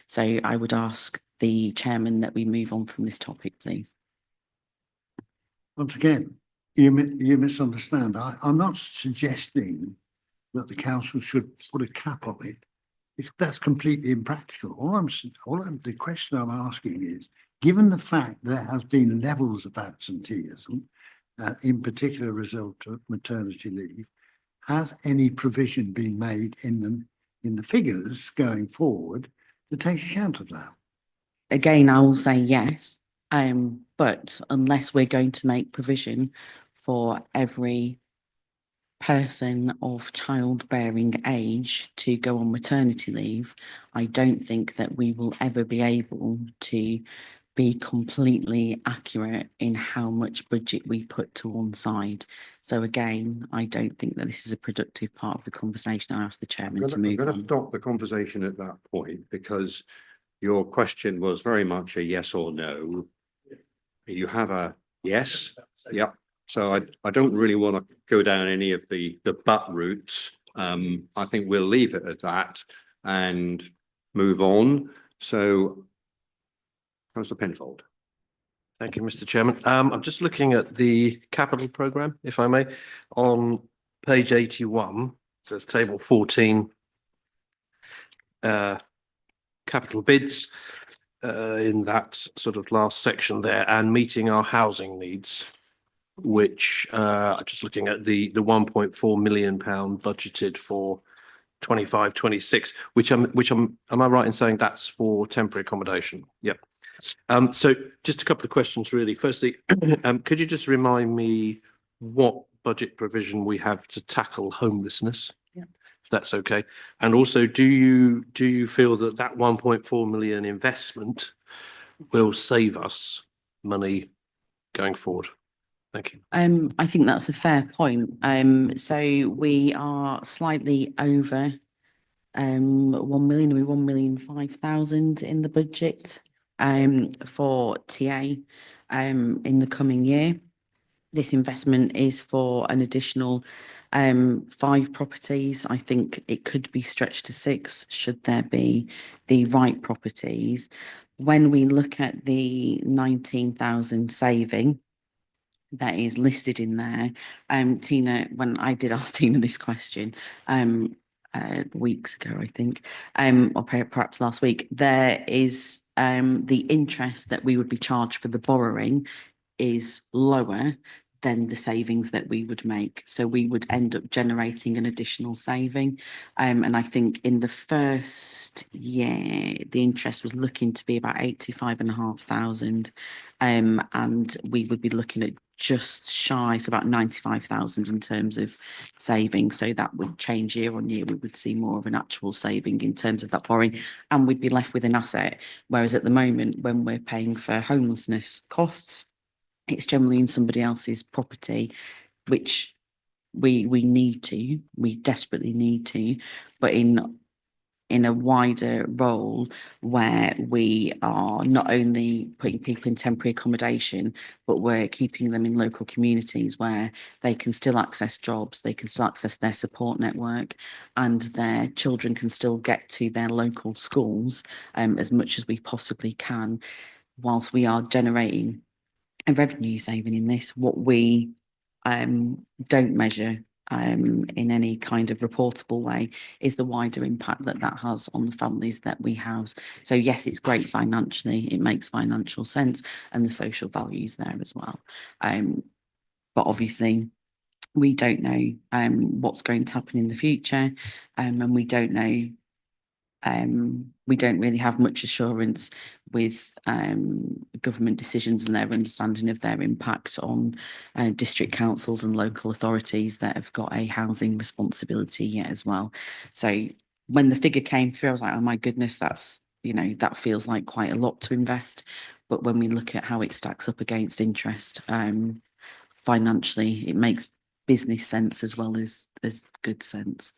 So I would ask the chairman that we move on from this topic, please. Once again, you misunderstand. I'm not suggesting that the council should put a cap on it. that's completely impractical. The question I'm asking is, given the fact there has been levels of absenteeism, in particular a result of maternity leave, has any provision been made in the figures going forward to take account of that? Again, I will say yes, but unless we're going to make provision for every person of childbearing age to go on maternity leave, I don't think that we will ever be able to be completely accurate in how much budget we put to one side. So again, I don't think that this is a productive part of the conversation. I ask the chairman to I'm move going to on. stop the conversation at that point because your question was very much a yes or no. You have a yes. Yep. So I don't really want to go down any of the but routes. I think we'll leave it at that and move on. So, Councillor Penfold. Thank you, Mr. Chairman. I'm just looking at the capital programme, if I may, on page 81. So it's table 14. Capital bids in that sort of last section there, and meeting our housing needs, which just looking at the 1.4 million pound budgeted for 25-26, am I right in saying that's for temporary accommodation? Yep. So just a couple of questions really. Firstly, could you just remind me what budget provision we have to tackle homelessness? Yeah. If that's okay. And also, do you feel that 1.4 million investment will save us money going forward? Thank you. I think that's a fair point. So we are slightly over 1 million, 1,005,000 in the budget for TA in the coming year. This investment is for an additional 5 properties. I think it could be stretched to 6 should there be the right properties. When we look at the 19,000 saving that is listed in there, Tina, when I did ask Tina this question, weeks ago, I think, or perhaps last week, there is the interest that we would be charged for the borrowing is lower than the savings that we would make. So we would end up generating an additional saving. And I think in the first year, the interest was looking to be about 85,500. And we would be looking at just shy, so about 95,000 in terms of savings. So that would change year on year. We would see more of an actual saving in terms of that borrowing, and we'd be left with an asset. Whereas at the moment, when we're paying for homelessness costs, it's generally in somebody else's property, which we desperately need to, but in a wider role where we are not only putting people in temporary accommodation, but we're keeping them in local communities where they can still access jobs, they can still access their support network, and their children can still get to their local schools as much as we possibly can, whilst we are generating a revenue saving in this. What we don't measure in any kind of reportable way is the wider impact that has on the families that we house. So yes, it's great financially, it makes financial sense, and the social values there as well. But obviously we don't know what's going to happen in the future, and we don't know. We don't really have much assurance with government decisions and their understanding of their impact on district councils and local authorities that have got a housing responsibility yet as well. So when the figure came through, I was like, oh my goodness, that's, that feels like quite a lot to invest. But when we look at how it stacks up against interest, financially, it makes business sense as well as good sense.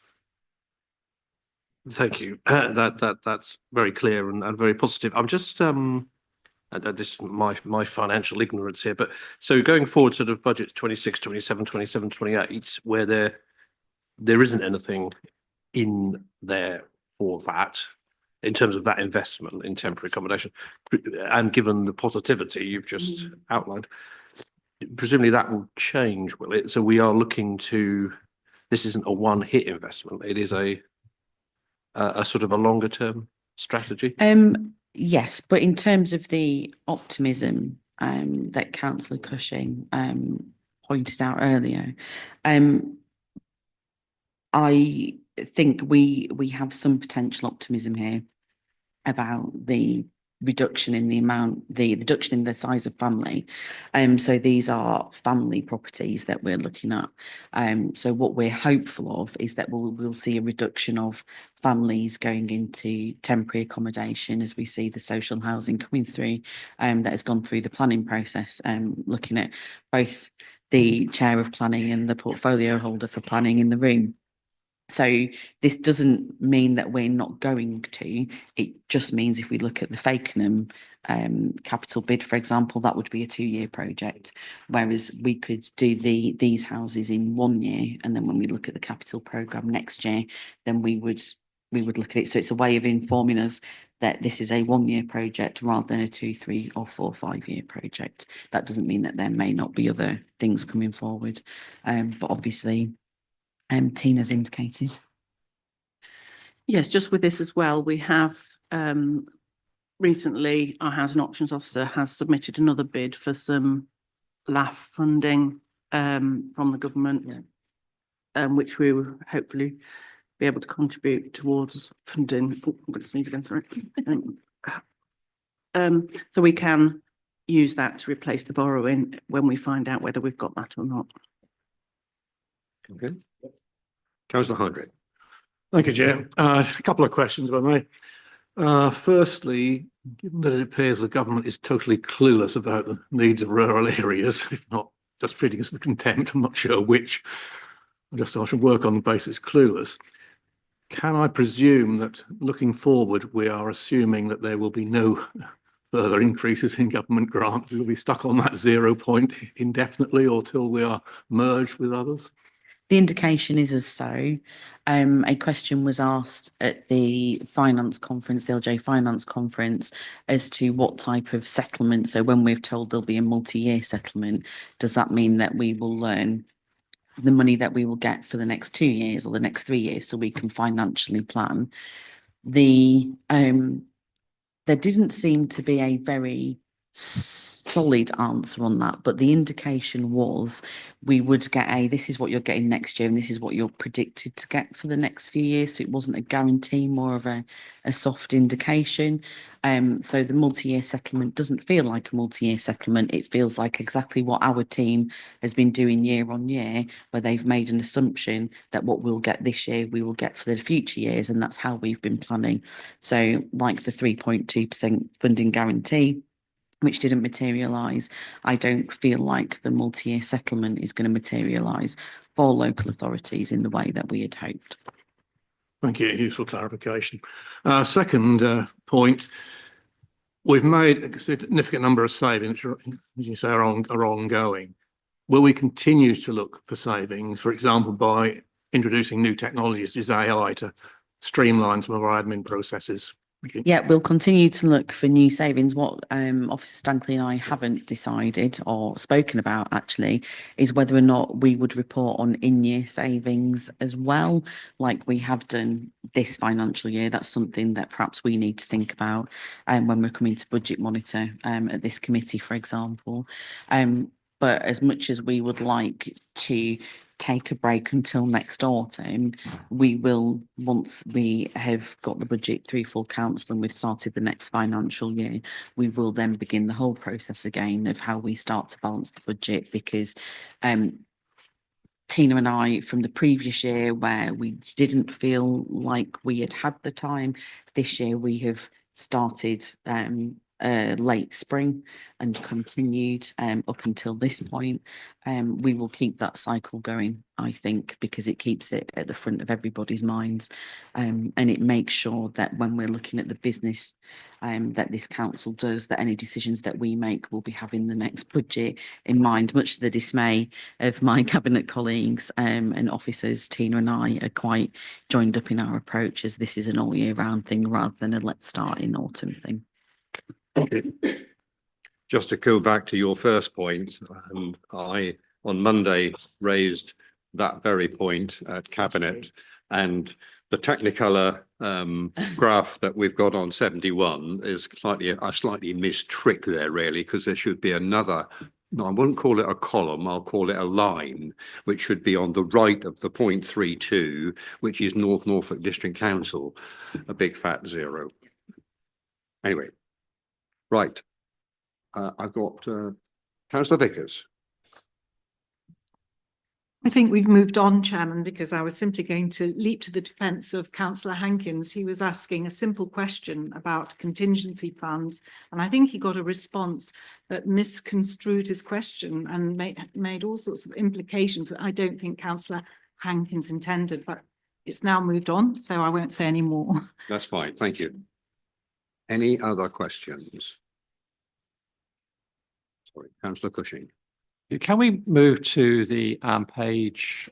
Thank you. That's very clear and very positive. I'm just this is my financial ignorance here, but so going forward, sort of budgets 26, 27, 27, 28, where there isn't anything in there for that in terms of that investment in temporary accommodation, and given the positivity you've just outlined, presumably that will change, will it? So we are looking to, this isn't a one-hit investment, it is a a sort of a longer term strategy? Yes, but in terms of the optimism that Councillor Cushing pointed out earlier, I think we have some potential optimism here about the reduction in the reduction in the size of family. So these are family properties that we're looking at. So what we're hopeful of is that we'll see a reduction of families going into temporary accommodation as we see the social housing coming through that has gone through the planning process, looking at both the chair of planning and the portfolio holder for planning in the room. So this doesn't mean that we're not going to, it just means if we look at the Fakenham capital bid, for example, that would be a 2-year project, whereas we could do these houses in 1 year, and then when we look at the capital programme next year, then we would look at it. So it's a way of informing us that this is a 1-year project rather than a 2, 3 or 4, 5-year project. That doesn't mean that there may not be other things coming forward, but obviously Tina's indicated. Yes, just with this as well, we have recently, our housing options officer has submitted another bid for some LAF funding from the government, which we will hopefully be able to contribute towards funding. Oh, I'm going to sneeze again, sorry. So we can use that to replace the borrowing when we find out whether we've got that or not. Okay. Councillor Hardwick. Thank you, Chair. A couple of questions, if I may. Firstly, given that it appears the government is totally clueless about the needs of rural areas, if not just treating us with contempt, I'm not sure which, I should work on the basis clueless. Can I presume that looking forward, we are assuming that there will be no further increases in government grants? We'll be stuck on that 0 point indefinitely or till we are merged with others? The indication is as so. A question was asked at the finance conference, the LJ finance conference, as to what type of settlement. So when we've told there'll be a multi-year settlement, does that mean that we will learn the money that we will get for the next 2 years or the next 3 years so we can financially plan? There didn't seem to be a very solid answer on that, but the indication was we would get this is what you're getting next year and this is what you're predicted to get for the next few years. So it wasn't a guarantee, more of a soft indication. So the multi-year settlement doesn't feel like a multi-year settlement. It feels like exactly what our team has been doing year on year, where they've made an assumption that what we'll get this year, we will get for the future years. And that's how we've been planning. So like the 3.2% funding guarantee, which didn't materialise, I don't feel like the multi-year settlement is going to materialise for local authorities in the way that we had hoped. Thank you. Useful clarification. Second point, we've made a significant number of savings, as you say, are ongoing. Will we continue to look for savings, for example, by introducing new technologies, such as AI, to streamline some of our admin processes? Yeah, we'll continue to look for new savings. What Officer Stankley and I haven't decided or spoken about actually is whether or not we would report on in-year savings as well, like we have done this financial year. That's something that perhaps we need to think about when we're coming to budget monitor at this committee, for example. But as much as we would like to take a break until next autumn, we will, once we have got the budget through full council and we've started the next financial year, we will then begin the whole process again of how we start to balance the budget, because Tina and I, from the previous year where we didn't feel like we had the time, this year we have started late spring and continued up until this point. We will keep that cycle going, I think, because it keeps it at the front of everybody's minds, and it makes sure that when we're looking at the business that this council does, that any decisions that we make will be having the next budget in mind. Much to the dismay of my cabinet colleagues and officers, Tina and I are quite joined up in our approach, as this is an all year round thing rather than a let's start in autumn thing. Just to go back to your first point, I on Monday raised that very point at Cabinet, and the Technicolor graph that we've got on 71 is a slightly missed trick there, really, because there should be another. No, I wouldn't call it a column. I'll call it a line, which should be on the right of the 0.32, which is North Norfolk District Council, a big fat 0. Anyway, right. I've got Councillor Vickers. I think we've moved on, Chairman, because I was simply going to leap to the defence of Councillor Hankins. He was asking a simple question about contingency funds, and I think he got a response that misconstrued his question and made all sorts of implications that I don't think Councillor Hankins intended, but it's now moved on, so I won't say any more. That's fine. Thank you. Any other questions? Sorry, Councillor Cushing. Can we move to the page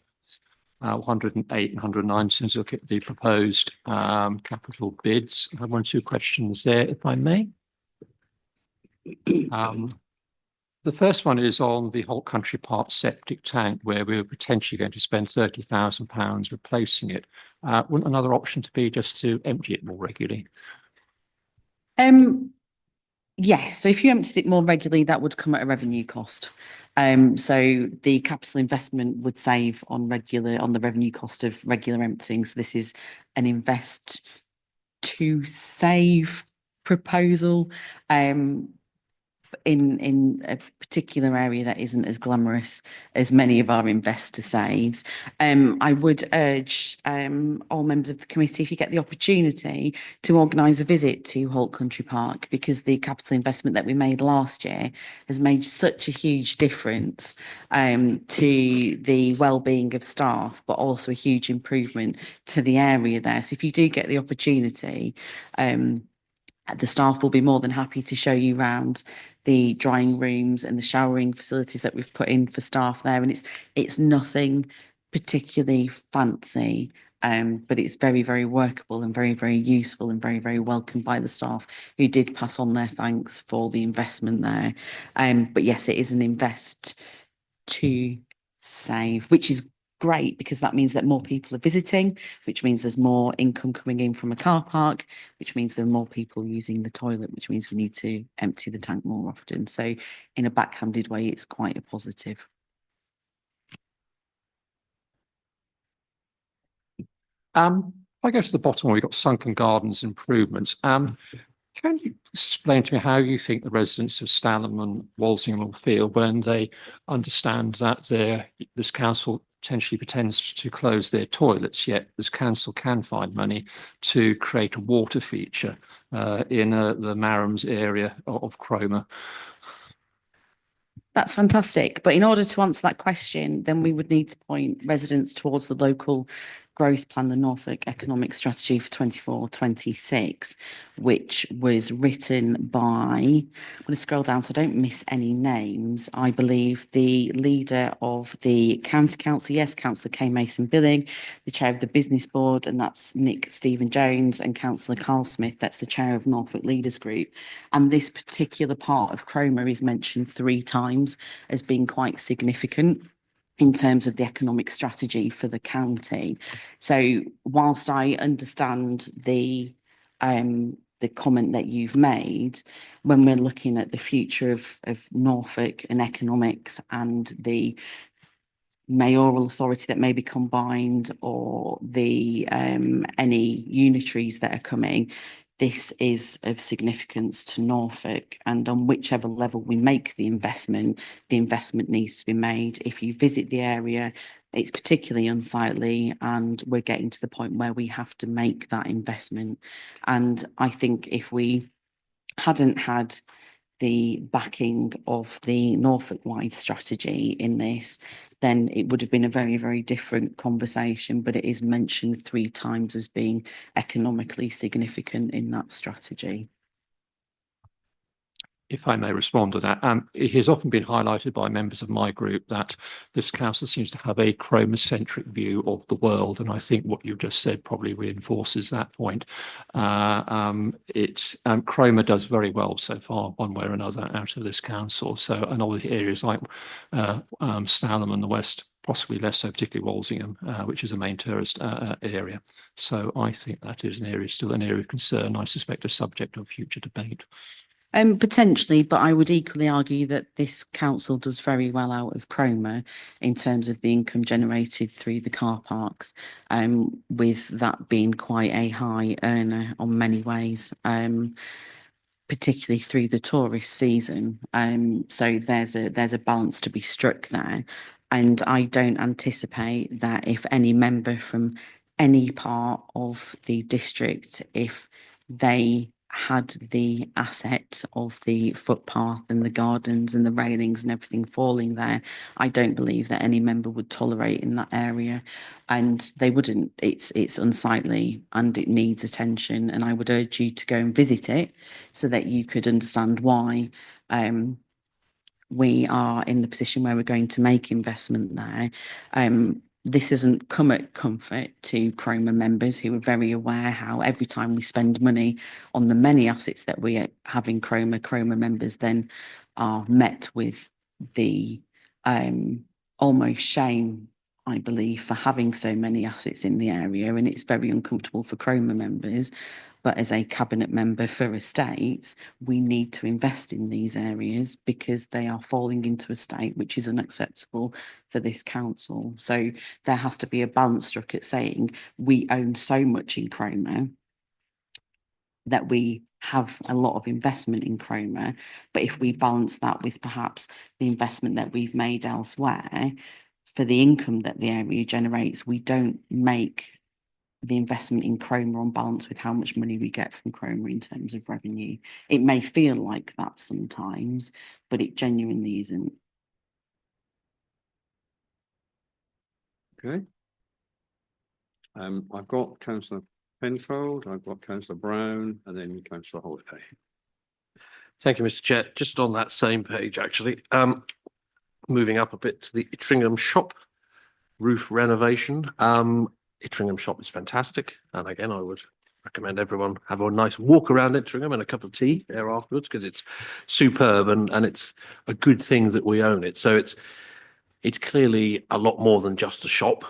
108 and 109, since look at the proposed capital bids? I have 1 or 2 questions there, if I may. The first one is on the Holt Country Park septic tank, where we're potentially going to spend £30,000 replacing it. Wouldn't another option to be just to empty it more regularly? Yes, so if you emptied it more regularly, that would come at a revenue cost. So the capital investment would save on the revenue cost of regular emptying. So this is an invest to save proposal. In a particular area that isn't as glamorous as many of our investor saves. I would urge all members of the committee, if you get the opportunity, to organise a visit to Holt Country Park, because the capital investment that we made last year has made such a huge difference to the well-being of staff, but also a huge improvement to the area there. So if you do get the opportunity, the staff will be more than happy to show you around the drying rooms and the showering facilities that we've put in for staff there. And it's nothing particularly fancy, but it's very, very workable and very, very useful and very, very welcomed by the staff, who did pass on their thanks for the investment there. But yes, it is an invest to save, which is great, because that means that more people are visiting, which means there's more income coming in from a car park, which means there are more people using the toilet, which means we need to empty the tank more often. So in a backhanded way, it's quite a positive. I go to the bottom where we've got sunken gardens improvements. Can you explain to me how you think the residents of Stalham and Walsingham will feel when they understand that this council potentially pretends to close their toilets, yet this council can find money to create a water feature in the Marhams area of Cromer? That's fantastic. But in order to answer that question, then we would need to point residents towards the local growth plan, the Norfolk Economic Strategy for 24-26, which was written by, I'm going to scroll down so I don't miss any names. I believe the leader of the County Council, yes, Councillor Kay Mason Billing, the chair of the business board, and that's Nick Stephen Jones, and Councillor Carl Smith, that's the chair of Norfolk Leaders Group. And this particular part of Cromer is mentioned 3 times as being quite significant in terms of the economic strategy for the county. So whilst I understand the comment that you've made, when we're looking at the future of Norfolk and economics and the mayoral authority that may be combined, or the any unitaries that are coming, this is of significance to Norfolk, and on whichever level we make the investment needs to be made. If you visit the area, it's particularly unsightly, and we're getting to the point where we have to make that investment. And I think if we hadn't had the backing of the Norfolk-wide strategy in this, then it would have been a very, very different conversation. But it is mentioned 3 times as being economically significant in that strategy. if I may respond to that, it has often been highlighted by members of my group that this council seems to have a Chroma-centric view of the world, and I think what you've just said probably reinforces that point. Chroma does very well so far, one way or another, out of this council. So, and all the areas like Stalham and the West, possibly less so, particularly Walsingham, which is a main tourist area. So I think that is still an area of concern. I suspect a subject of future debate. Potentially, but I would equally argue that this council does very well out of Chroma in terms of the income generated through the car parks, with that being quite a high earner on many ways, particularly through the tourist season. So there's a balance to be struck there. And I don't anticipate that if any member from any part of the district, if they had the asset of the footpath and the gardens and the railings and everything falling there, I don't believe that any member would tolerate in that area, and they wouldn't. It's unsightly and it needs attention, and I would urge you to go and visit it so that you could understand why we are in the position where we're going to make investment there. This doesn't come at comfort to Chroma members who are very aware how every time we spend money on the many assets that we have in Chroma members then are met with the almost shame, I believe, for having so many assets in the area, and it's very uncomfortable for Chroma members. But as a cabinet member for estates, we need to invest in these areas because they are falling into a state which is unacceptable for this council. So there has to be a balance struck at saying we own so much in Chroma that we have a lot of investment in Chroma. But if we balance that with perhaps the investment that we've made elsewhere, for the income that the area generates, we don't make the investment in Chroma on balance with how much money we get from Chroma in terms of revenue. It may feel like that sometimes, but it genuinely isn't. Okay. I've got Councillor Penfold, I've got Councillor Brown, and then Councillor Holiday. Thank you, Mr. Chair. Just on that same page, actually, moving up a bit to the Ittringham shop roof renovation. Ittringham shop is fantastic, and again, I would recommend everyone have a nice walk around Ittringham and a cup of tea there afterwards, because it's superb and it's a good thing that we own it. So it's clearly a lot more than just a shop.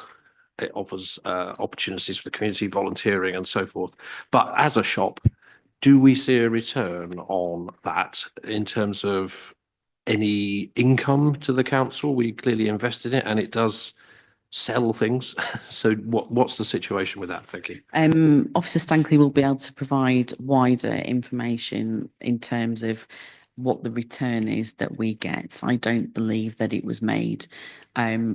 It offers opportunities for the community, volunteering and so forth. But as a shop, do we see a return on that in terms of any income to the council? We clearly invest in it and it does sell things. So what's the situation with that? Thank you. Officer Stankley will be able to provide wider information in terms of what the return is that we get. I don't believe that it was made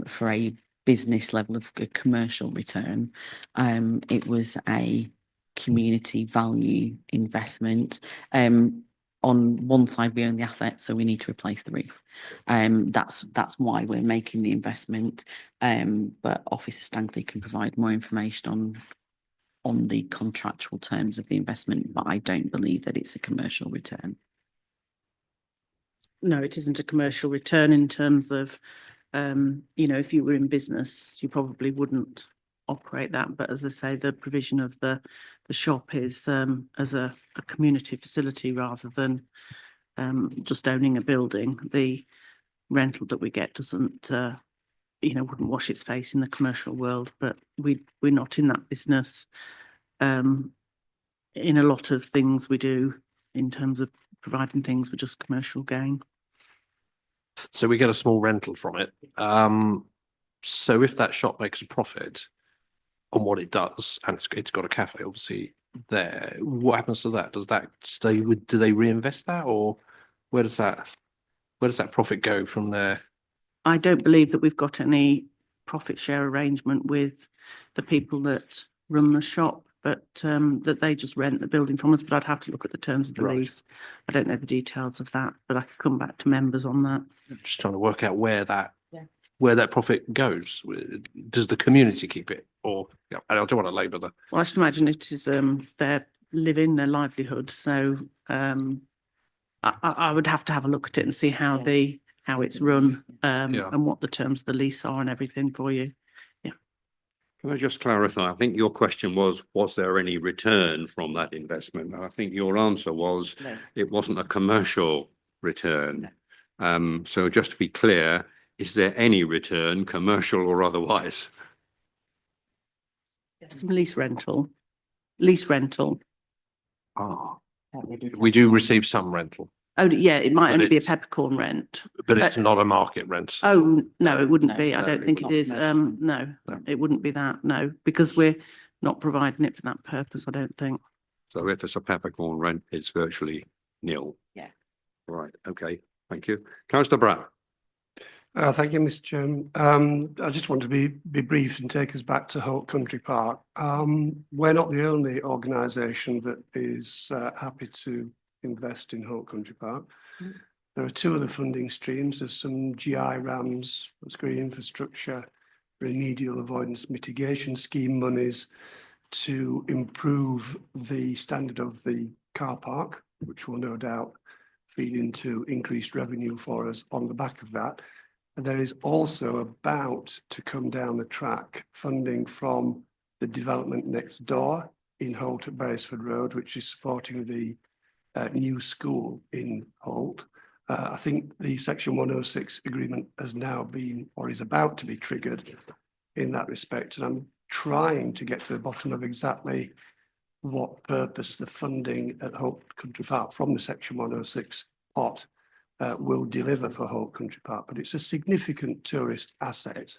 for a business level of a commercial return. It was a community value investment. On one side, we own the asset, so we need to replace the roof. That's why we're making the investment. But Officer Stankley can provide more information on the contractual terms of the investment, but I don't believe that it's a commercial return. No, it isn't a commercial return in terms of, if you were in business, you probably wouldn't operate that. But as I say, the provision of the shop is as a community facility rather than just owning a building. The rental that we get doesn't, wouldn't wash its face in the commercial world. But we're not in that business. In a lot of things we do in terms of providing things for just commercial gain. So we get a small rental from it. So if that shop makes a profit on what it does, and it's got a cafe obviously there, what happens to that? Does that stay with, do they reinvest that, or where does that profit go from there? I don't believe that we've got any profit share arrangement with the people that run the shop, but that they just rent the building from us. But I'd have to look at the terms of the lease. I don't know the details of that, but I could come back to members on that. I'm just trying to work out where that profit goes. Does the community keep it, or I don't want to labour the. Well, I should imagine it is their living, their livelihood. So I would have to have a look at it and see how how it's run, Yeah. and what the terms of the lease are and everything for you. Can I just clarify? I think your question was there any return from that investment? And I think your answer was No. it wasn't a commercial return. So just to be clear, is there any return, commercial or otherwise? Some lease rental. Lease rental. Ah, we do receive some rental, Oh, yeah, it might But only be a it's- peppercorn rent. but it's not a market rent. Oh, no, it wouldn't No, be. I no, don't think it's it is. not No, No. it wouldn't be that. No, because we're not providing it for that purpose, I don't think. So if it's a peppercorn rent, it's virtually nil. Yeah. Right, okay, thank you. Councillor Brown. Thank you, Mr. Chairman. I just want to be brief and take us back to Holt Country Park. We're not the only organisation that is happy to invest in Holt Country Park. There are two other funding streams. There's some GI RAMs, that's green infrastructure, remedial avoidance mitigation scheme monies to improve the standard of the car park, which will no doubt feed into increased revenue for us on the back of that. And there is also about to come down the track funding from the development next door in Holt at Beresford Road, which is supporting the new school in Holt. I think the Section 106 agreement has now been, or is about to be triggered in that respect. And I'm trying to get to the bottom of exactly what purpose the funding at Holt Country Park from the Section 106 pot will deliver for Holt Country Park. But it's a significant tourist asset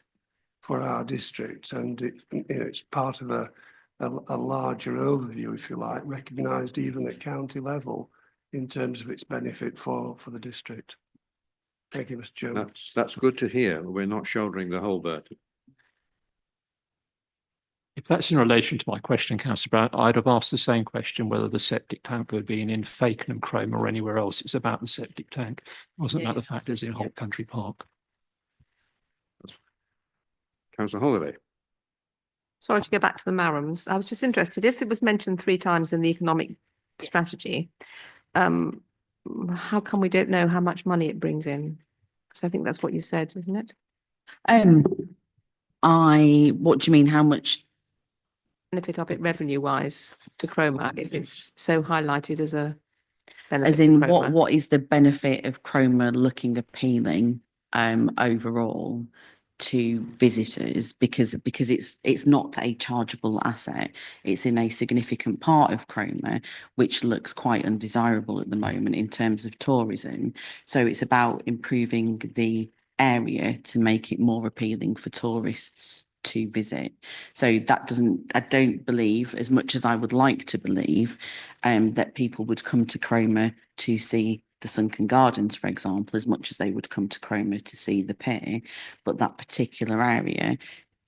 for our district, and it's part of a larger overview, if you like, recognised even at county level in terms of its benefit for the district. Thank you, Mr. Chairman. That's good to hear. We're not shouldering the whole burden. If that's in relation to my question, Councillor Brown, I'd have asked the same question, whether the septic tank would be in Fakenham, Cromer or anywhere else. It's about the septic tank. It wasn't about the fact it was in Holt Country Park. Councillor Holiday. Sorry to go back to the Marams. I was just interested, if it was mentioned 3 times in the economic strategy, how come we don't know how much money it brings in? Because I think that's what you said, isn't it? What do you mean? How much? Benefit of it revenue wise to Cromer, if it's so highlighted as a benefit. As to in Cromer. what is the benefit of Cromer looking appealing overall to visitors, because it's not a chargeable asset. It's in a significant part of Cromer which looks quite undesirable at the moment in terms of tourism. So it's about improving the area to make it more appealing for tourists to visit. So I don't believe, as much as I would like to believe, that people would come to Cromer to see the Sunken Gardens, for example, as much as they would come to Cromer to see the pier. But that particular area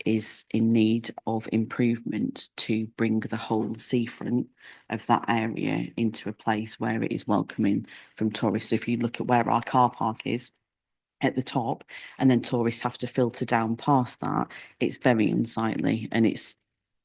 is in need of improvement to bring the whole seafront of that area into a place where it is welcoming from tourists. So if you look at where our car park is at the top, and then tourists have to filter down past that, it's very unsightly and it's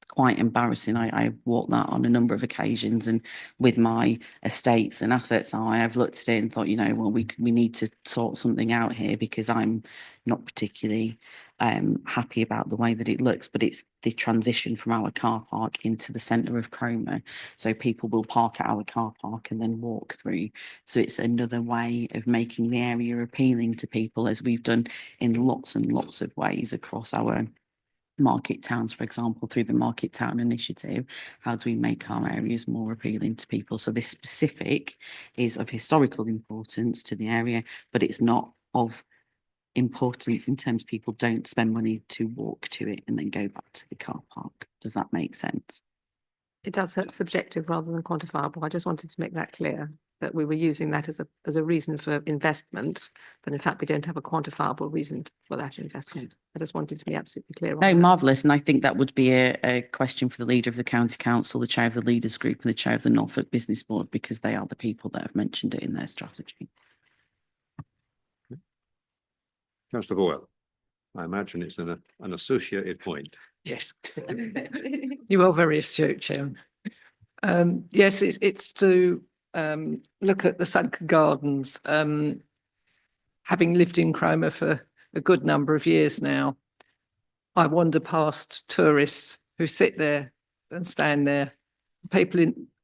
quite embarrassing. I've walked that on a number of occasions, and with my estates and assets, I have looked at it and thought, well, we need to sort something out here, because I'm not particularly happy about the way that it looks. But it's the transition from our car park into the centre of Cromer, so people will park at our car park and then walk through. So it's another way of making the area appealing to people, as we've done in lots and lots of ways across our market towns, for example, through the Market Town Initiative. How do we make our areas more appealing to people? So this specific is of historical importance to the area, but it's not of importance in terms people don't spend money to walk to it and then go back to the car park. Does that make sense? It does, that's subjective rather than quantifiable. I just wanted to make that clear, that we were using that as a reason for investment, but in fact we don't have a quantifiable reason for that investment. I just wanted to be absolutely clear on No, that. marvellous. And I think that would be a question for the leader of the County Council, the chair of the Leaders Group and the chair of the Norfolk Business Board, because they are the people that have mentioned it in their strategy. Councillor Boyle. I imagine it's an associated point. Yes. You are very astute, Chairman. Yes, it's to look at the sunken gardens, having lived in Cromer for a good number of years now, I wander past tourists who sit there and stand there.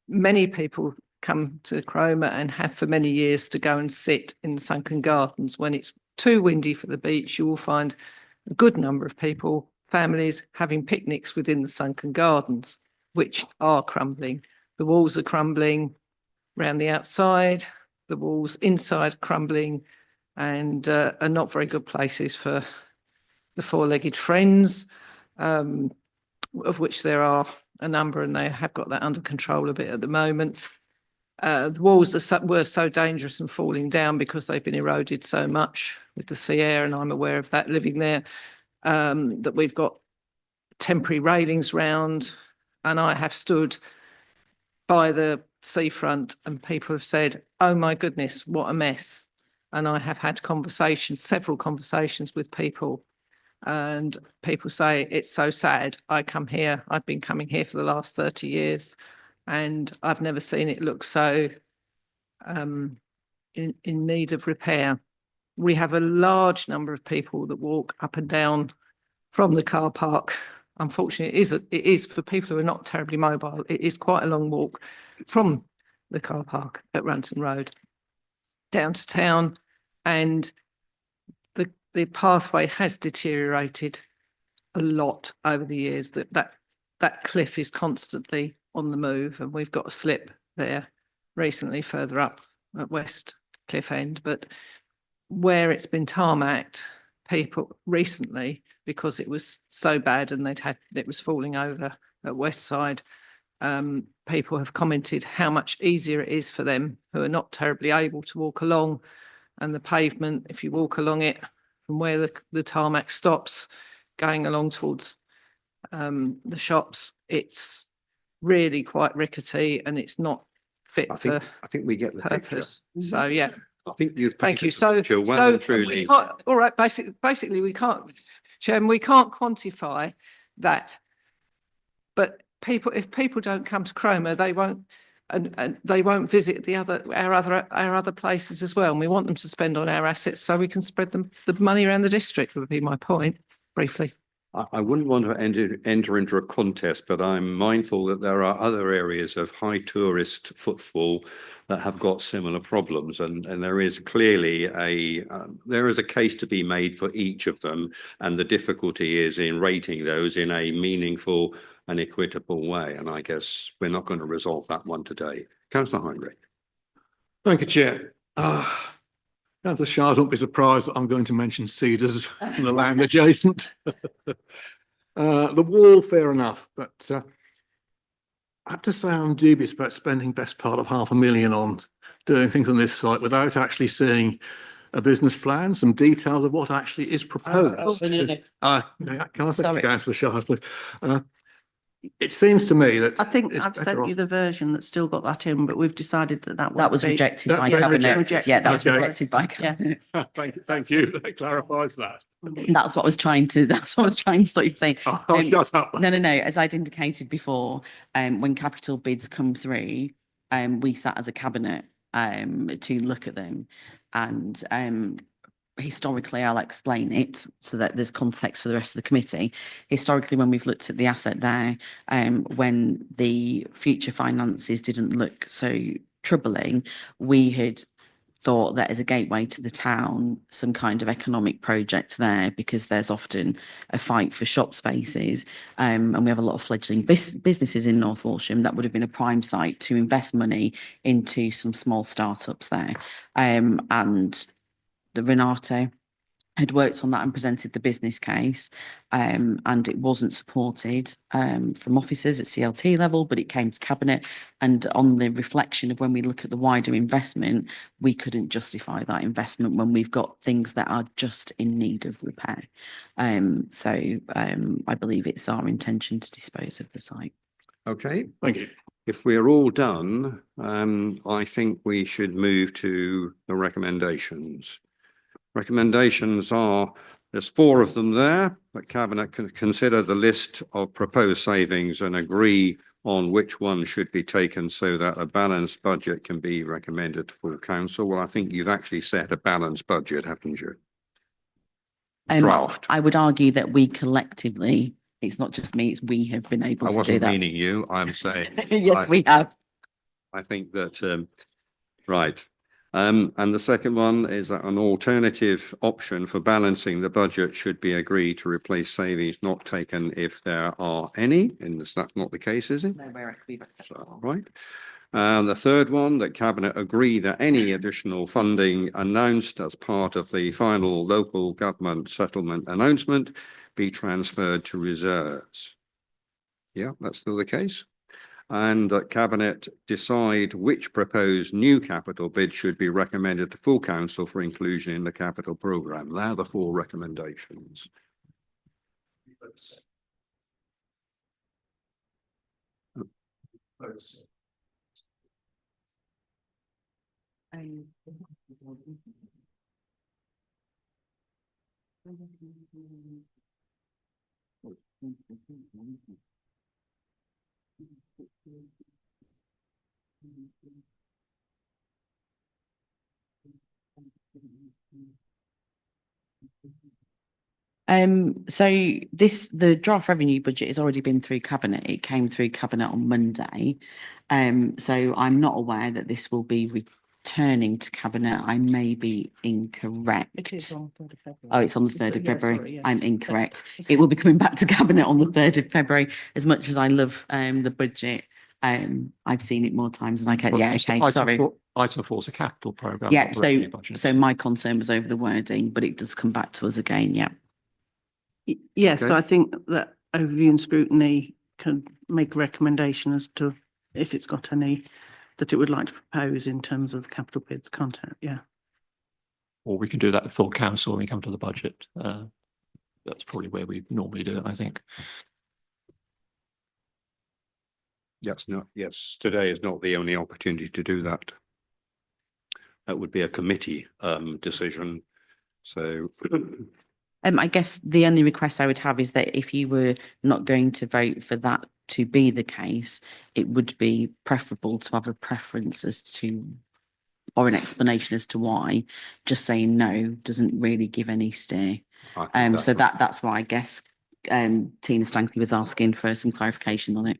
Many people come to Cromer and have for many years to go and sit in the sunken gardens. When it's too windy for the beach, you will find a good number of people, families, having picnics within the sunken gardens, which are crumbling. The walls are crumbling around the outside, the walls inside crumbling, and are not very good places for the four-legged friends, of which there are a number, and they have got that under control a bit at the moment. The walls were so dangerous and falling down because they've been eroded so much with the sea air, and I'm aware of that living there, that we've got temporary railings round, and I have stood by the seafront and people have said, oh my goodness, what a mess. And I have had several conversations with people, and people say, it's so sad. I've been coming here for the last 30 years and I've never seen it look so in need of repair. We have a large number of people that walk up and down from the car park. Unfortunately, it is for people who are not terribly mobile. It is quite a long walk from the car park at Runton Road down to town, and the pathway has deteriorated a lot over the years. That cliff is constantly on the move, and we've got a slip there recently further up at West Cliff End. But where it's been tarmacked, people recently, because it was so bad and it was falling over at West Side, people have commented how much easier it is for them who are not terribly able to walk along. And the pavement, if you walk along it from where the tarmac stops, going along towards the shops, it's really quite rickety and it's not fit for I think we get the picture. purpose. So yeah, I think you've thank you. painted the picture well and truly. All right, basically we can't, Chairman, we can't quantify that. But if people don't come to Cromer, they won't, and they won't visit our other places as well. And we want them to spend on our assets so we can spread the money around the district, would be my point, briefly. I wouldn't want to enter into a contest, but I'm mindful that there are other areas of high tourist footfall that have got similar problems, and there is clearly there is a case to be made for each of them, and the difficulty is in rating those in a meaningful and equitable way. And I guess we're not going to resolve that one today. Councillor Heinrich. Thank you, Chair. Councillor Shires won't be surprised that I'm going to mention Cedars and the land adjacent. The wall, fair enough, but I have to say I'm dubious about spending best part of £500,000 on doing things on this site without actually seeing a business plan, some details of what actually is proposed. Can I say, Councillor Shires, please? It seems to me that I think I've sent you the version that's still got that in, but we've decided that was rejected by cabinet. Yeah, that was rejected by cabinet. Thank you. That clarifies that. That's what I was trying to sort of say. Shut up. No. As I'd indicated before, when capital bids come through, we sat as a cabinet to look at them, and historically, I'll explain it so that there's context for the rest of the committee. Historically, when we've looked at the asset there, when the future finances didn't look so troubling, we had thought that as a gateway to the town, some kind of economic project there, because there's often a fight for shop spaces, and we have a lot of fledgling businesses in North Walsham. That would have been a prime site to invest money into some small startups there, and the Renato had worked on that and presented the business case, and it wasn't supported from officers at CLT level, but it came to cabinet. And on the reflection of when we look at the wider investment, we couldn't justify that investment when we've got things that are just in need of repair. So I believe it's our intention to dispose of the site. Okay, Thank you. if we're all done, I think we should move to the recommendations. Recommendations are, there's 4 of them there, but Cabinet can consider the list of proposed savings and agree on which one should be taken so that a balanced budget can be recommended to full council. Well, I think you've actually set a balanced budget, haven't you? Draft. I would argue that we collectively, it's not just me, it's we have been able I to do wasn't that. meaning you, I'm saying. Yes, we have. I think that, right. And the second one is that an alternative option for balancing the budget should be agreed to replace savings not taken if there are any, and that's not the case, is it? No, we've accepted. So, right. The third one, that Cabinet agree that any additional funding announced as part of the final local government settlement announcement be transferred to reserves. Yeah, that's still the case. And that Cabinet decide which proposed new capital bid should be recommended to full council for inclusion in the capital programme. They're the 4 recommendations. So the draft revenue budget has already been through Cabinet. It came through Cabinet on Monday. So I'm not aware that this will be returning to Cabinet. I may be incorrect. It is on 3rd of February. Oh, it's on the 3rd of Yeah, February. sorry, yeah. I'm incorrect. It will be coming back to Cabinet on the 3rd of February. As much as I love the budget, I've seen it more times than I can. Well, Yeah, okay, sorry. Item 4 is a capital programme. Yeah, not the revenue budget. so my concern was over the wording, but it does come back to us again, yeah. Yeah, so Okay. I think that overview and scrutiny can make a recommendation as to if it's got any that it would like to propose in terms of the capital bids content, yeah. Or we can do that at full council when we come to the budget. That's probably where we normally do it, I think. Yes, today is not the only opportunity to do that. That would be a committee decision. So I guess the only request I would have is that if you were not going to vote for that to be the case, it would be preferable to have a preference as to, or an explanation as to why. Just saying no doesn't really give any steer. So that's why I guess Tina Stankley was asking for some clarification on it.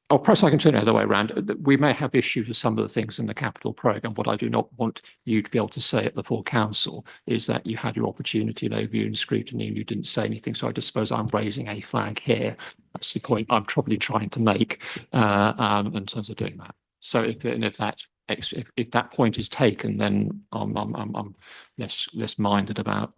Oh, perhaps I can turn it the other way around. We may have issues with some of the things in the capital programme. What I do not want you to be able to say at the full council is that you had your opportunity in overview and scrutiny and you didn't say anything. So I just suppose I'm raising a flag here. That's the point I'm probably trying to make in terms of doing that. So if that point is taken, then I'm less minded about.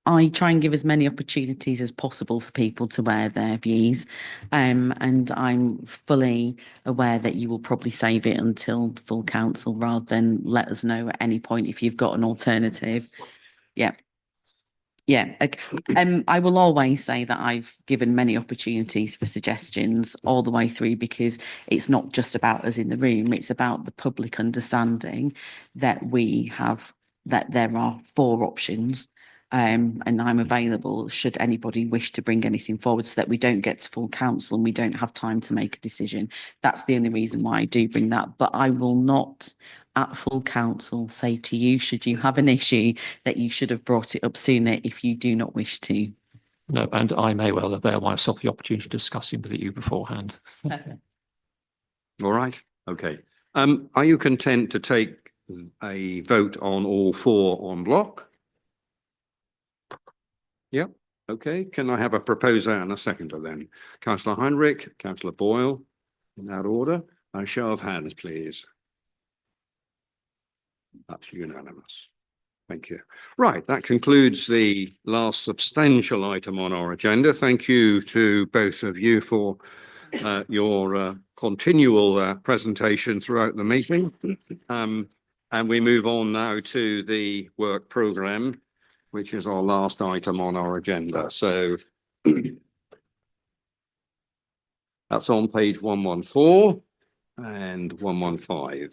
I try and give as many opportunities as possible for people to wear their views. And I'm fully aware that you will probably save it until full council rather than let us know at any point if you've got an alternative. Yeah. Yeah. Okay. I will always say that I've given many opportunities for suggestions all the way through because it's not just about us in the room. It's about the public understanding that that there are 4 options. And I'm available should anybody wish to bring anything forward so that we don't get to full council and we don't have time to make a decision. That's the only reason why I do bring that. But I will not at full council say to you, should you have an issue, that you should have brought it up sooner if you do not wish to. No, and I may well avail myself the opportunity of discussing with you beforehand. all right, okay. Are you content to take a vote on all 4 en bloc? Yep. Okay. Can I have a proposer and a seconder then? Councillor Heinrich, Councillor Boyle, in that order. A show of hands, please. That's unanimous. Thank you. Right. That concludes the last substantial item on our agenda. Thank you to both of you for your continual presentation throughout the meeting. And we move on now to the work programme, which is our last item on our agenda. So that's on page 114 and 115.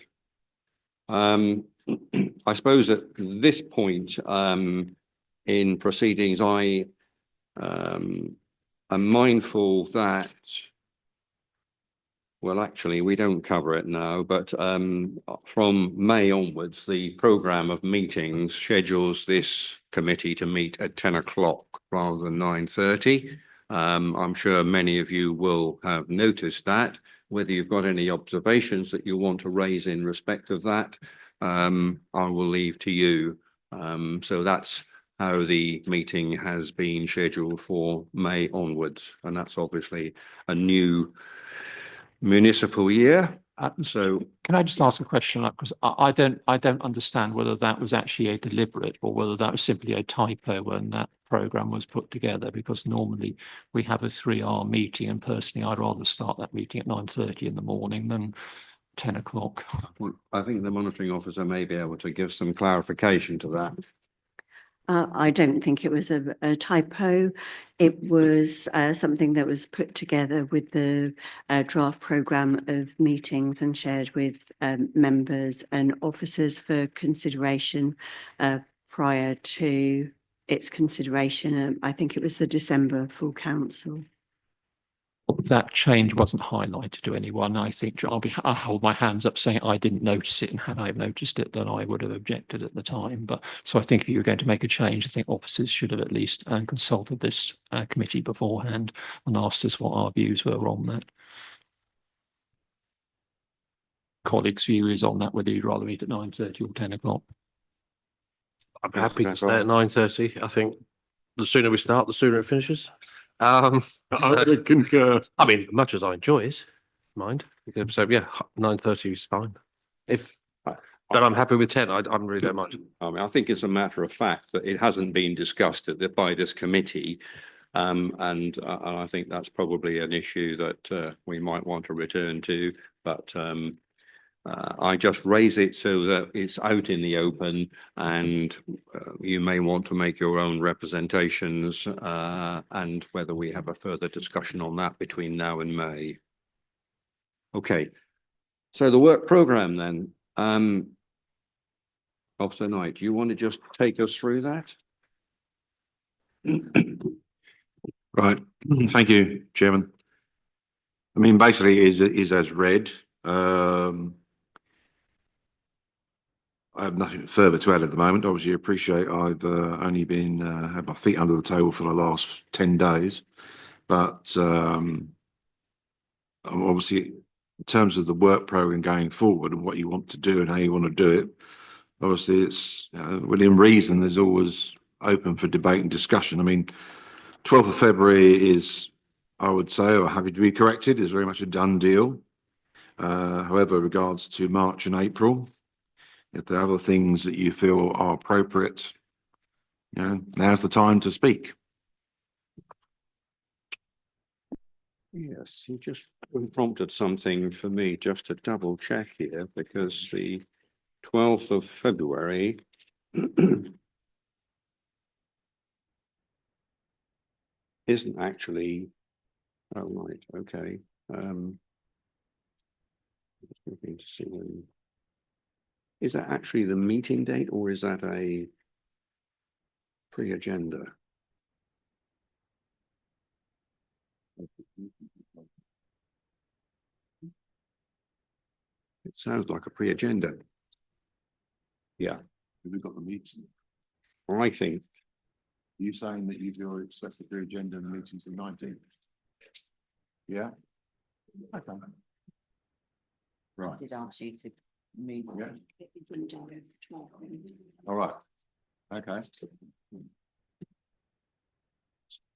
I suppose at this point in proceedings, I am mindful that, well, actually, we don't cover it now, but from May onwards, the programme of meetings schedules this committee to meet at 10 o'clock rather than 9:30. I'm sure many of you will have noticed that. Whether you've got any observations that you want to raise in respect of that, I will leave to you. So that's how the meeting has been scheduled for May onwards, and that's obviously a new municipal year. So Can I just ask a question? Because I don't understand whether that was actually a deliberate or whether that was simply a typo when that programme was put together, because normally we have a 3-hour meeting, and personally, I'd rather start that meeting at 9:30 in the morning than 10 o'clock. well, I think the monitoring officer may be able to give some clarification to that. I don't think it was a typo. It was something that was put together with the draft programme of meetings and shared with members and officers for consideration prior to its consideration. I think it was the December full council. That change wasn't highlighted to anyone. I think I'll hold my hands up saying I didn't notice it, and had I noticed it, then I would have objected at the time. But so I think if you were going to make a change, I think officers should have at least consulted this committee beforehand and asked us what our views were on that. Colleagues' view is on that, whether you'd rather meet at 9:30 or 10 o'clock. I'm happy to stay at 9:30. I think the sooner we start, the sooner it finishes. I would concur. I mean, much as I enjoy it, mind. So yeah, 9:30 is fine. If but I'm happy with 10. I really don't mind. I mean, I think it's a matter of fact that it hasn't been discussed by this committee. And I think that's probably an issue that we might want to return to, but I just raise it so that it's out in the open, and you may want to make your own representations, and whether we have a further discussion on that between now and May. Okay, so the work programme then. Officer Knight, do you want to just take us through that? Right, thank you, Chairman. I mean, basically is as read. I have nothing further to add at the moment. Obviously, appreciate I've only been had my feet under the table for the last 10 days, but obviously, in terms of the work programme going forward and what you want to do and how you want to do it, obviously it's within reason. There's always open for debate and discussion. I mean, 12th of February is, I would say, or happy to be corrected, is very much a done deal. However, regards to March and April, if there are other things that you feel are appropriate, now's the time to speak. Yes, you just prompted something for me just to double check here, because the 12th of February isn't actually, oh right, okay. Just looking to see when. Is that actually the meeting date, or is that a pre-agenda? It sounds like a pre-agenda. Yeah. We've got the meeting. I think. Are you saying that you've already set the agenda and the meeting's the 19th? Yeah. Okay. Right. I did ask you to move. Yeah. All right. Okay.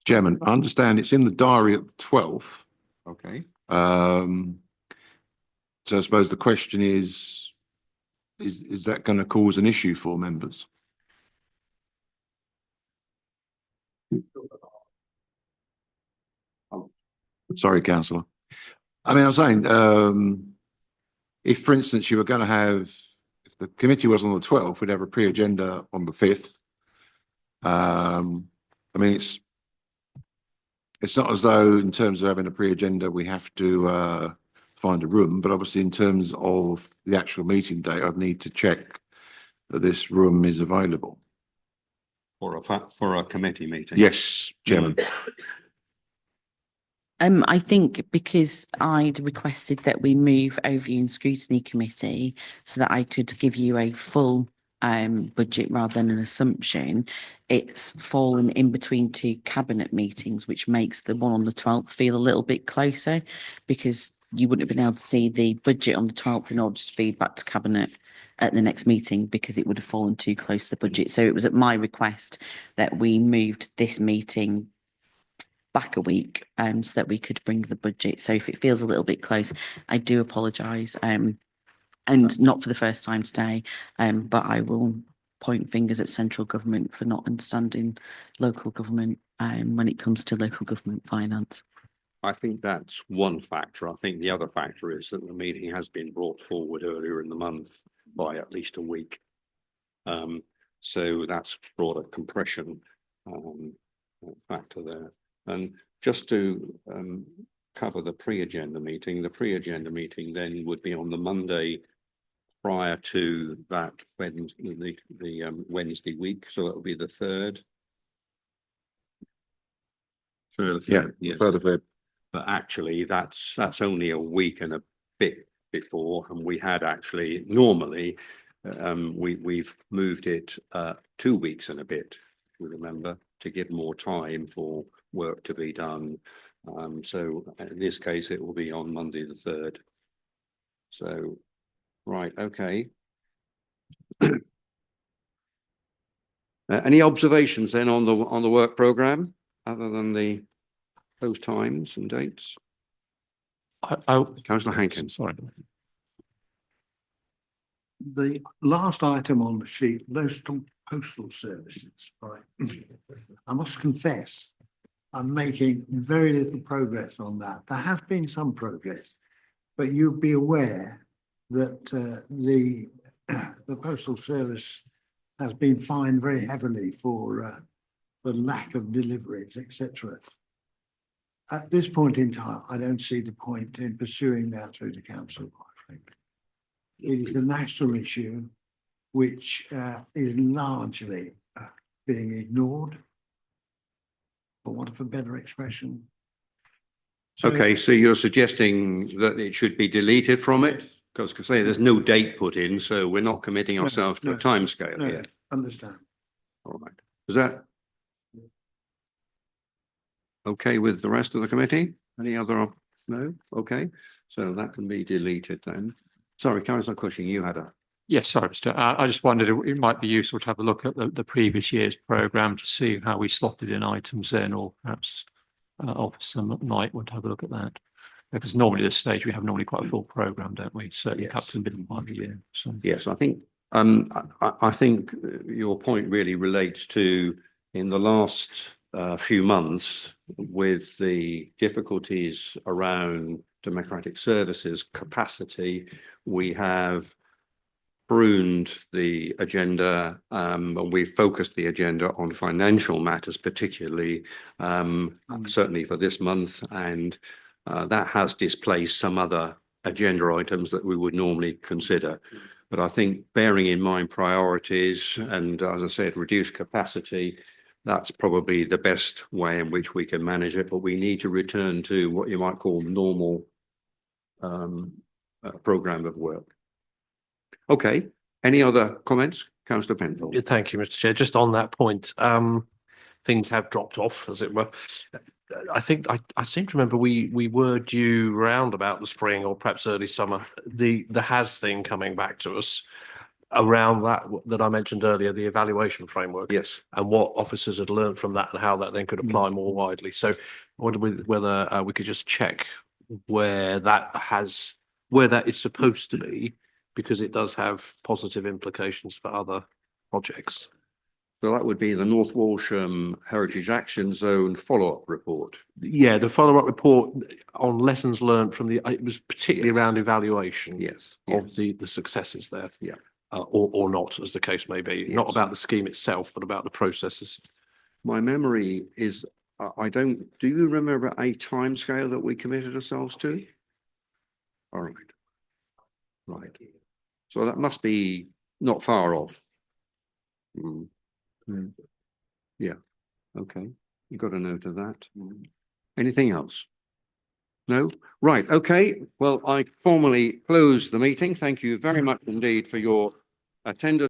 Chairman, I understand it's in the diary at the 12th. Okay. So I suppose the question is that going to cause an issue for members? Sorry, councillor. I mean, I'm saying, if, for instance, you were going to have, if the committee was on the 12th, we'd have a pre-agenda on the 5th. I mean, it's not as though in terms of having a pre-agenda, we have to find a room, but obviously in terms of the actual meeting date, I'd need to check that this room is available. For a committee meeting? Yes, Chairman. I think because I'd requested that we move overview and scrutiny committee so that I could give you a full budget rather than an assumption, it's fallen in between two cabinet meetings, which makes the one on the 12th feel a little bit closer because you wouldn't have been able to see the budget on the 12th in order to feed back to cabinet at the next meeting because it would have fallen too close to the budget. So it was at my request that we moved this meeting back a week so that we could bring the budget. So if it feels a little bit close, I do apologise. And not for the first time today, but I will point fingers at central government for not understanding local government when it comes to local government finance. I think that's one factor. I think the other factor is that the meeting has been brought forward earlier in the month by at least a week. So that's brought a compression factor there. And just to cover the pre-agenda meeting, the pre-agenda meeting then would be on the Monday prior to that Wednesday, the Wednesday week. So that would be the 3rd. Yeah, further Feb. But actually that's only a week and a bit before, and we had actually normally we've moved it 2 weeks and a bit, if you remember, to give more time for work to be done. So in this case it will be on Monday the 3rd. So right, okay. Any observations then on the work programme other than those times and dates? Councillor Hankins. Sorry. The last item on the sheet, postal services, right? I must confess, I'm making very little progress on that. There has been some progress, but you'll be aware that the postal service has been fined very heavily for lack of deliveries, etc. At this point in time, I don't see the point in pursuing that through the council, quite frankly. It is a national issue which is largely being ignored, for want of a better expression. So, Okay, so you're suggesting that it should be deleted from it? Because say there's no date put in, so we're not committing ourselves to a timescale no, here. understand. All right. Is that okay with the rest of the committee? Any other? No? Okay. So that can be deleted then. Sorry, Councillor Cushing, you had a. Yes, sorry, Mr. I just wondered it might be useful to have a look at the previous year's programme to see how we slotted in items in, or perhaps Officer might want to have a look at that. Because normally at this stage we have normally quite a full programme, don't we? Certainly up to the middle part of the year. So. Yes, I think I think your point really relates to in the last few months with the difficulties around democratic services capacity, we have pruned the agenda and we've focused the agenda on financial matters, particularly certainly for this month, and that has displaced some other agenda items that we would normally consider. But I think bearing in mind priorities and, as I said, reduced capacity, that's probably the best way in which we can manage it. But we need to return to what you might call normal programme of work. Okay. Any other comments? Councillor Penfold. Yeah, thank you, Mr. Chair. Just on that point, things have dropped off, as it were. I think I seem to remember we were due round about the spring or perhaps early summer, the has thing coming back to us around that I mentioned earlier, the evaluation framework. Yes. And what officers had learned from that and how that then could apply more widely. So I wondered whether we could just check where that is supposed to be, because it does have positive implications for other projects. So that would be the North Walsham Heritage Action Zone follow-up report. Yeah, the follow-up report on lessons learned from it was particularly around evaluation. Yes. Of the successes there. Yeah. Or not, as the case may be. Not about the scheme itself, but about the processes. My memory is, do you remember a timescale that we committed ourselves to? All right. Right. So that must be not far off. Yeah. Okay. You got a note of that. Anything else? No? Right, okay. Well, I formally close the meeting. Thank you very much indeed for your attendance.